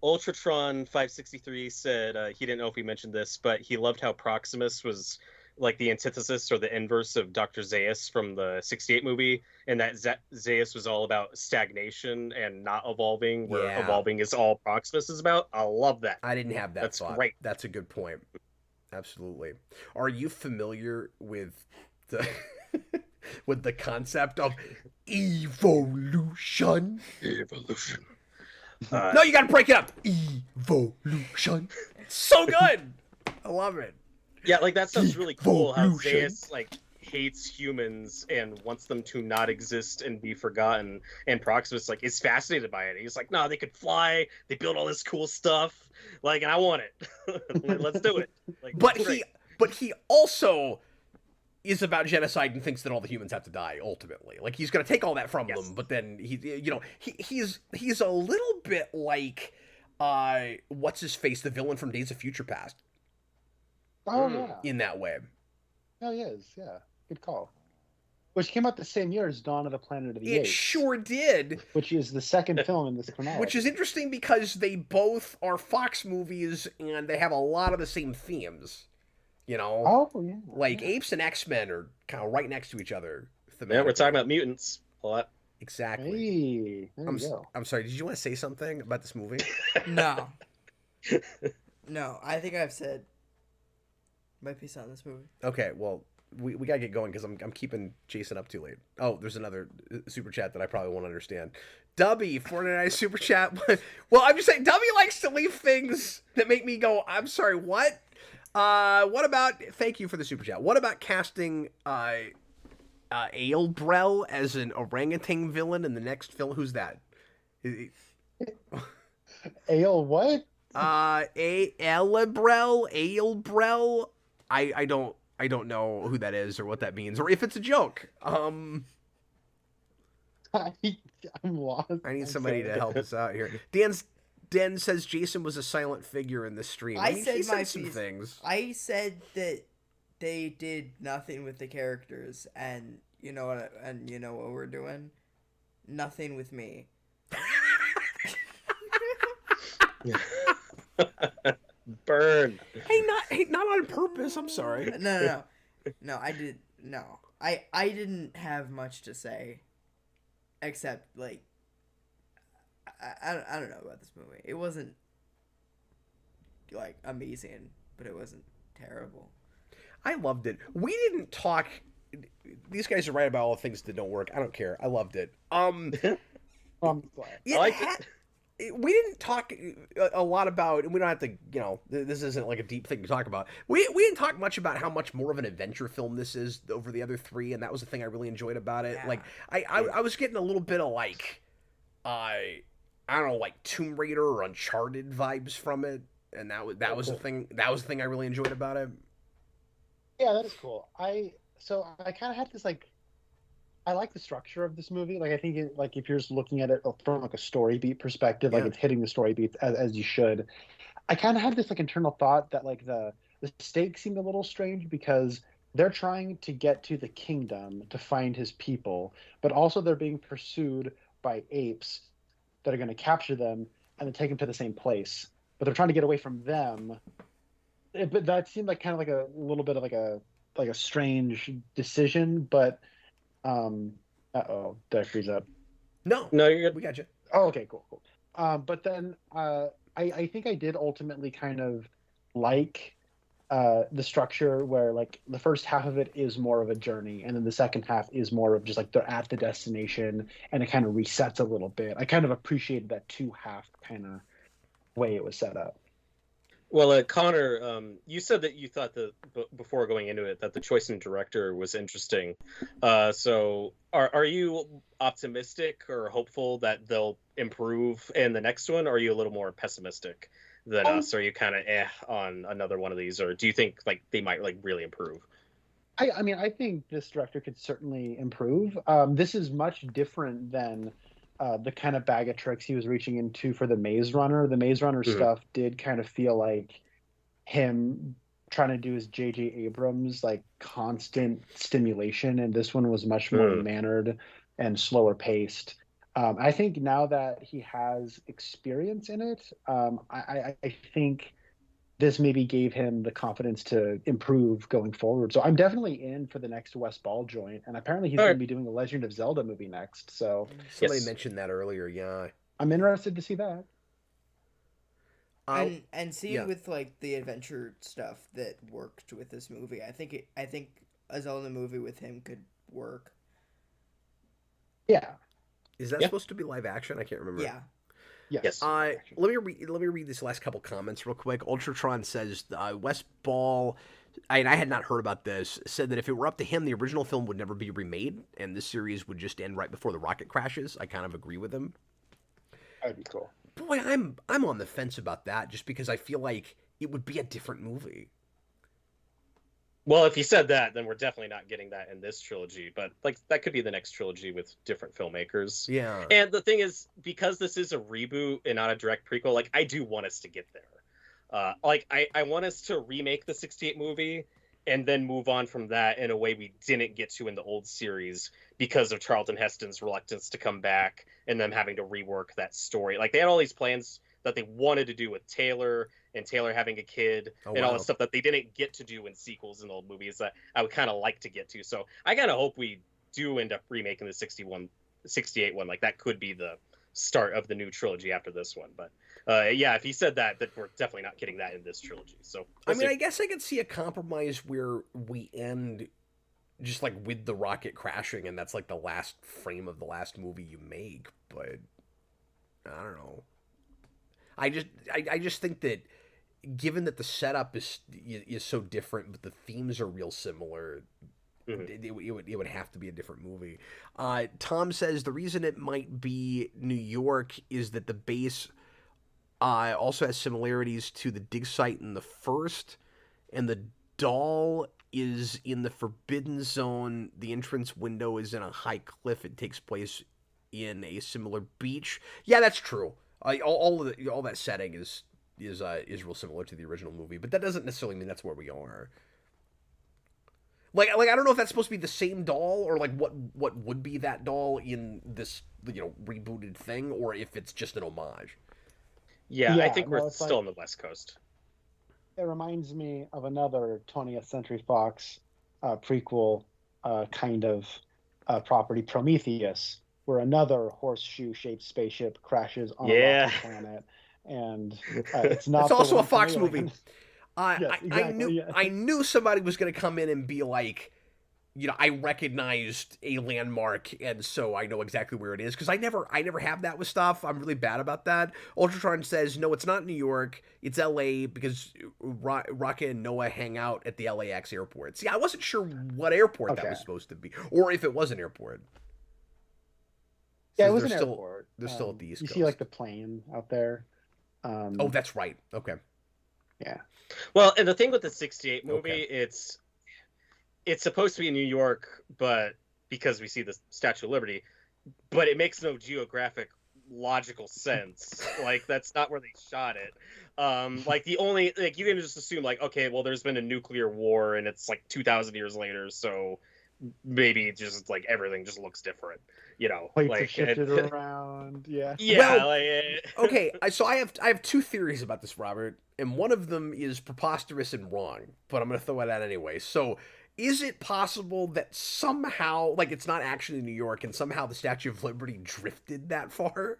Ultratron 563 said he didn't know if we mentioned this, but he loved how Proximus was like the antithesis or the inverse of Dr. Zaius from the 68 movie, and that Zaius was all about stagnation and not evolving, where Yeah. evolving is all Proximus is about. I love that. I didn't have that That's thought. great. That's a good point. Absolutely. Are you familiar with the with the concept of evolution? Evolution. No, you got to break it up. Evolution. So good. I love it. Yeah, like that sounds really cool. How Evolution. Zaius like hates humans and wants them to not exist and be forgotten, and Proximus like is fascinated by it. He's like, no, they could fly. They build all this cool stuff. Like, and I want it. Like, let's do it. Like, But it's great. he also is about genocide and thinks that all the humans have to die ultimately. Like he's going to take all that from Yes. them, but then he's a little bit like what's his face, the villain from Days of Future Past Oh yeah. in that way. Oh, he is. Yeah, good call. Which came out the same year as Dawn of the Planet of the It Apes. sure did. Which is the second film in this chronology. Which is interesting because they both are Fox movies and they have a lot of the same themes. You know? Oh yeah. Like Apes and X-Men are kind of right next to each other. Yeah, we're thematically. talking about mutants a lot. Exactly. Hey, there you go. I'm sorry, did you want to say something about this movie? No. No, I think I've said my piece on this movie. Okay, well, we gotta get going because I'm keeping Jayson up too late. Oh, there's another super chat that I probably won't understand. Dubby, 49 super chat. Well, I'm just saying, Dubby likes to leave things that make me go, I'm sorry, what? What about, thank you for the super chat. What about casting Aelbrel as an orangutan villain in the next film? Who's that? Ale what? Aelbrel. I don't know who that is or what that means or if it's a joke. I'm lost. I need I'm somebody sorry. to help us out here. Dan says Jayson was a silent figure in the stream. I mean, said he my some piece. things. I said that they did nothing with the characters, and you know what we're doing? Nothing with me. Burn. Hey, not on purpose. I'm sorry. No. I didn't have much to say, except like I don't know about this movie. It wasn't like amazing, but it wasn't terrible. I loved it. We didn't talk. These guys are right about all the things that don't work. I don't care. I loved it. I'm glad. I like we didn't talk a lot about, and we don't have to, this isn't like a deep thing to talk about. We didn't talk much about how much more of an adventure film this is over the other three, and that was the thing I really enjoyed about it. Yeah. Like, I was getting a little bit of like, I don't know, like Tomb Raider or Uncharted vibes from it, and that was cool. the thing. That was the thing I really enjoyed about it. Yeah, that is cool. I kind of had this like, I like the structure of this movie. Like, I think like if you're just looking at it from like a story beat perspective, like Yeah. it's hitting the story beats as you should. I kind of had this like internal thought that like the stakes seemed a little strange because they're trying to get to the kingdom to find his people, but also they're being pursued by apes that are going to capture them and then take them to the same place. But they're trying to get away from them. But that seemed like kind of like a little bit of like a strange decision, but did I freeze up? No, you're good. we got you. Oh, okay, cool. But then I think I did ultimately kind of like the structure where like the first half of it is more of a journey, and then the second half is more of just like they're at the destination, and it kind of resets a little bit. I kind of appreciated that two half kind of way it was set up. Well, Connor, you said that you thought before going into it that the choice in director was interesting. So are you optimistic or hopeful that they'll improve in the next one, or are you a little more pessimistic than us? Are you kind of on another one of these, or do you think like they might like really improve? I mean, I think this director could certainly improve. This is much different than the kind of bag of tricks he was reaching into for the Maze Runner. The Maze Runner stuff did kind of feel like him trying to do his J.J. Abrams like constant stimulation, and this one was much more mannered and slower paced. I think now that he has experience in it, I think this maybe gave him the confidence to improve going forward. So I'm definitely in for the next West Ball joint, and apparently he's going to be doing a Legend of Zelda movie next. So Somebody mentioned that earlier. Yeah, I'm interested to see that. And seeing with like the adventure stuff that worked with this movie, I think a Zelda movie with him could work. Yeah. Is that supposed to be live action? I can't remember. Yeah. Yes. Let me read this last couple comments real quick. Ultratron says West Ball, and I had not heard about this, said that if it were up to him, the original film would never be remade, and this series would just end right before the rocket crashes. I kind of agree with him. That'd be cool. Boy, I'm on the fence about that, just because I feel like it would be a different movie. Well, if you said that, then we're definitely not getting that in this trilogy. But like that could be the next trilogy with different filmmakers. Yeah. And the thing is, because this is a reboot and not a direct prequel, like I do want us to get there. I want us to remake the '68 movie and then move on from that in a way we didn't get to in the old series because of Charlton Heston's reluctance to come back and them having to rework that story. Like they had all these plans that they wanted to do with Taylor and Taylor having a kid and all the stuff that they didn't get to do in sequels and old movies that I would kind of like to get to. So I kind of hope we do end up remaking the '68 one. Like that could be the start of the new trilogy after this one. But yeah, if he said that we're definitely not getting that in this trilogy. So I mean, I guess I could see a compromise where we end just like with the rocket crashing, and that's like the last frame of the last movie you make. But I don't know. I just think that given that the setup is so different, but the themes are real similar, it would have to be a different movie. Tom says the reason it might be New York is that the base also has similarities to the dig site in the first, and the doll is in the Forbidden Zone. The entrance window is in a high cliff. It takes place in a similar beach. Yeah, that's true. All that setting is real similar to the original movie, but that doesn't necessarily mean that's where we are. Like I don't know if that's supposed to be the same doll, or like what would be that doll in this rebooted thing, or if it's just an homage. Yeah, I think we're still on the West Coast. It reminds me of another 20th Century Fox prequel kind of property, Prometheus, where another horseshoe-shaped spaceship crashes on a rocky planet, and it's not. It's also a Fox movie. Yes, exactly, I knew somebody was going to come in and be like, I recognized a landmark, and so I know exactly where it is, because I never have that with stuff. I'm really bad about that. Ultratron says, no, it's not New York, it's LA, because Raka and Noah hang out at the LAX airport. See, I wasn't sure what airport that was supposed to be, or if it was an airport. Yeah, it was an airport. They're still at the East Coast. You see, like, the plane out there. Oh, that's right. Okay. Yeah. Well, and the thing with the 68 movie, it's supposed to be in New York, but because we see the Statue of Liberty, but it makes no geographic logical sense. Like, that's not where they shot it. Like, the only, like, you can just assume, like, okay, well, there's been a nuclear war and it's like 2,000 years later, so maybe just like everything just looks different, Plates like shifted around. Yeah. Okay, so I have two theories about this, Robert, and one of them is preposterous and wrong, but I'm going to throw it out anyway. So, is it possible that somehow, like, it's not actually New York, and somehow the Statue of Liberty drifted that far?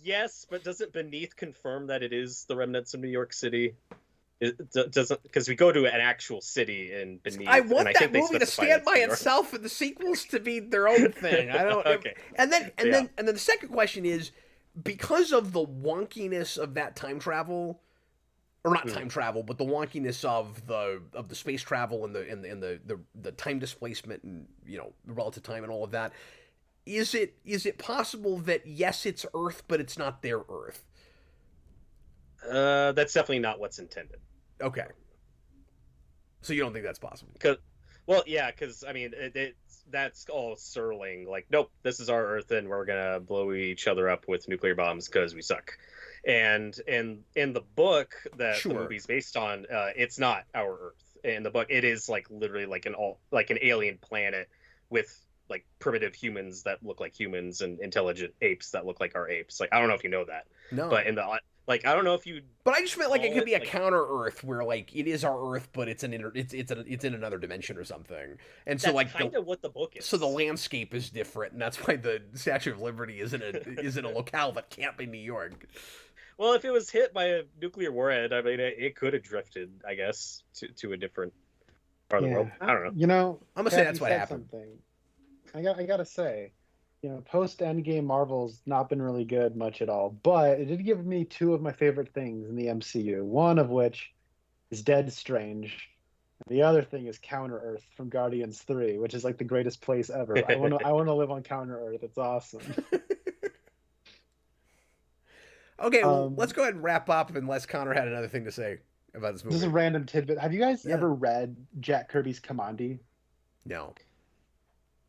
Yes, but doesn't Beneath confirm that it is the remnants of New York City? It doesn't, because we go to an actual city in Beneath. I want that movie to stand by itself, and the sequels to be their own thing. I don't. Okay. And then the second question is, because of the wonkiness of that time travel, or not time travel, but the wonkiness of the space travel and the time displacement and relative time and all of that, is it possible that yes, it's Earth, but it's not their Earth? That's definitely not what's intended. Okay. So you don't think that's possible? Because I mean, that's all Sterling. Like, nope, this is our Earth, and we're gonna blow each other up with nuclear bombs because we suck. And in the book that the movie's based on, it's not our Earth. In the book, it is like literally like an alien planet with like primitive humans that look like humans and intelligent apes that look like our apes. Like, I don't know if you know that. No. But in the like, I don't know if you. But I just meant like it could be a counter Earth where like it is our Earth, but it's in another dimension or something. And so like kind of what the book is. So the landscape is different, and that's why the Statue of Liberty is in a locale that can't be New York. Well, if it was hit by a nuclear warhead, I mean, it could have drifted, I guess, to a different part of the world. I don't know. I'm gonna say that's what happened. I gotta say, post Endgame Marvel's not been really good much at all, but it did give me two of my favorite things in the MCU. One of which is Dead Strange. The other thing is Counter Earth from Guardians 3, which is like the greatest place ever. I want to live on Counter Earth. It's awesome. Okay, well, let's go ahead and wrap up unless Connor had another thing to say about this movie. This is a random tidbit. Have you guys ever read Jack Kirby's Commandi? No.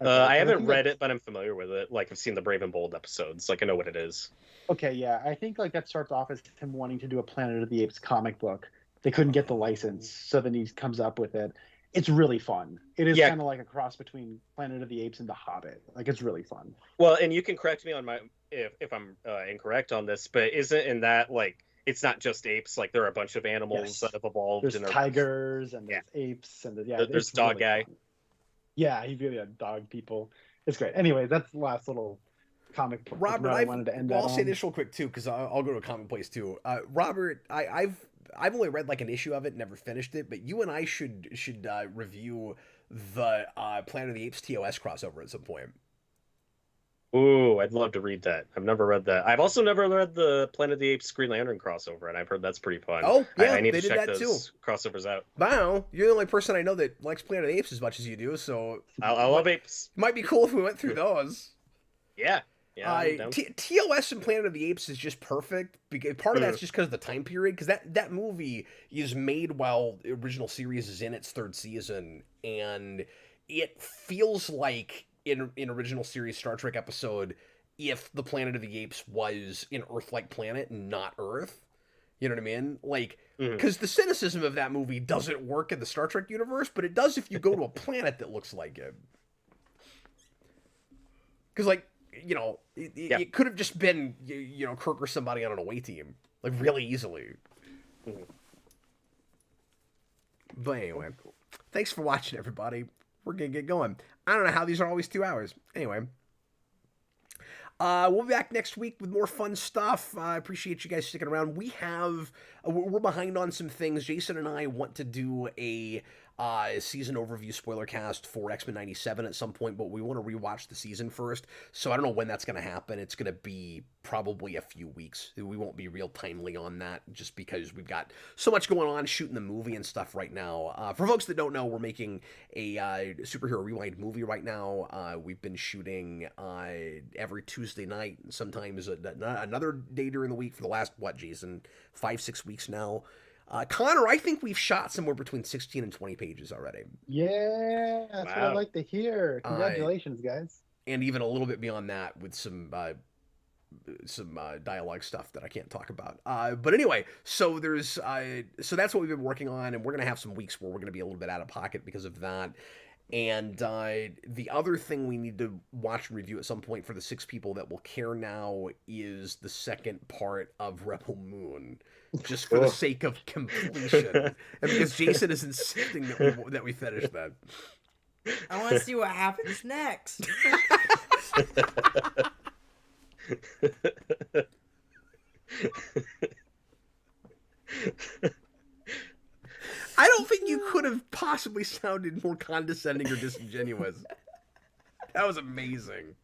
I haven't read it, but I'm familiar with it. Like, I've seen the Brave and Bold episodes. Like, I know what it is. Okay, yeah. I think like that starts off as him wanting to do a Planet of the Apes comic book. They couldn't get the license, so then he comes up with it. It's really fun. It is kind of like a cross between Planet of the Apes and The Hobbit. Like, it's really fun. Well, and you can correct me on if I'm incorrect on this, but isn't in that like it's not just apes? Like, there are a bunch of animals that have evolved. There's tigers and there's apes and there's dog really guy. Fun. Yeah, he's really a dog people. It's great. Anyway, that's the last little comic book Robert, note I wanted to end that I'll say on. this real quick too, because I'll go to a common place too. Robert, I've only read like an issue of it, never finished it, but you and I should review the Planet of the Apes TOS crossover at some point. Ooh, I'd love to read that. I've never read that. I've also never read the Planet of the Apes Green Lantern crossover, and I've heard that's pretty fun. Oh, yeah, I need they to did check that those crossovers out. Wow, you're the only person I know that likes Planet of the Apes as much as you do, so I love apes. it might be cool if we went through those. Yeah. Yeah. I'm down. TOS and Planet of the Apes is just perfect. Because part of that's just because of the time period. Because that movie is made while the original series is in its third season, and it feels like in original series Star Trek episode, if the Planet of the Apes was an Earth-like planet and not Earth. You know what I mean? Like, because the cynicism of that movie doesn't work in the Star Trek universe, but it does if you go to a planet that looks like it. Because, like, you know, it could have just been, you know, Kirk or somebody on an away team, like, really easily. But anyway, thanks for watching, everybody. We're gonna get going. I don't know how these are always 2 hours. Anyway. We'll be back next week with more fun stuff. I appreciate you guys sticking around. We're behind on some things. Jayson and I want to do a season overview spoiler cast for X-Men 97 at some point, but we want to rewatch the season first. So I don't know when that's going to happen. It's going to be probably a few weeks. We won't be real timely on that just because we've got so much going on shooting the movie and stuff right now. For folks that don't know, we're making a Superhero Rewind movie right now. We've been shooting every Tuesday night, sometimes another day during the week for the last, Jayson, 5-6 weeks now. Connor, I think we've shot somewhere between 16 and 20 pages already. Yeah, that's what I like to hear. Congratulations, guys. And even a little bit beyond that with some dialogue stuff that I can't talk about. But anyway, so there's so that's what we've been working on, and we're gonna have some weeks where we're gonna be a little bit out of pocket because of that. And the other thing we need to watch and review at some point for the 6 people that will care now is the second part of Rebel Moon, just for the sake of completion, and because Jayson is insisting that we finish that. I want to see what happens next. I don't think you could have possibly sounded more condescending or disingenuous. That was amazing.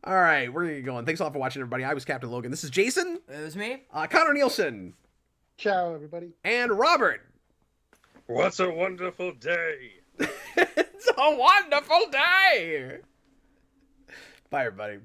All right, we're going to get going. Thanks a lot for watching, everybody. I was Captain Logan. This is Jayson. It was me. Connor Nielsen. Ciao, everybody. And Robert. What's a wonderful day? It's a wonderful day. Bye, everybody.